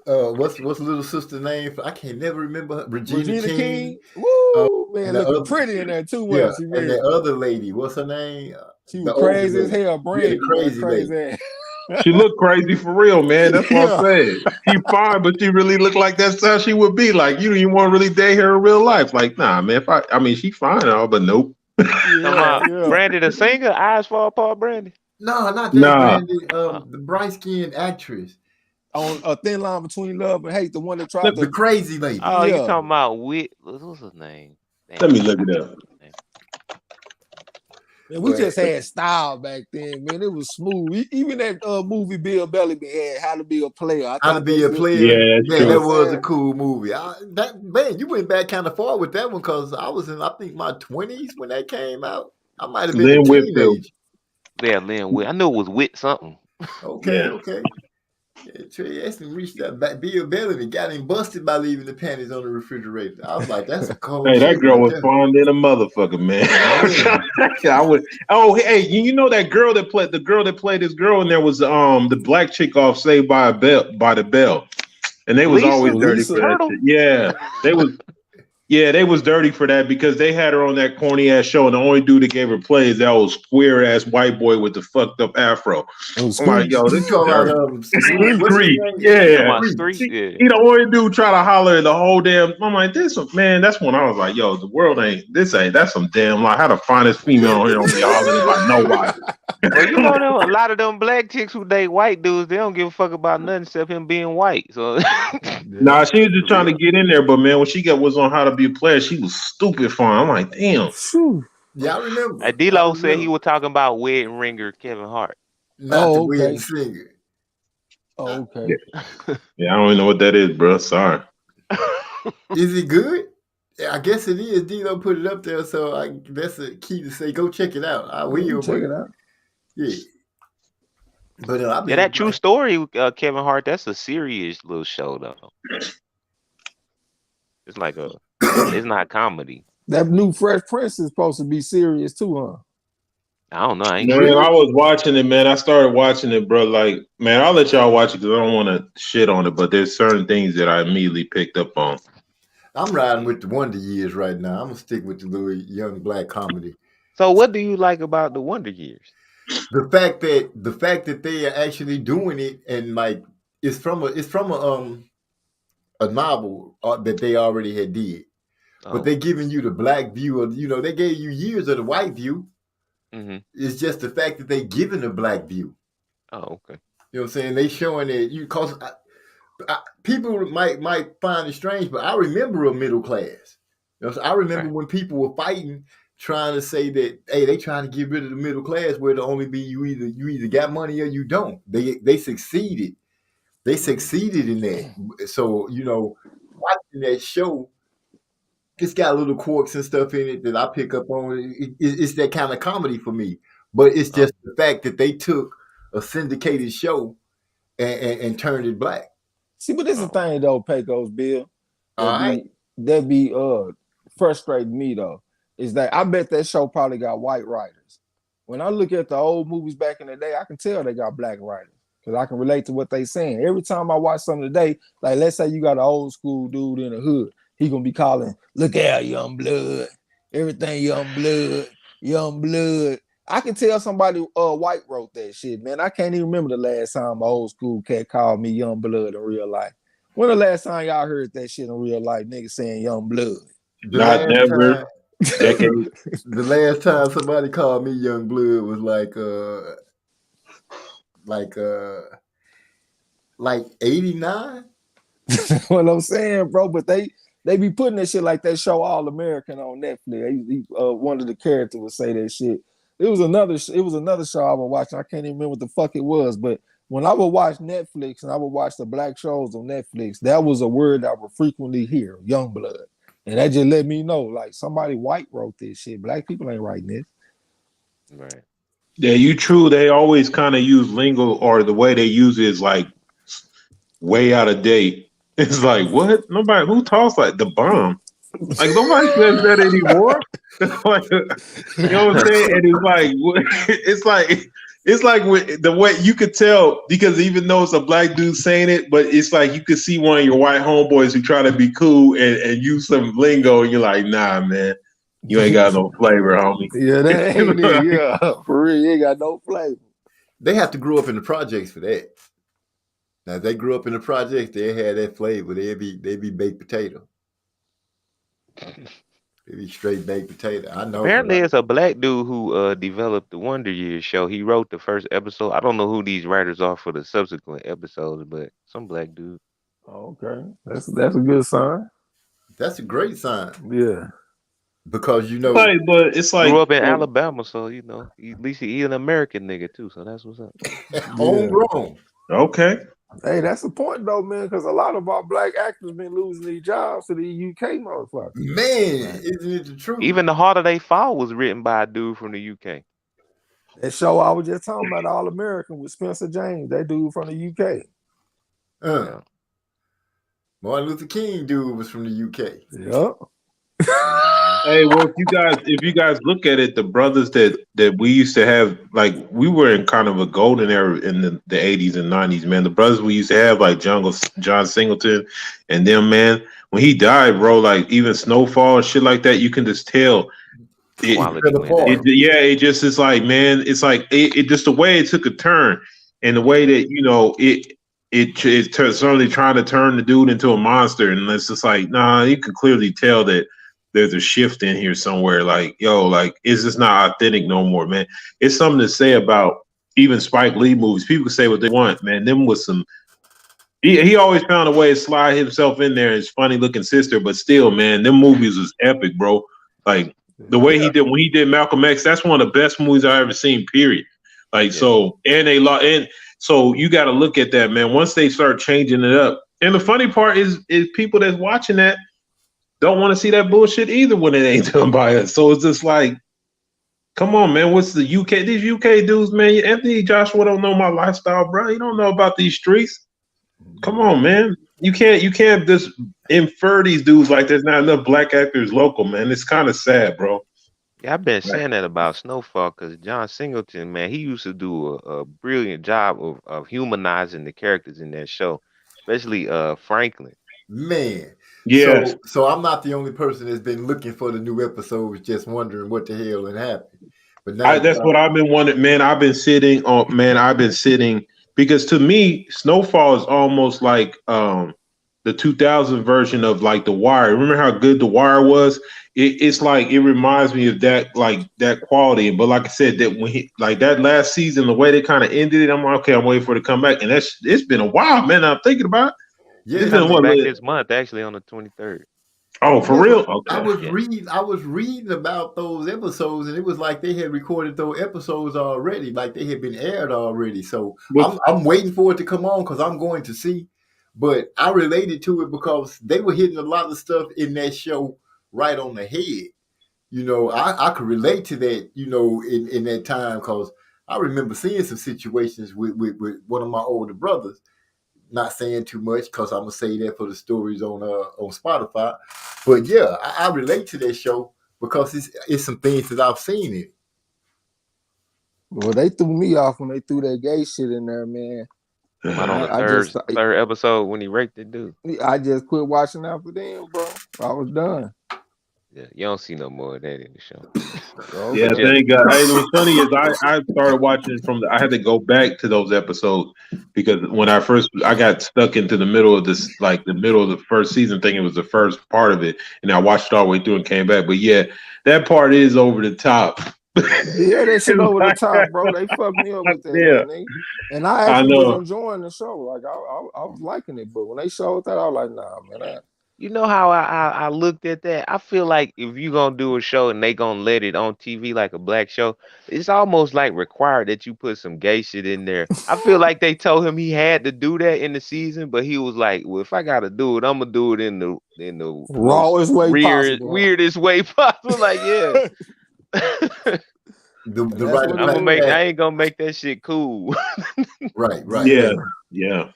What's little sister's name? I can't never remember her. Regina King. Woo, man, looking pretty in there too. Yeah, and that other lady, what's her name? She was crazy as hell. Brandy, crazy lady. She looked crazy for real, man. That's what I'm saying. She fine, but she really looked like that's how she would be. Like you don't even want to really date her in real life. Like, nah, man. I mean, she fine and all, but nope. Brandy the singer, Eyes Fall Apart, Brandy. No, not that Brandy. The bright skinned actress. On A Thin Line Between Love and Hate, the one that tried the crazy lady. Oh, you talking about what's his name? Let me look it up. Man, we just had style back then, man. It was smooth. Even that movie Bill Bellamy had, How to Be a Player. How to Be a Player. Yeah, that was a cool movie. You went back kind of far with that one because I was in, I think, my 20s when that came out. I might have been a teenager. Yeah, Lynn Witt. I knew it was Witt something. Okay, Yeah. okay. Yeah, Trey Aston reached that back. Bill Bellamy got him busted by leaving the panties on the refrigerator. I was like, that's some cold Hey, that shit girl right was there. fine than a motherfucker, man. Man. I would. Oh, hey, you know that girl that played this girl, and there was the black chick off Saved by the Bell, and they was always Lisa dirty for Lisa. that Turtle. shit. Yeah, they was. Yeah, they was dirty for that because they had her on that corny ass show, and the only dude that gave her plays that was square ass white boy with the fucked up afro. It was I'm like, Screech. yo, this You is talking about dirty. Screech? What's his Screech, name? You talking yeah. about Screech. Street? Yeah. He the only dude try to holler the whole damn. I'm like, this man. That's when I was like, yo, the world ain't. This ain't. That's some damn. Like, how the finest female on here don't be hollering like nobody. Well, you know them a lot of them black chicks who date white dudes, they don't give a fuck about nothing except him being white. So Yeah. Nah, she was just trying to real. get in there, but man, when she was on How to Be a Player, she was stupid fun. I'm like, damn. Phew. Yeah, I remember. I D-Lo said he remember. was talking about wedding ringer Kevin Hart. Not the Oh, wedding okay. singer. Oh, Yeah, okay. yeah, I don't even know what that is, bro. Sorry. Is it good? Yeah, I guess it is. Dino put it up there, so that's a key to say go check it out. I Let me will, check but it out. yeah. But I Yeah, that mean, true story, Kevin Hart. That's a serious little show though. It's like it's not comedy. That new Fresh Prince is supposed to be serious too, huh? I don't know. I ain't Man, seen really? I it. was watching it, man. I started watching it, bro. Like, man, I'll let y'all watch it because I don't want to shit on it, but there's certain things that I immediately picked up on. I'm riding with the Wonder Years right now. I'm gonna stick with the little young black comedy. So, what do you like about the Wonder Years? The fact that they are actually doing it and like it's from a novel that they already had did, but Oh, they giving you the black view of they gave you years of the white view. mm-hmm. It's just the fact that they giving a black view. Oh, okay. You know what I'm saying? They showing it cause people might find it strange, but I remember a middle class. So I remember Right. when people were fighting, trying to say that hey, they trying to get rid of the middle class, where to only be you either got money or you don't. They succeeded. They succeeded in that. So watching that show, it's got little quirks and stuff in it that I pick up on. It's that kind of comedy for me. But it's Oh, just the fact that they took a syndicated show and turned it black. See, but this is the oh. thing though, Pecos Bill, All that right. be frustrating me though, is that I bet that show probably got white writers. When I look at the old movies back in the day, I can tell they got black writers because I can relate to what they saying. Every time I watch something today, like let's say you got an old school dude in the hood, he gonna be calling, "Look out, young blood, everything young blood." I can tell somebody white wrote that shit, man. I can't even remember the last time an old school cat called me young blood in real life. When the last time y'all heard that shit in real life, niggas saying young blood? The Not last never time, decade. the last time somebody called me young blood was like uh, like 89. What I'm saying, bro. But they be putting that shit like that show All American on Netflix. One of the characters would say that shit. It was another show I was watching. I can't even remember what the fuck it was. But when I would watch Netflix and I would watch the black shows on Netflix, that was a word I would frequently hear, young blood. And that just let me know, like somebody white wrote this shit. Black people ain't writing this. Right. Yeah, you true. They always kind of use lingo, or the way they use it is like way out of date. It's like, what? Nobody who talks like the bomb. Like nobody says that anymore. Like, you know what I'm saying? And it's like it's like with the way you could tell, because even though it's a black dude saying it, but it's like you could see one of your white homeboys who try to be cool and use some lingo, and you're like, nah, man, you ain't got no flavor, homie. Yeah, that ain't it. Yeah, for real, you ain't got no flavor. They have to grow up in the projects for that. Now, if they grew up in the projects, they had that flavor. They'd be baked potato. They'd be straight baked potato. I know, Apparently, because it's a black dude who developed the Wonder Years show. He wrote the first episode. I don't know who these writers are for the subsequent episodes, but some black dude. Okay, that's a good sign. that's a great sign Yeah. because Like, but it's like, Grew up in Alabama, so at least he an American nigga too. So that's what's up. Yeah. homegrown. okay. Hey, that's the point though, man, because a lot of our black actors been losing their jobs to the UK motherfuckers. Man, Right. isn't it the truth? Even The Harder They Fall was written by a dude from the UK. That show I was just talking about, All American with Spencer James, that dude from the UK. Yeah. Martin Luther King dude was from the UK. Yep. Hey, well, if you guys look at it, the brothers that we used to have, like we were in kind of a golden era in the 80s and 90s, man. The brothers we used to have, like John Singleton, and them, man. When he died, bro, like even Snowfall and shit like that, you can just tell. It just is like, man, it's like it just the way it took a turn, and the way that it certainly trying to turn the dude into a monster, and it's just like, nah, you can clearly tell that there's a shift in here somewhere. Like, yo, like it's just not authentic no more, man. It's something to say about even Spike Lee movies. People can say what they want, man. Them was some. He always found a way to slide himself in there. His funny looking sister, but still, man, them movies was epic, bro. Like the way he did when he did Malcolm X, that's one of the best movies I ever seen. Period. Like so, and so you got to look at that, man. Once they start changing it up, and the funny part is people that's watching that don't want to see that bullshit either when it ain't done by us. So it's just like, come on, man. What's the UK? These UK dudes, man. Anthony Joshua don't know my lifestyle, bro. You don't know about these streets. Come on, man. You can't just infer these dudes like there's not enough black actors local, man. It's kind of sad, bro. Yeah, I've been saying that about Snowfall because John Singleton, man, he used to do a brilliant job of humanizing the characters in that show, especially Franklin. Man. Yes. So I'm not the only person that's been looking for the new episodes, just wondering what the hell had happened. But now that's what I've been wanting, man. I've been sitting because to me, Snowfall is almost like the 2000 version of like The Wire. Remember how good The Wire was? It's like it reminds me of that, like that quality. But like I said, that when like that last season, the way they kind of ended it, I'm like, okay, I'm waiting for it to come back, and it's been a while, man. I'm thinking about it. Yeah, it's coming back this month, actually on the 23rd. Oh, for real? Okay. I was reading about those episodes, and it was like they had recorded those episodes already, like they had been aired already. So I'm waiting for it to come on because I'm going to see. But I related to it because they were hitting a lot of stuff in that show right on the head. You know, I could relate to that, you know, in that time because I remember seeing some situations with one of my older brothers. Not saying too much because I'm gonna say that for the stories on Spotify, but yeah, I relate to that show because it's some things that I've seen in it. Well, they threw me off when they threw that gay shit in there, man. On the third episode when he raped the dude. I just quit watching after then, bro. I was done. Yeah, you don't see no more of that in the show. Yeah, thank God. Hey, what's funny is I started watching I had to go back to those episodes because when I got stuck into the middle of this, like the middle of the first season, thinking it was the first part of it, and I watched it all the way through and came back. But yeah, that part is over the top. Yeah, that shit over the top, bro. They fucked me up with that, man. And I actually was enjoying the show. Like I was liking it, but when they showed that, I was like, nah, man. You know how I looked at that? I feel like if you're going to do a show and they going to let it on TV like a black show, it's almost like required that you put some gay shit in there. I feel like they told him he had to do that in the season, but he was like, well, if I got to do it, I'm going to do it in the rawest way possible. Weirdest way possible. Like, yeah. I ain't going to make that shit cool. Right. Yeah.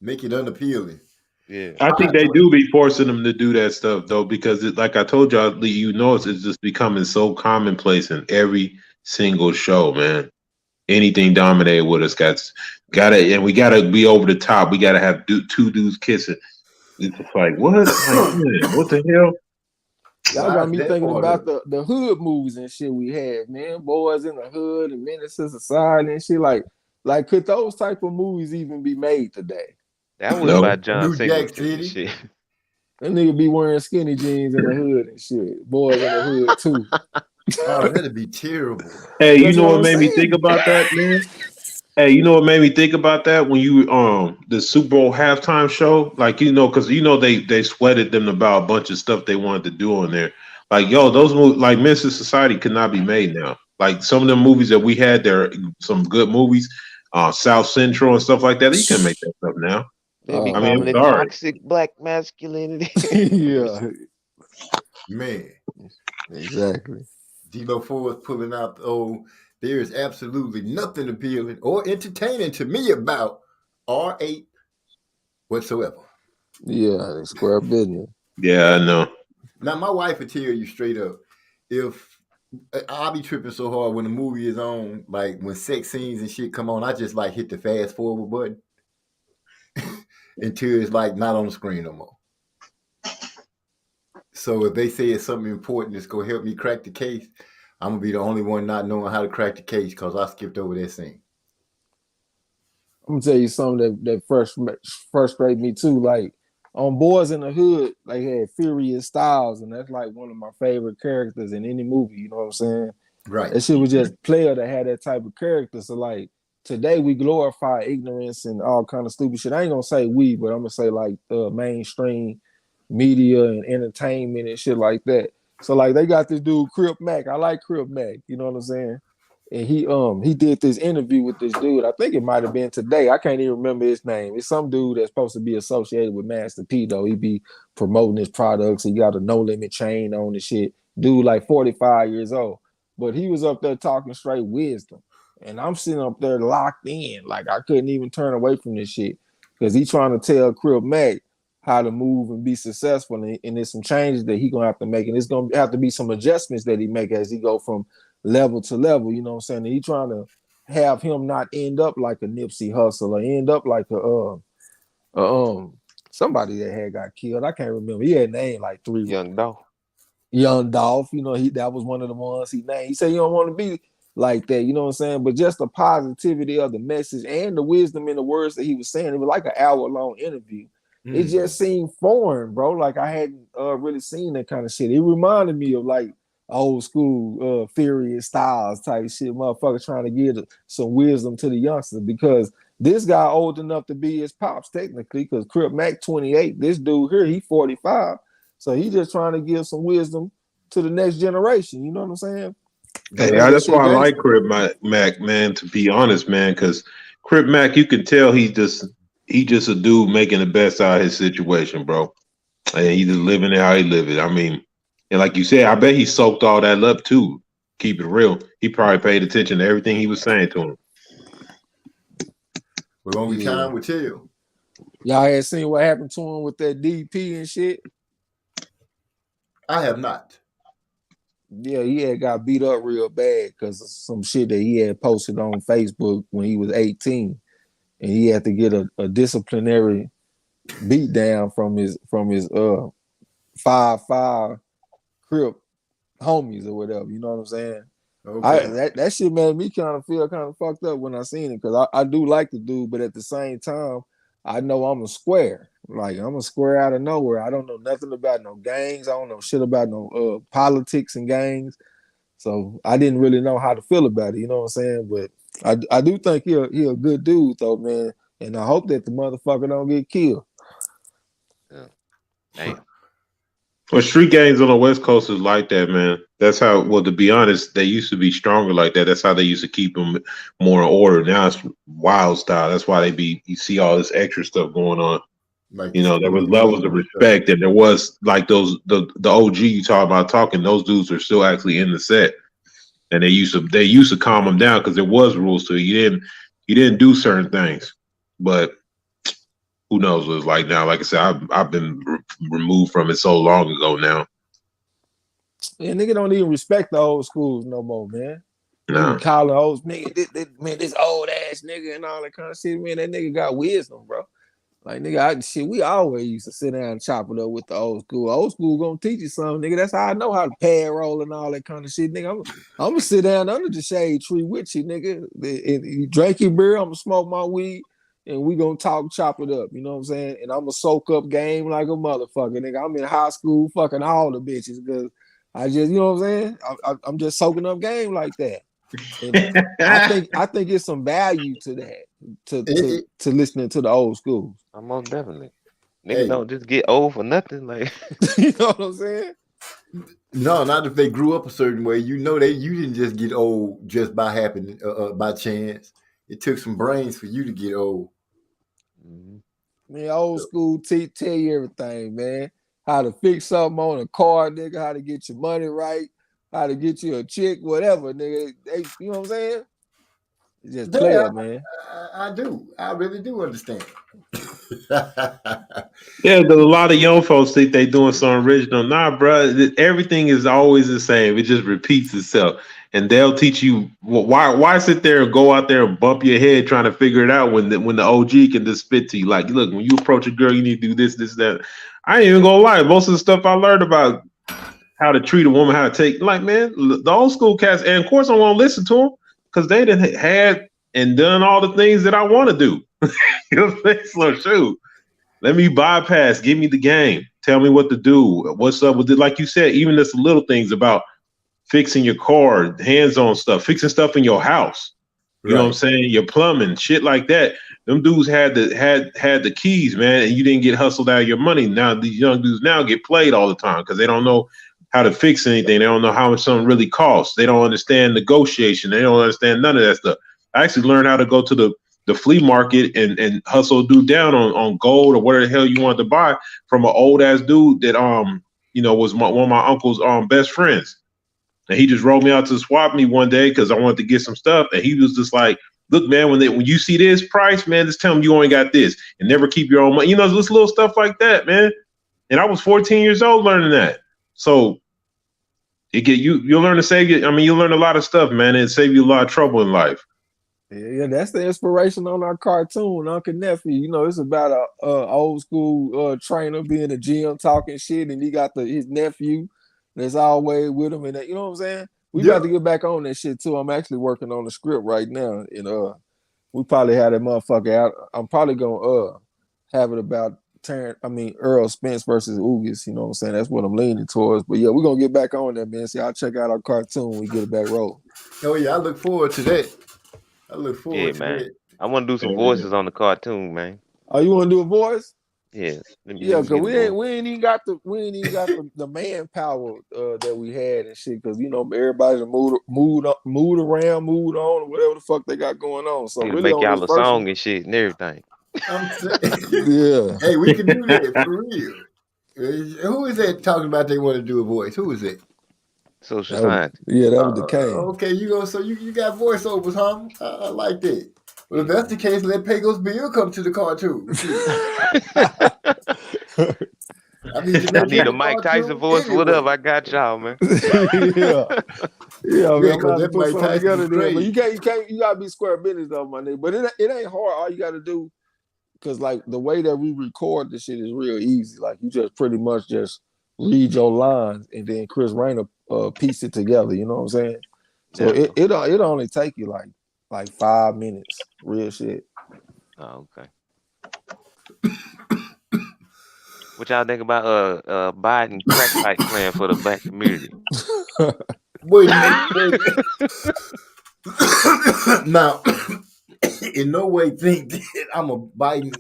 Make it unappealing. Yeah, I think they do be forcing them to do that stuff though, because like I told y'all, you know, it's just becoming so commonplace in every single show, man. Anything dominated with us and we gotta be over the top. We gotta have two dudes kissing. It's like what? Like, man, what the hell? Y'all got me thinking about the hood movies and shit we had, man. Boys in the Hood and Menace to Society and shit. Like could those type of movies even be made today? That was by John Singleton shit. That nigga be wearing skinny jeans in the hood and shit. Boys in the Hood too. Oh, that'd be terrible. Hey, you know what made me think about that, man? Hey, you know what made me think about that when you the Super Bowl halftime show, like because they sweated them about a bunch of stuff they wanted to do on there. Like those movies, like Menace to Society, could not be made now. Like some of the movies that we had, there some good movies, South Central and stuff like that. You can make that stuff now. They be calling it toxic black masculinity. Yeah, man, exactly. D-Lo Ford pulling out the old There is absolutely nothing appealing or entertaining to me about R8 whatsoever. Yeah, square business. Yeah, I know. Now, my wife would tell you straight up, if I'll be tripping so hard when the movie is on, like when sex scenes and shit come on, I just like hit the fast forward button until it's like not on the screen no more. So if they say it's something important that's gonna help me crack the case, I'm gonna be the only one not knowing how to crack the case because I skipped over that scene. I'm gonna tell you something that frustrated me too. Like on Boys in the Hood, they had Furious Styles, and that's like one of my favorite characters in any movie. You know what I'm saying? Right. That shit was just player that had that type of character. So like today we glorify ignorance and all kind of stupid shit. I ain't gonna say we, but I'm gonna say like mainstream media and entertainment and shit like that. So like they got this dude Crip Mac. I like Crip Mac. You know what I'm saying? And he did this interview with this dude. I think it might have been today. I can't even remember his name. It's some dude that's supposed to be associated with Master P though. He be promoting his products. He got a no limit chain on and shit. Dude like 45 years old. But he was up there talking straight wisdom. And I'm sitting up there locked in. Like I couldn't even turn away from this shit. Because he's trying to tell Crip Mac how to move and be successful. And there's some changes that he gonna have to make. And it's gonna have to be some adjustments that he make as he go from level to level, you know what I'm saying? And he trying to have him not end up like a Nipsey Hussle or end up like somebody that had got killed. I can't remember. He had named like three. Young Dolph. Young Dolph, you know, that was one of the ones he named. He said you don't want to be like that, you know what I'm saying? But just the positivity of the message and the wisdom in the words that he was saying, it was like an hour-long interview. It just seemed foreign, bro. Like I hadn't really seen that kind of shit. It reminded me of like old school Furious Styles type shit, motherfucker trying to give some wisdom to the youngsters because this guy old enough to be his pops technically because Crip Mac 28, this dude here, he 45. So he just trying to give some wisdom to the next generation. You know what I'm saying? Hey, that's why I like Crip Mac, man, to be honest, man, because Crip Mac, you can tell he just a dude making the best out of his situation, bro. And he just living it how he live it. I mean, and like you said, I bet he soaked all that up too. Keep it real. He probably paid attention to everything he was saying to him. Well, only time will tell. Y'all had seen what happened to him with that DP and shit? I have not. Yeah, he had got beat up real bad because of some shit that he had posted on Facebook when he was 18. And he had to get a disciplinary beat down from his 5'5" Crip homies or whatever. You know what I'm saying? Okay. That shit made me kind of feel kind of fucked up when I seen it because I do like the dude, but at the same time, I know I'm a square. Like I'm a square out of nowhere. I don't know nothing about no gangs. I don't know shit about no politics and gangs. So I didn't really know how to feel about it. You know what I'm saying? But I do think he a good dude though, man. And I hope that the motherfucker don't get killed. Yeah. Damn. Well, street gangs on the West Coast is like that, man. That's how. Well, to be honest, they used to be stronger like that. That's how they used to keep them more in order. Now it's wild style. That's why you see all this extra stuff going on. Like, you know, there was levels of respect, and there was like the OG you talk about talking. Those dudes are still actually in the set, and they used to calm them down because there was rules to it. You didn't do certain things, but who knows what it's like now? Like I said, I've been removed from it so long ago now. Yeah, nigga don't even respect the old schools no more, man. Nah. Calling old nigga, this old ass nigga and all that kind of shit, man. That nigga got wisdom, bro. Like nigga, we always used to sit down and chop it up with the old school. Old school gonna teach you something, nigga. That's how I know how to pad roll and all that kind of shit, nigga. I'm gonna sit down under the shade tree with you, nigga. You drink your beer, I'm gonna smoke my weed. And we gonna chop it up, you know what I'm saying? And I'm gonna soak up game like a motherfucker, nigga. I'm in high school fucking all the bitches because I just, you know what I'm saying? I'm just soaking up game like that. And I think it's some value to that, to listening to the old schools. Most definitely. Niggas don't just get old for nothing, like you know what I'm saying? No, not if they grew up a certain way. You know you didn't just get old just by happening, by chance. It took some brains for you to get old. Man, old school tell you everything, man. How to fix something on a car, nigga. How to get your money right. how to get you a chick, whatever, nigga. They, you know what I'm saying? It's just Yeah, player, man. I do. I really do understand. Yeah, because a lot of young folks think they doing something original. Nah, bro, everything is always the same. It just repeats itself, and they'll teach you why sit there and go out there and bump your head trying to figure it out when the OG can just spit to you. Like, look, when you approach a girl, you need to do this, that. I ain't even gonna lie. Most of the stuff I learned about how to treat a woman, how to take, like, man, the old school cats, and of course I won't listen to them because they done had and done all the things that I want to do. You know what I'm saying? So shoot. Let me bypass. Give me the game. Tell me what to do. What's up with it? Like you said, even just little things about fixing your car, hands-on stuff, fixing stuff in your house. You know what I'm saying? Your plumbing, shit like that. Them dudes had the keys, man, and you didn't get hustled out of your money. Now these young dudes now get played all the time because they don't know how to fix anything. They don't know how much something really costs. They don't understand negotiation. They don't understand none of that stuff. I actually learned how to go to the flea market and hustle a dude down on gold or whatever the hell you wanted to buy from an old ass dude that was one of my uncle's best friends. And he just rolled me out to swap me one day because I wanted to get some stuff. And he was just like, look, man, when you see this price, man, just tell them you only got this and never keep your own money. You know, this little stuff like that, man. And I was 14 years old learning that. So you'll learn to save you. I mean, you'll learn a lot of stuff, man, and save you a lot of trouble in life. Yeah, that's the inspiration on our cartoon, Uncle Nephew. You know, it's about a old school trainer being in the gym talking shit, and he got his nephew that's always with him, and you know what I'm saying? We about to get back on that shit too. I'm actually working on the script right now, and we probably had that motherfucker out. I'm probably gonna have it about Earl Spence versus Ugas. You know what I'm saying? That's what I'm leaning towards. But yeah, we're gonna get back on that, man. See, I'll check out our cartoon when we get it back rolling. Oh yeah, I look forward to that. I look forward to man. that. I want to do some voices on the cartoon, man. Oh, you want to do a voice? Yeah. Yeah, because we ain't even got the manpower that we had and shit. Because everybody's moved around, moved on, or whatever the fuck they got going on. So need to really make on y'all this a first song one, and shit and everything. I'm saying, yeah. Hey, we can do that for real. Who is that talking about they want to do a voice? Who is it? Social science. Yeah, that was the Kane. Okay, so you got voiceovers, huh? I like that. Well, if that's the case, let Pecos Bill come to the cartoon. I need a Mike Tyson voice, anyway. whatever. I got y'all, man. Yeah, man. I'm about to put something together there. But you gotta be square business though, my nigga. But it ain't hard. All you gotta do, because like the way that we record this shit is real easy. Like you just pretty much just read your lines and then Chris Rayner piece it together. You know what I'm saying? So it only take you like 5 minutes. Real shit. Oh, okay. What y'all think about Biden crack pipe plan for the black community? Wait a minute. Now, in no way think that I'm a Biden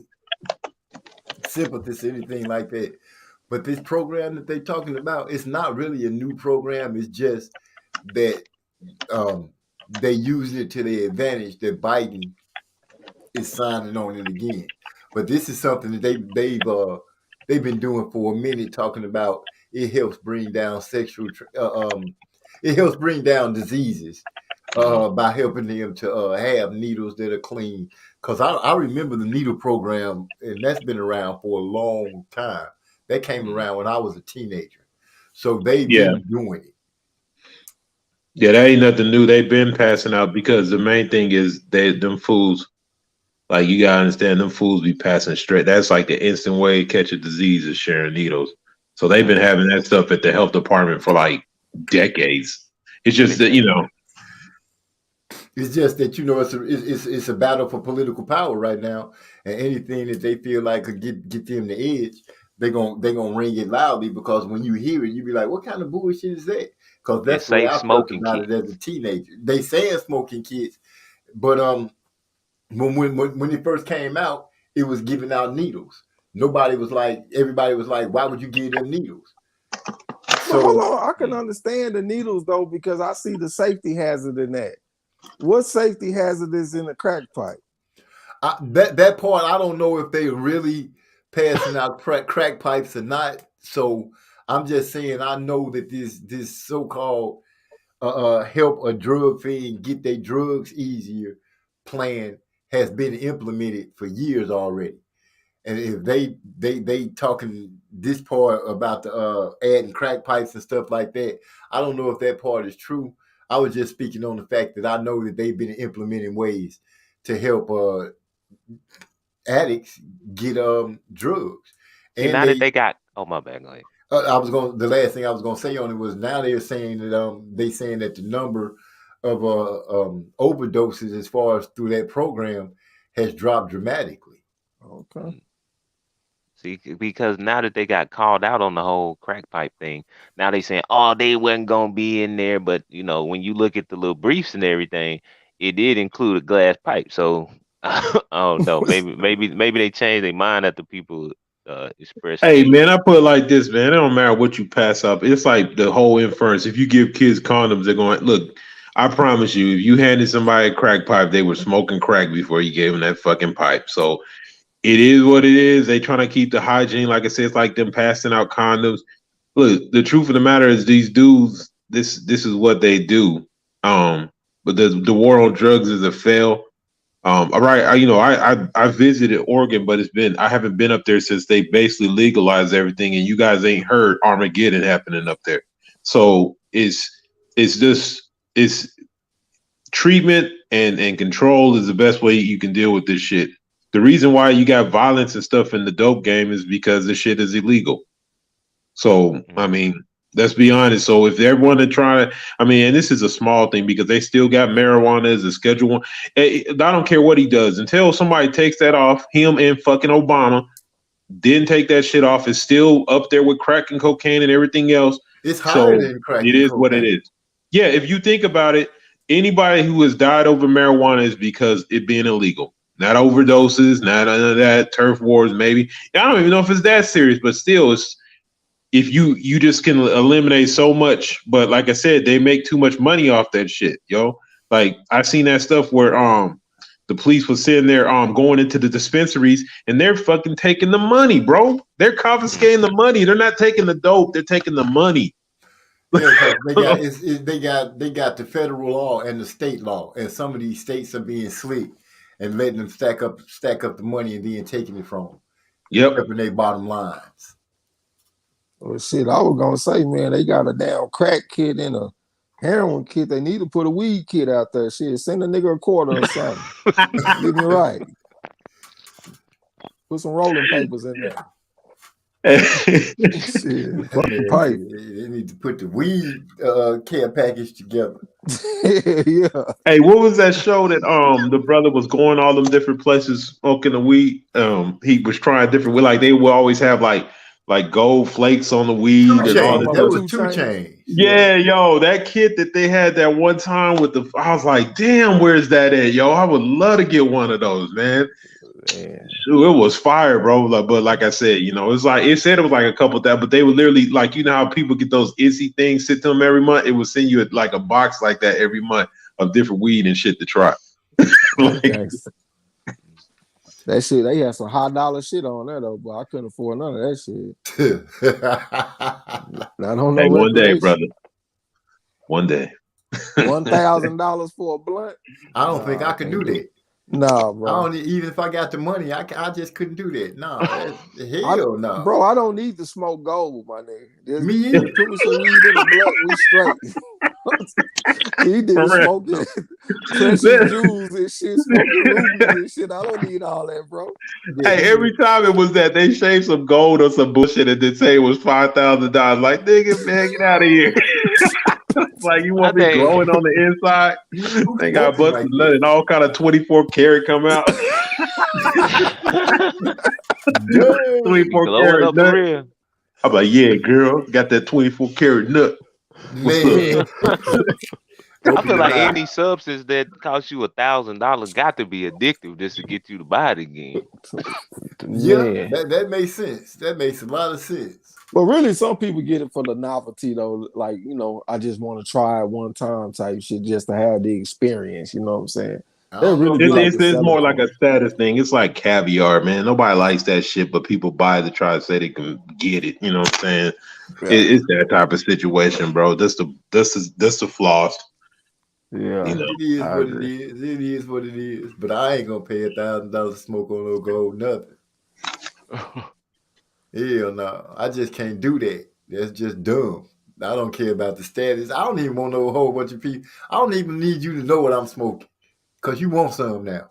sympathist or anything like that. But this program that they're talking about, it's not really a new program. It's just that they use it to their advantage that Biden is signing on it again. But this is something that they've been doing for a minute, talking about it helps bring down it helps bring down diseases by helping them to have needles that are clean. Because I remember the needle program, and that's been around for a long time. That came around when I was a teenager. So they've been doing it. Yeah, that ain't nothing new. They've been passing out because the main thing is them fools. Like you gotta understand, them fools be passing straight. That's like the instant way to catch a disease is sharing needles. So they've been having that stuff at the health department for like decades. It's just that It's just that it's a battle for political power right now, and anything that they feel like could get them the edge, they're gonna ring it loudly, because when you hear it, you be like, "What kind of bullshit is that?" Because that's the way I felt about it as a teenager. They saying smoking kids, but when it first came out, it was giving out needles. Everybody was like, "Why would you give them needles?" So hold on, I can understand the needles though, because I see the safety hazard in that. What safety hazard is in a crack pipe? That part, I don't know if they really passing out crack pipes or not. So I'm just saying, I know that this so-called help a drug fiend get their drugs easier plan has been implemented for years already. And if they talking this part about the adding crack pipes and stuff like that, I don't know if that part is true. I was just speaking on the fact that I know that they've been implementing ways to help addicts get drugs, See, and now that they. they got, oh my bad, go ahead. I was going. The last thing I was going to say on it was now they're saying that they saying that the number of overdoses as far as through that program has dropped dramatically. Okay. See, because now that they got called out on the whole crack pipe thing, now they saying, oh, they wasn't gonna be in there. But you know, when you look at the little briefs and everything, it did include a glass pipe. So I don't know. Maybe they changed their mind after people expressed Hey it. man, I put it like this, man. It don't matter what you pass up. It's like the whole inference. If you give kids condoms, they're going look. I promise you, if you handed somebody a crack pipe, they were smoking crack before you gave them that fucking pipe. So it is what it is. They trying to keep the hygiene. Like I said, it's like them passing out condoms. Look, the truth of the matter is these dudes. This is what they do. But the war on drugs is a fail. All right, I visited Oregon, but I haven't been up there since they basically legalized everything, and you guys ain't heard Armageddon happening up there. So it's just it's treatment and control is the best way you can deal with this shit. The reason why you got violence and stuff in the dope game is because this shit is illegal. So I mean, let's be honest. So if they're want to try, I mean, and this is a small thing because they still got marijuana as a Schedule One. I don't care what he does until somebody takes that off. Him and fucking Obama didn't take that shit off. It's still up there with crack and cocaine and everything else. It's higher than crack. It is what it is. Yeah, if you think about it, anybody who has died over marijuana is because it being illegal. Not overdoses, not none of that, turf wars, maybe. I don't even know if it's that serious, but still, it's if you just can eliminate so much. But like I said, they make too much money off that shit, yo. Like I seen that stuff where the police was sitting there going into the dispensaries and they're fucking taking the money, bro. They're confiscating the money. They're not taking the dope, they're taking the money. Yeah, they got the federal law and the state law, and some of these states are being slick and letting them stack up the money and then taking it from them. Yep. Stripping their bottom lines. Well, shit, I was gonna say, man, they got a damn crack kid and a heroin kit. They need to put a weed kit out there. Shit, send a nigga a quarter or something. Get me right. Put some rolling papers in there. Shit, fucking pipe. They need to put the weed care package together. Yeah. Hey, what was that show that the brother was going all them different places smoking the weed? He was trying different. Like they would always have like gold flakes on the weed and all that. That was 2 Chainz. Yeah, yo, that kit that they had that one time with I was like, damn, where's that at, yo? I would love to get one of those, man. Shoot, it was fire, bro. But like I said, it's like it said it was like a couple of that, but they would literally like how people get those Itsy things sent to them every month. It would send you like a box like that every month of different weed and shit to try. That shit, they had some high dollar shit on there though, but I couldn't afford none of that shit. I don't know. Hey, one day, brother. One day. $1,000 for a blunt? I don't think I could do that. No, bro. Even if I got the money, I just couldn't do that. No, hell no. Bro, I don't need to smoke gold, my nigga. Me either. Put me some weed in the blunt, we straight. He did smoking precious jewels and shit, smoking rubies and shit. I don't need all that, bro. Hey, every time it was that they shaved some gold or some bullshit and did say it was $5,000. Like, nigga, man, get out of here. Like you want me glowing on the inside? They got busted nut and all kind of 24 karat come out. 24 karat nut. I'm like, yeah, girl, got that 24 karat nut. Man. I feel like any substance that costs you $1,000 got to be addictive just to get you to buy it again. Yeah, that makes sense. That makes a lot of sense. But really, some people get it for the novelty, though. Like, I just want to try it one time type shit just to have the experience. You know what I'm saying? I That don't know really if be It's, like you. it's, a it's selling more like a point. status thing. It's like caviar, man. Nobody likes that shit, but people buy it to try to say they can get it. You know what I'm saying? Yeah, It's that type of situation, bro. That's the flaws. You yeah. know. It is I what it agree. is. It is what it is. But I ain't gonna pay $1,000 to smoke on no gold nothing. Hell no. I just can't do that. That's just dumb. I don't care about the status. I don't even want to know a whole bunch of people. I don't even need you to know what I'm smoking. Cause you want some now.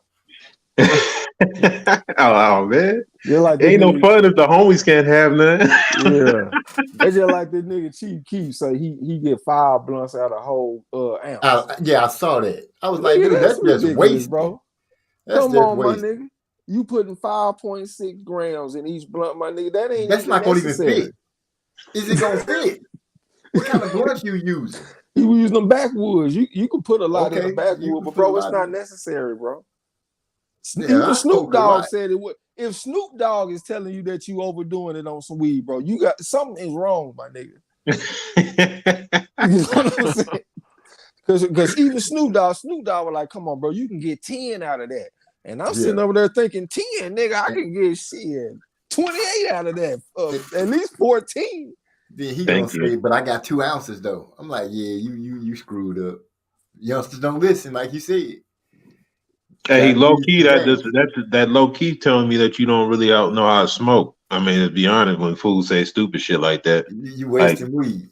Oh man, Just like the ain't no nigga, fun if the homies can't have none. yeah. That's just like the nigga Chief Keef say he get 5 blunts out of whole ounce. Yeah, I saw that. I was like, Nigga, dude, that's that's just ridiculous, wasting. bro. That's Come just on, my wasting. nigga. You putting 5.6 grams in each blunt, my nigga. That ain't That's even not gonna even necessary. fit. Is it gonna fit? What kind of blunt you using? He was using them backwoods. You can put a lot in the Okay, you backwood, can but put a bro, it's lot not in. necessary, bro. Yeah, Even I Snoop smoke a Dogg lot. said it would. If Snoop Dogg is telling you that you overdoing it on some weed, bro, you got something is wrong, my nigga. You know what I'm saying? Because even Snoop Dogg was like, come on, bro, you can get 10 out of that. And I'm sitting Yeah. over there thinking, 10, nigga, I can get shit 28 out of that. At least 14. Then he gonna Thank you. say, but I got 2 ounces though. I'm like, yeah, you screwed up. Youngsters don't listen, like you said. Hey, Gotta low use key, the gas. that low key telling me that you don't really know how to smoke. I mean, to be honest, when fools say stupid shit like that, You like, wasting weed.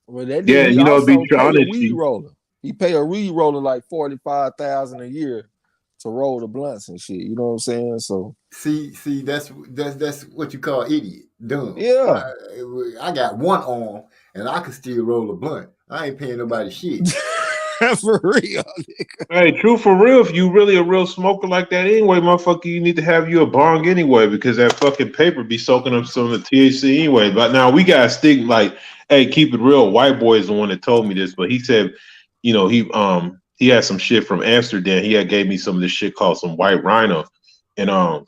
Well, that yeah, nigga, he be also pay a honest. weed roller. He pay a weed roller like 45,000 a year to roll the blunts and shit. You know what I'm saying? So See, that's what you call idiot, dumb. yeah. I got one arm and I can still roll a blunt. I ain't paying nobody shit. For real. Hey, true for real. If you really a real smoker like that anyway, motherfucker, you need to have you a bong anyway because that fucking paper be soaking up some of the THC anyway. But now we got to stick like, hey, keep it real. White boy is the one that told me this, but he said, he had some shit from Amsterdam. He had gave me some of this shit called some white rhino, and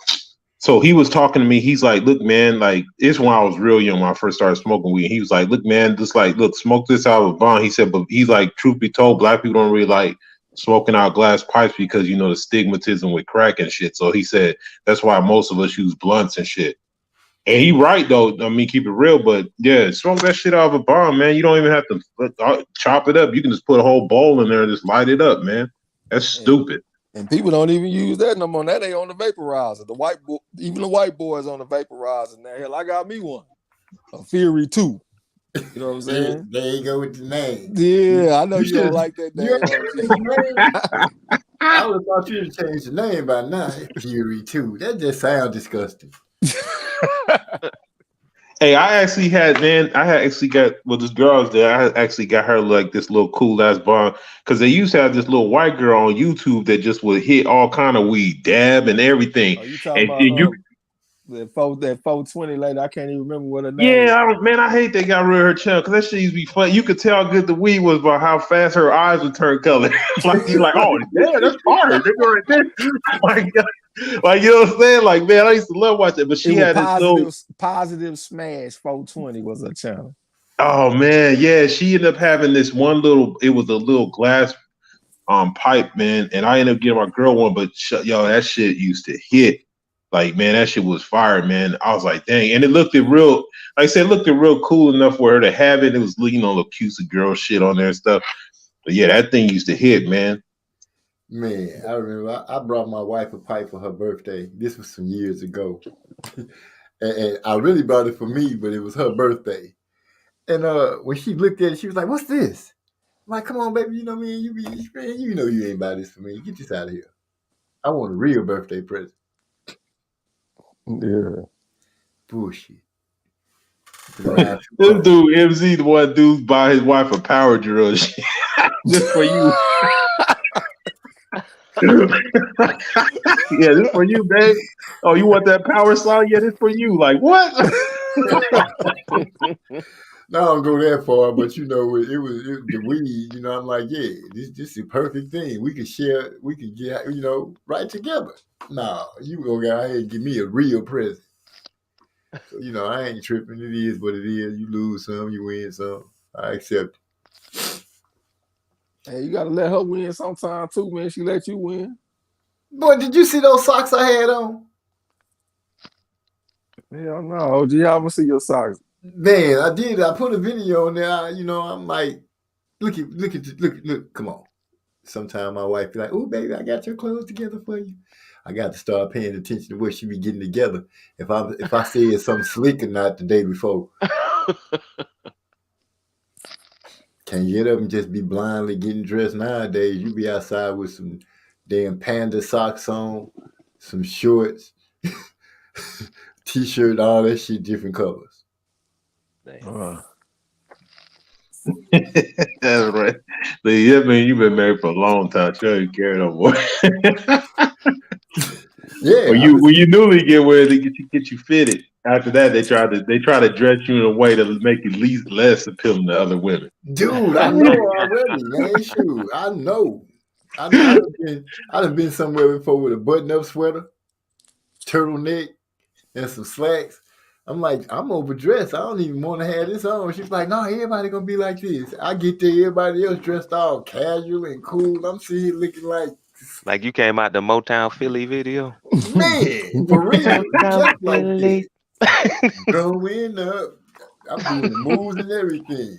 so he was talking to me. He's like, look, man, like it's when I was real young when I first started smoking weed. He was like, look, man, just like look, smoke this out of a bong. He said, but he's like, truth be told, black people don't really like smoking out glass pipes because you know the stigmatism with crack and shit. So he said that's why most of us use blunts and shit. And he right though. I mean, keep it real, but yeah, smoke that shit out of a bomb, man. You don't even have to chop it up. You can just put a whole bowl in there and just light it up, man. That's stupid. And people don't even use that no more. Now they on the vaporizer. Even the white boys on the vaporizer. Now hell, I got me one. A Fury 2. You know what I'm saying? There you go with the name. Yeah, I know You you don't should like that you name, ain't don't changed you? the name. I would have thought you'd have changed the name by now. Fury 2. That just sounds disgusting. Hey, I had actually got this girl was there. I had actually got her like this little cool ass bond because they used to have this little white girl on YouTube that just would hit all kind of weed, dab and everything. Are you talking And about you, that 420 lady? I can't even remember what her name yeah, was. man, I hate they got rid of her channel because that shit used to be fun. You could tell how good the weed was by how fast her eyes would turn color. Like you, like, oh yeah, that's fire, nigga, right there. Like, like you know what I'm saying? Like, man, I used to love watching it, but It she was had this little. positive smash 420 was her channel. Oh man, yeah, she ended up having this one little. It was a little glass pipe, man, and I ended up getting my girl one. But yo, that shit used to hit. Like, man, that shit was fire, man. I was like, dang, and it looked it real. Like I said, it looked it real cool enough for her to have it. It was, little cutesy girl shit on there and stuff. But yeah, that thing used to hit, man. Man, I remember I brought my wife a pipe for her birthday. This was some years ago. And I really brought it for me, but it was her birthday. And when she looked at it, she was like, "What's this?" I'm like, "Come on, baby, you know me, and you know you ain't buy this for me. Get this out of here. I want a real birthday present." Yeah. Bullshit. Around This dude, MZ, the one dude buy his wife a power drill shit. Just for you. Yeah, this for you, babe. Oh, you want that power saw? Yeah, this for you. Like what? No, I don't go that far, but you know, the weed. You know, I'm like, yeah, this is the perfect thing. We could share. We could get, right together. No, you go out here and give me a real present. So I ain't tripping. It is what it is. You lose some, you win some. I accept it. Hey, you gotta let her win sometime too, man. She let you win. Boy, did you see those socks I had on? Hell no, OG. I want to see your socks. Man, I did. I put a video on there. I'm like, look. Come on. Sometimes my wife be like, "Oh, baby, I got your clothes together for you." I got to start paying attention to what she be getting together. If I said something slick or not the day before, can't get up and just be blindly getting dressed nowadays. You be outside with some damn panda socks on, some shorts, t-shirt, all that shit, different colors. That's right. Yeah, man, you've been married for a long time. Sure, you care no more. Yeah. When you newly get where they get you fitted. After that, they try to dress you in a way to make you least less appealing to other women. Dude, I know already, man. Shoot, I know. I've been somewhere before with a button-up sweater, turtleneck, and some slacks. I'm like, I'm overdressed. I don't even want to have this on. She's like, no, everybody gonna be like this. I get there, everybody else dressed all casual and cool. I'm sitting here looking like you came out the Motown Philly video. man, for real, just like this. Growing up, I'm doing the moves and everything.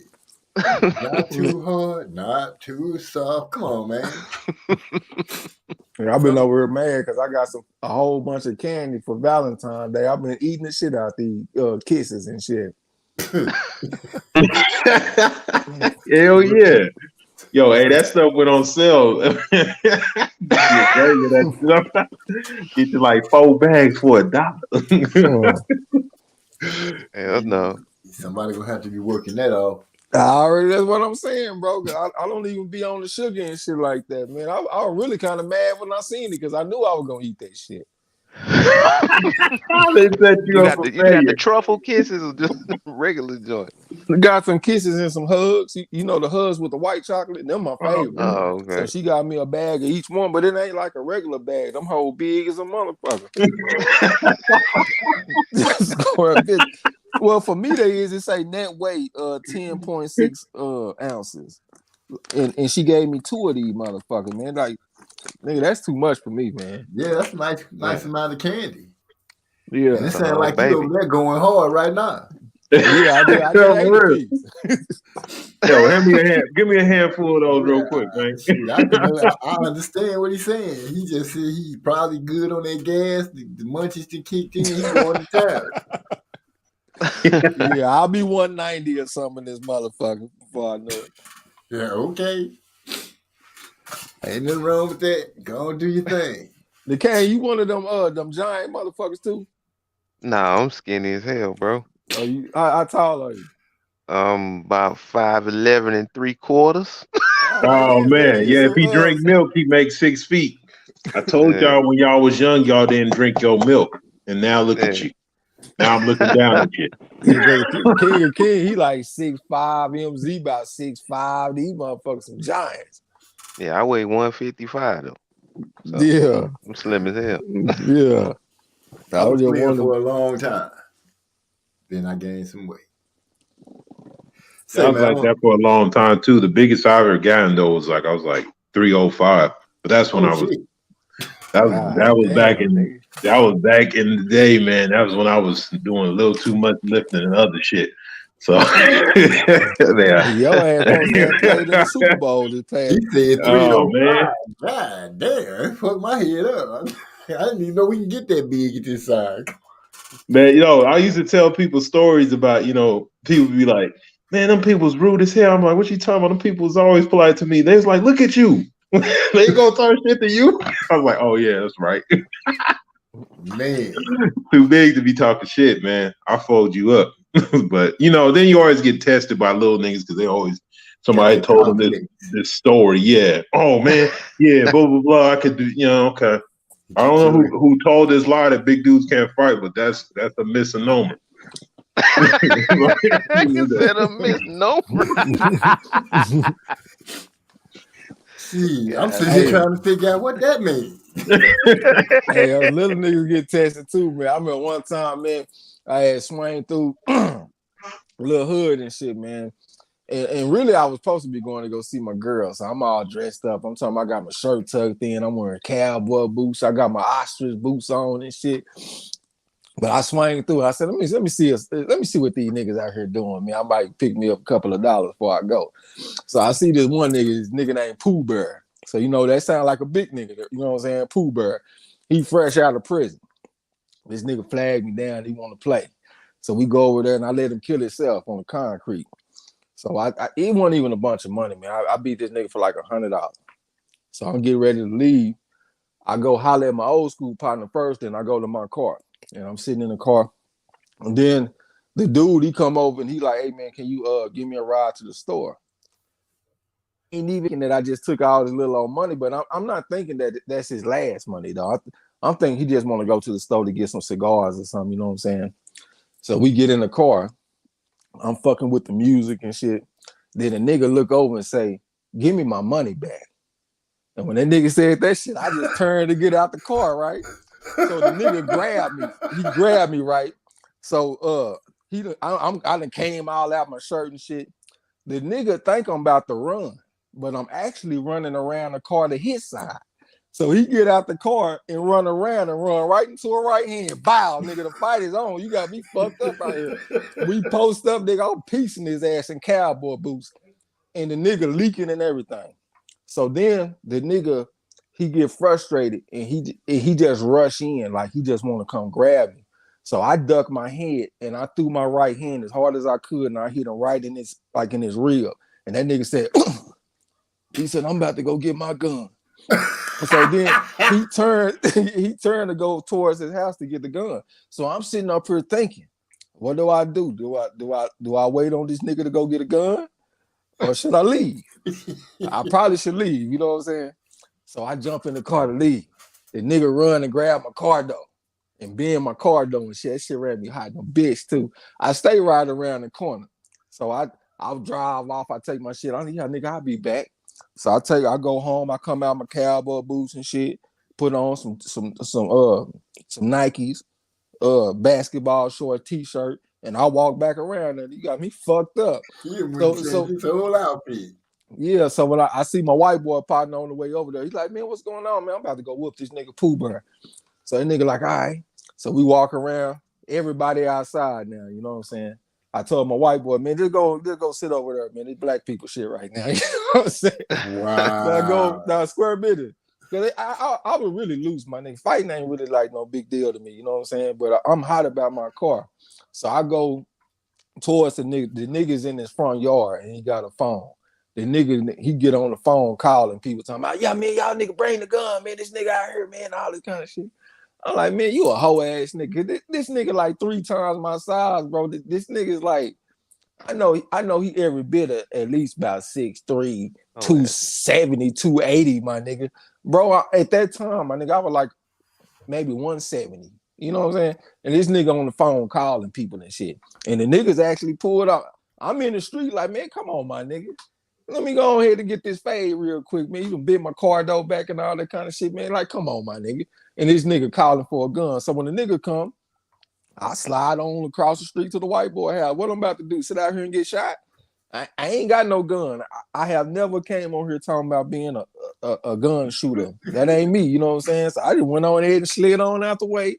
Not too hard, not too soft. Come on, man. Yeah, I've been over here mad because I got a whole bunch of candy for Valentine's Day. I've been eating the shit out these kisses and shit. Hell yeah. Yo, hey, that stuff went on sale. Get you like 4 bags for $1. Hell no. Somebody gonna have to be working that off. That's what I'm saying, bro. I don't even be on the sugar and shit like that, man. I was really kind of mad when I seen it because I knew I was gonna eat that shit. They set you up you got the truffle kisses or just regular joint? Got some kisses and some hugs. You know the hugs with the white chocolate? Them my favorite. Oh, okay. So she got me a bag of each one, but it ain't like a regular bag. Them whole big as a motherfucker. Well, for me, it say net weight 10.6 ounces. And she gave me 2 of these motherfuckers, man. Like, nigga, that's too much for me, man. Yeah, that's a nice amount of candy. Yeah. And it sounds like you over there going hard right now. Yeah, I did ate a piece. Yo, give me a handful of those real quick, man. I understand what he's saying. He just said he's probably good on that gas. The munchies that kicked in, he's going to town. Yeah, I'll be 190 or something in this motherfucker before I know it. Yeah, okay. Ain't nothing wrong with that. Go and do your thing. The Kane, you one of them giant motherfuckers too? Nah, I'm skinny as hell, bro. How tall are you? About 5'11 3/4. Oh man, yeah. If he drink milk, he makes 6 feet. I told y'all when y'all was young, y'all didn't drink your milk, and now look at you. Now I'm looking down at you. King, he like 6'5", MZ about 6'5". These motherfuckers some giants. Yeah, I weigh 155 though. So, yeah, I'm slim as hell. Yeah, I was slim for a long time. Then I gained some weight. I was like that for a long time too. The biggest I ever gotten though was I was like 305. But that's when I was. That was back in the day, man. That was when I was doing a little too much lifting and other shit. So your ass played in the Super Bowl this past. He said 305. God damn, that fucked my head up. I didn't even know we can get that big at this size. Man, I used to tell people stories about, people be like, man, them people's rude as hell. I'm like, what you talking about? Them people was always polite to me. They was like, look at you. They gonna talk shit to you? I was like, oh yeah, that's right. Man. Too big to be talking shit, man. I'll fold you up. But then you always get tested by little niggas because somebody told them this story. Yeah. Oh man, yeah, blah blah blah. I could do, okay. I don't know who told this lie that big dudes can't fight, but that's a misnomer. You said a misnomer. See, I'm sitting here trying to figure out what that means. Hey, little niggas get tested too, man. I remember one time, man, I had swang through a little hood and shit, man. And really, I was supposed to be going to go see my girl, so I'm all dressed up. I'm talking, I got my shirt tucked in. I'm wearing cowboy boots. I got my ostrich boots on and shit. But I swang through. I said, let me see what these niggas out here doing. Man, I might pick me up a couple of dollars before I go. So I see this nigga named Pooh Bear. So that sounds like a big nigga. You know what I'm saying? Pooh Bear. He fresh out of prison. This nigga flagged me down. He want to play. So we go over there and I let him kill himself on the concrete. So it wasn't even a bunch of money, man. I beat this nigga for like $100. So I'm getting ready to leave. I go holler at my old school partner first, then I go to my car. And I'm sitting in the car. And then the dude, he come over and he like, hey, man, can you give me a ride to the store? Ain't even that I just took all this little old money, but I'm not thinking that that's his last money, though. I'm thinking he just want to go to the store to get some cigars or something, you know what I'm saying? So we get in the car. I'm fucking with the music and shit. Then a nigga look over and say, give me my money back. And when that nigga said that shit, I just turned to get out the car, right? So the nigga grabbed me. He grabbed me, right? So I done came all out my shirt and shit. The nigga think I'm about to run, but I'm actually running around the car to his side. So he get out the car and run around and run right into a right hand. Bow, nigga, the fight is on. You got me fucked up out here. We post up, nigga, I'm piecing his ass in cowboy boots. And the nigga leaking and everything. So then the nigga, he get frustrated and he just rush in like he just want to come grab me. So I ducked my head and I threw my right hand as hard as I could and I hit him right in his rib. And that nigga said, he said, I'm about to go get my gun. So then he turned to go towards his house to get the gun. So I'm sitting up here thinking, what do I do? Do I wait on this nigga to go get a gun? Or should I leave? I probably should leave, you know what I'm saying? So I jump in the car to leave. The nigga run and grab my car door and be in my car door and shit. That shit ran me hot, no bitch too. I stay right around the corner. So I'll drive off. I take my shit. Nigga, I'll be back. So I go home. I come out my cowboy boots and shit. Put on some Nikes, basketball short t-shirt, and I walk back around and you got me fucked up. So his whole outfit. Yeah, so when I see my white boy partner on the way over there, he's like, man, what's going on, man? I'm about to go whoop this nigga Pooh Bear. So that nigga like, all right. So we walk around, everybody outside now, you know what I'm saying? I told my white boy, man, just go sit over there, man. It's black people shit right now. You know what I'm saying? Wow. Now square business. Because I would really lose my nigga. Fighting ain't really like no big deal to me, you know what I'm saying? But I'm hot about my car. So I go towards the nigga. The nigga's in his front yard and he got a phone. The nigga, he get on the phone calling people talking about, yeah, man, y'all nigga bring the gun, man. This nigga out here, man, all this kind of shit. I'm like, man, you a hoe ass nigga. This nigga like 3 times my size, bro. This nigga's like, I know he every bit of at least about 6'3", 270, 280, my nigga. Bro, at that time, my nigga, I was like maybe 170. You know what I'm saying? And this nigga on the phone calling people and shit. And the niggas actually pulled up. I'm in the street like, man, come on, my nigga. Let me go ahead and get this fade real quick, man. You done bit my car door back and all that kind of shit, man. Like, come on, my nigga. And this nigga calling for a gun. So when the nigga come, I slide on across the street to the white boy house. What I'm about to do? Sit out here and get shot? I ain't got no gun. I have never came on here talking about being a gun shooter. That ain't me, you know what I'm saying? So I just went on ahead and slid on out the way.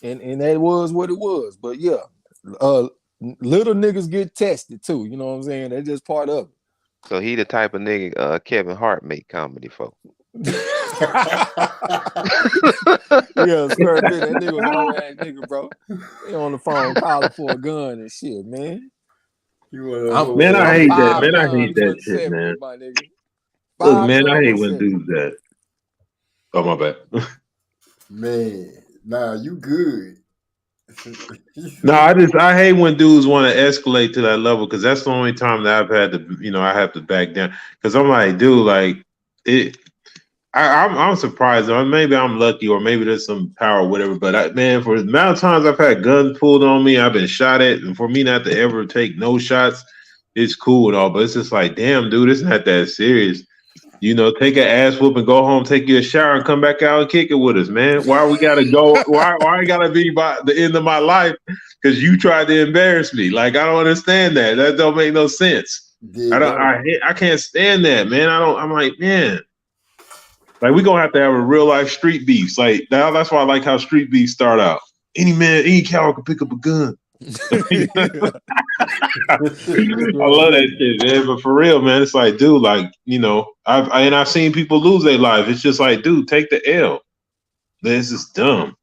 And that was what it was. But yeah, little niggas get tested too, you know what I'm saying? That's just part of it. So he the type of nigga Kevin Hart make comedy for. Yeah, sir, that nigga was a whole ass nigga, bro. He on the phone calling for a gun and shit, man. Man, I hate that. Man, I hate that shit, man. Look, man, I hate when dudes that. Oh, my bad. Man, nah, you good. No, I hate when dudes want to escalate to that level because that's the only time that I've had to, I have to back down. Because I'm like, dude, like it. I'm surprised. Maybe I'm lucky, or maybe there's some power, or whatever. But man, for the amount of times I've had guns pulled on me, I've been shot at, and for me not to ever take no shots, it's cool and all. But it's just like, damn, dude, it's not that serious. Take an ass whoop and go home, take you a shower, and come back out and kick it with us, man. Why we gotta go? Why I gotta be by the end of my life? Because you tried to embarrass me. Like, I don't understand that. That don't make no sense. I can't stand that, man. I'm like, man. Like, we're gonna have to have a real life street beefs. Like that's why I like how street beefs start out. Any coward can pick up a gun. I love that shit, man. But for real, man, it's like, dude, like, I've seen people lose their life. It's just like, dude, take the L. This is dumb.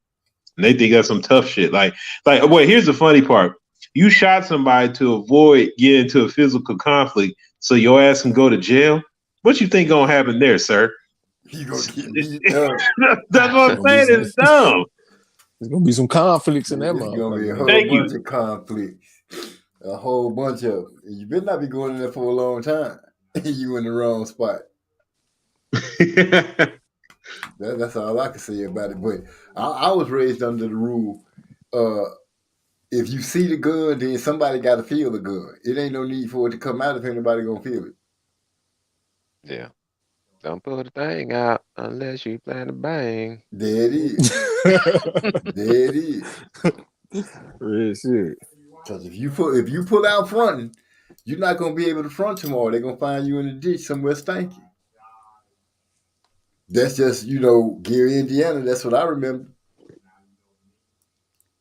And they think that's some tough shit. Like, wait, here's the funny part. You shot somebody to avoid getting into a physical conflict, so your ass can go to jail. What you think gonna happen there, sir? You gonna get beat up. That's what I'm saying. It's dumb. There's gonna be some conflicts in that There's gonna be a motherfucker. whole bunch of conflicts. A whole bunch of them. You better not be going in there for a long time. You in the wrong spot. That's all I can say about it. But I was raised under the rule, if you see the gun, then somebody got to feel the gun. It ain't no need for it to come out if anybody gonna feel it. Yeah. Don't pull the thing out unless you plan to bang. There it is. There it is. Real shit. Because if you pull out fronting, you're not gonna be able to front tomorrow. They're gonna find you in the ditch somewhere stinky. That's just, Gary, Indiana. That's what I remember.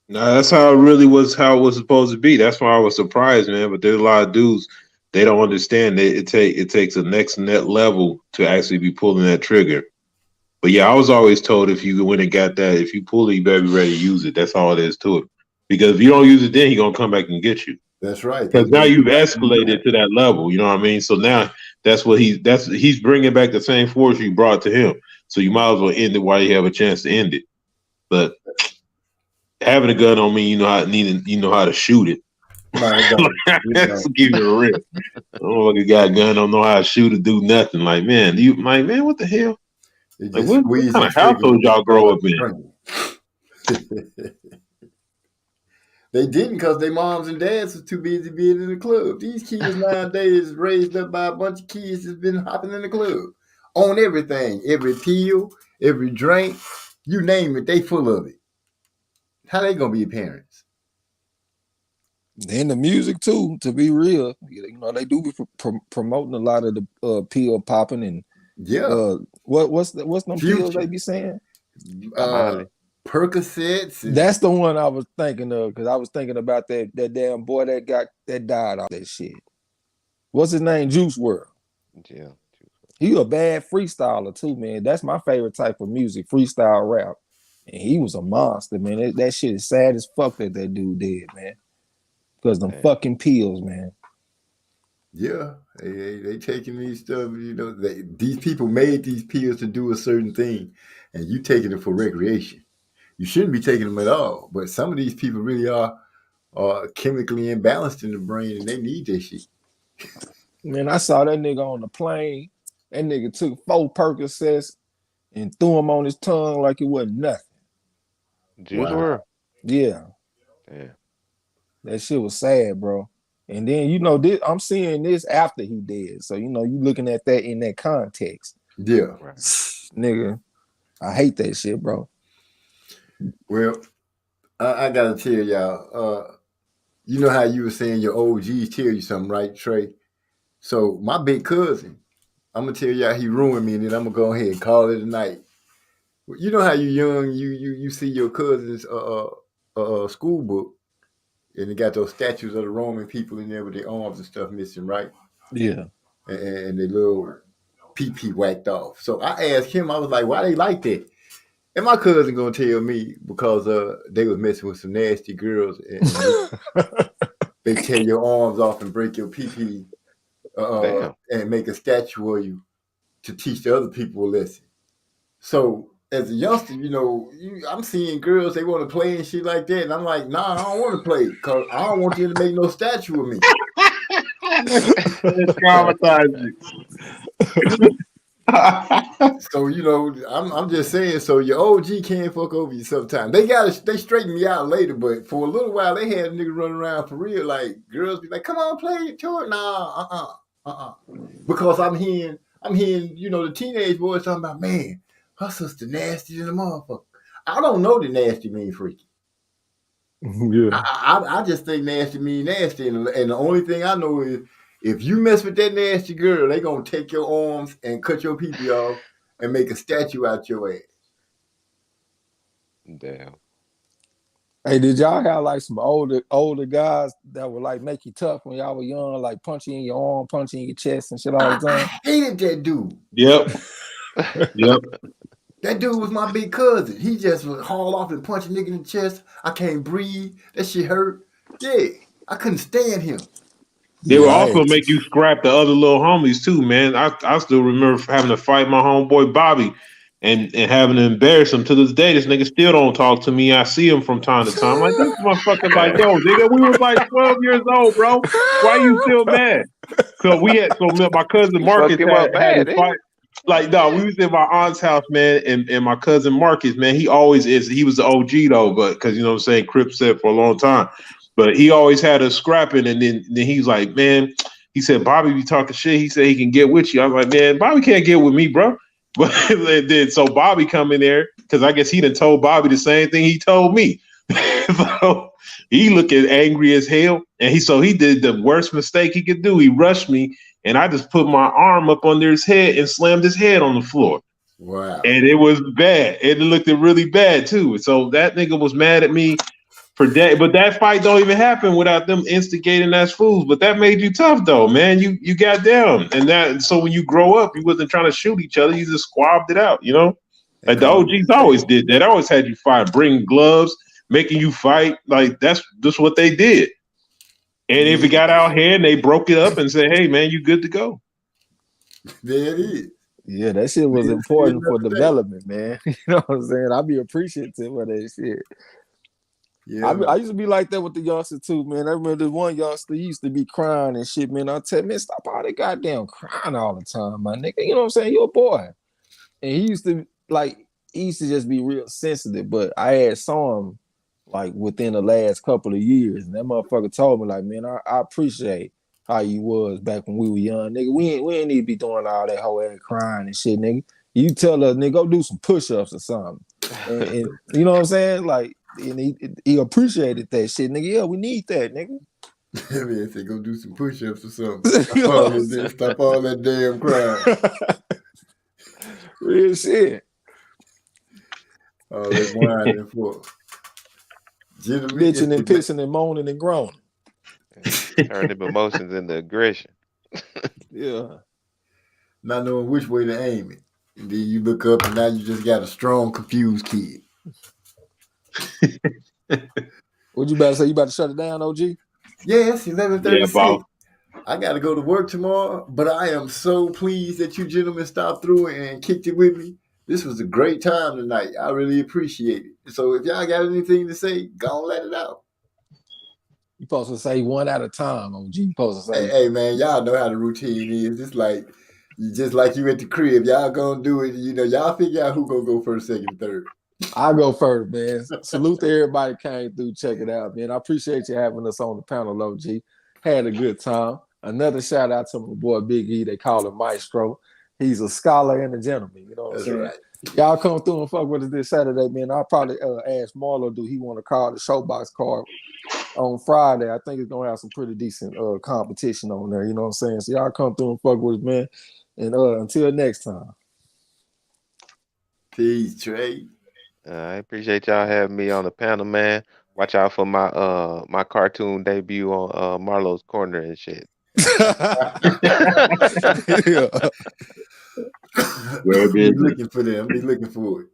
No, that's how it was supposed to be. That's why I was surprised, man. But there's a lot of dudes, they don't understand that it takes a next net level to actually be pulling that trigger. But yeah, I was always told if you went and got that, if you pull it, you better be ready to use it. That's all it is to it. Because if you don't use it, then he's gonna come back and get you. That's right. Because now you've escalated to that level. You know what I mean? So now he's bringing back the same force you brought to him. So you might as well end it while you have a chance to end it. But having a gun on me, you know how to shoot it. Let's give you a rip. I don't know, got a gun, don't know how to shoot or do nothing. Like, man, what the hell? Like, what kind of household y'all grow up in? They didn't, because their moms and dads was too busy being in the club. These kids nowadays raised up by a bunch of kids that's been hopping in the club on everything, every pill, every drink, you name it, they full of it. How they gonna be parents? And the music too, to be real, they do be promoting a lot of the pill popping and what's them pills they be saying? Percocets. That's the one I was thinking of, because I was thinking about that damn boy that died off that shit. What's his name? Juice WRLD. Yeah. He a bad freestyler too, man. That's my favorite type of music, freestyle rap. And he was a monster, man. That shit is sad as fuck that dude did, man. Because them fucking pills, man. Yeah, they taking these stuff. These people made these pills to do a certain thing, and you taking it for recreation. You shouldn't be taking them at all. But some of these people really are chemically imbalanced in the brain, and they need that shit. Man, I saw that nigga on the plane. That nigga took 4 Percocets and threw them on his tongue like it wasn't nothing. Wow. Yeah. That shit was sad, bro. And then, I'm seeing this after he dead. So, you looking at that in that context. Yeah. Right. Nigga, I hate that shit, bro. Well, I got to tell y'all, you know how you were saying your OGs tell you something, right, Trey? So my big cousin, I'm going to tell y'all he ruined me, and then I'm going to go ahead and call it a night. You know how you young, you see your cousin's school book, and they got those statues of the Roman people in there with their arms and stuff missing, right? Yeah. And their little pee whacked off. So I asked him, I was like, why they like that? And my cousin gonna tell me because they was messing with some nasty girls, and they tear your arms off and break your pee and make a statue of you to teach the other people a lesson. So as a youngster, I'm seeing girls, they want to play and shit like that, and I'm like, nah, I don't want to play, because I don't want you to make no statue of me. It's traumatizing. So I'm just saying. So your OG can't fuck over you sometimes. They straighten me out later, but for a little while they had a nigga running around for real. Like girls be like, "Come on, play it, toy." Nah, because I'm hearing the teenage boys talking about, man, her sister nasty than a motherfucker. I don't know that nasty mean freaky. Yeah. I just think nasty mean nasty, and the only thing I know is If you mess with that nasty girl, they gonna take your arms and cut your pee off and make a statue out your ass. Damn. Hey, did y'all have like some older guys that would like make you tough when y'all were young, like punch you in your arm, punch you in your chest and shit all the I time? hated that dude. Yep. Yep. That dude was my big cousin. He just would haul off and punch a nigga in the chest. I can't breathe. That shit hurt. Yeah, I couldn't stand him. They would Yeah, I also had make you scrap the other little homies too, man. I still remember having to fight my homeboy Bobby and having to embarrass him. To this day, this nigga still don't talk to me. I see him from time to time. Like, this motherfucker's like, yo, nigga, we was like 12 years old, bro. Why you still mad? So my cousin You fucked Marcus him up had bad, to eh? fight. Like, no, we was in my aunt's house, man, and my cousin Marcus, man, he was the OG though, but because you know what I'm saying, Crip said for a long time. But he always had us scrapping, and then he's like, man, he said, Bobby be talking shit. He said he can get with you. I was like, man, Bobby can't get with me, bro. But then so Bobby come in there because I guess he done told Bobby the same thing he told me. So he looking angry as hell, and he did the worst mistake he could do. He rushed me, and I just put my arm up under his head and slammed his head on the floor. Wow. And it was bad. It looked really bad too. So that nigga was mad at me for that. But that fight don't even happen without them instigating as fools. But that made you tough though, man. You got down. And so when you grow up, you wasn't trying to shoot each other. You just squabbed it out, you know? Like the OGs always did that. They always had you fight, bring gloves, making you fight. Like that's just what they did. And if it got out here and they broke it up and said, hey man, you good to go. There it is. Yeah, that shit was important for development, man. You know what I'm saying? I be appreciative of that shit. Yeah, I used to be like that with the youngsters too, man. I remember this one youngster, he used to be crying and shit, man. I tell him, man, stop all that goddamn crying all the time, my nigga. You know what I'm saying? You're a boy. And he used to just be real sensitive, but I had saw him like within the last couple of years. And that motherfucker told me, like, man, I appreciate how you was back when we were young, nigga. We ain't need to be doing all that whole ass crying and shit, nigga. You tell us, nigga, go do some push-ups or something. And you know what I'm saying? Like, and he appreciated that shit, nigga. Yeah, we need that, nigga. I mean, say go do some push-ups or something. Stop all that damn crying. Real shit. All that whining for. Bitching and pissing and moaning and groaning. Turn them emotions into aggression. Yeah. Not knowing which way to aim it. And then you look up and now you just got a strong, confused kid. What you about to say? You about to shut it down, OG? Yes, 11:36. Yeah, I got to go to work tomorrow, but I am so pleased that you gentlemen stopped through and kicked it with me. This was a great time tonight. I really appreciate it. So if y'all got anything to say, go on, let it out. You supposed to say one at a time, OG. You supposed to say. Hey, man, y'all know how the routine is. It's like, just like you at the crib. Y'all gonna do it. You know, y'all figure out who gonna go first, second, third. I'll go first, man. Salute to everybody came through. Check it out, man. I appreciate you having us on the panel, OG. Had a good time. Another shout out to my boy Big E. They call him Maestro. He's a scholar and a gentleman. You know what I'm saying? Right. Y'all come through and fuck with us this Saturday, man. I'll probably ask Marlo, do he want to call the Showbox card on Friday? I think it's gonna have some pretty decent competition on there. You know what I'm saying? So y'all come through and fuck with us, man. And until next time. Peace, Trey. I appreciate y'all having me on the panel, man. Watch out for my my cartoon debut on Marlo's Corner and shit. Yeah. Be looking for them. Be looking for it.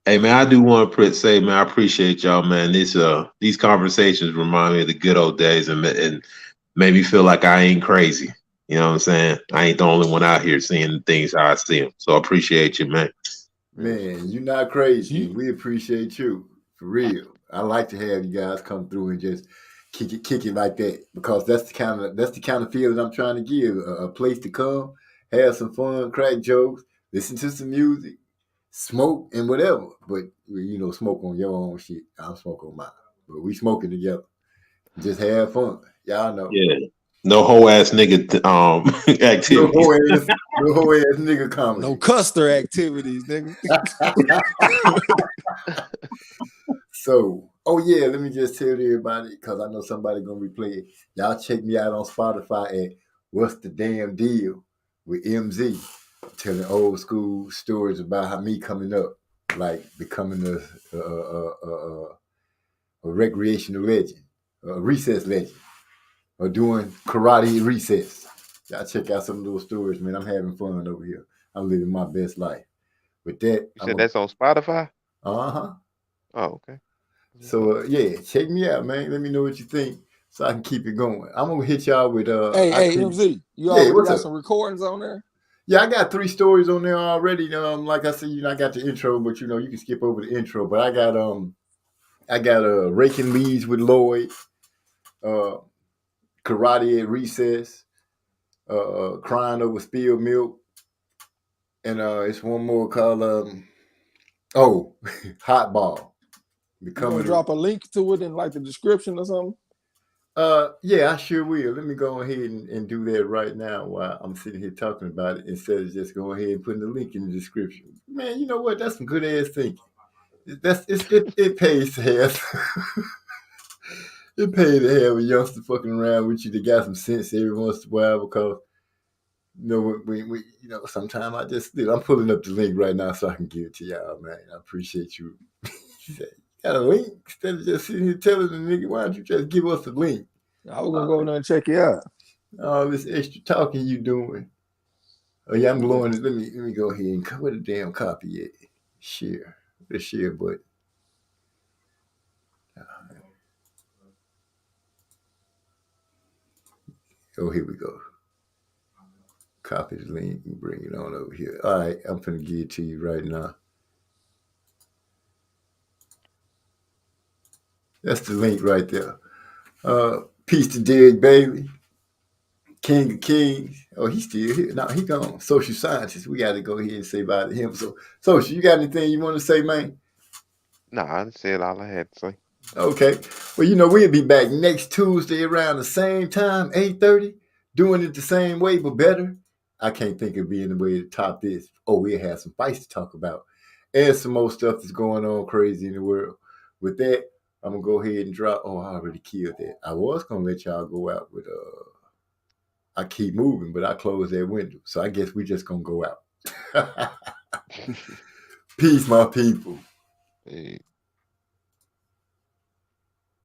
Hey man, I do want to say, man, I appreciate y'all, man. These conversations remind me of the good old days and made me feel like I ain't crazy. You know what I'm saying? I ain't the only one out here seeing things how I see them. So I appreciate you, man. Man, you're not crazy. We appreciate you for real. I like to have you guys come through and just kick it like that, because that's the kind of feeling I'm trying to give. A place to come, have some fun, crack jokes, listen to some music, smoke and whatever. But you know, smoke on your own shit. I'll smoke on mine. But we smoking together. Just have fun. Y'all know. Yeah. No whole ass nigga activities. No whole ass nigga comedy. No Custer activities, nigga. So Oh yeah, let me just tell everybody because I know somebody gonna replay it. Y'all check me out on Spotify at What's the Damn Deal with MZ, telling old school stories about how me coming up, like becoming a recreational legend, a recess legend, or doing karate recess. Y'all check out some of those stories, man. I'm having fun over here. I'm living my best life. With that, You I'm said a that's on Spotify? uh-huh. Oh, okay. What's up? So yeah, check me out, man. Let me know what you think so I can keep it going. I'm gonna hit y'all with I Hey, keep MZ, you yeah, already what's got up? some recordings on there? Yeah, I got 3 stories on there already. Like I said, I got the intro, but you can skip over the intro. But I got raking leads with Lloyd, uh karate at recess, crying over spilled milk, and it's one more called oh hot ball You gonna becoming drop a link to it in like the description or something? yeah, I sure will. Let me go ahead and do that right now while I'm sitting here talking about it instead of just going ahead and putting the link in the description. Man, you know what? That's some good ass thinking. It pays to have it pays to have a youngster fucking around with you that got some sense every once in a while because we sometimes I just I'm pulling up the link right now so I can give it to y'all, man. I appreciate you. You got a link instead of just sitting here telling the nigga, why don't you just give us a link? I was gonna go in there and check it out. All this extra talking you doing. Oh yeah, I'm I'm just blowing it. Let me go ahead and cover the damn copy at share. The share button. Oh, here we go. Copy the link and bring it on over here. All right, I'm gonna give it to you right now. That's the link right there. Peace to Derek Bailey, King of Kings. Oh, he's still here. No, he gone. Social scientist. We got to go ahead and say bye to him. So, social, you got anything you want to say, man? Nah, I said all I had to say. Okay. Well, we'll be back next Tuesday around the same time, 8:30, doing it the same way, but better. I can't think of being the way to top this. Oh, we'll have some fights to talk about. And some more stuff that's going on crazy in the world. With that, I'm gonna go ahead and drop. Oh, I already killed that. I was gonna let y'all go out with I keep moving, but I closed that window. So I guess we just gonna go out. Peace, my people. Hey.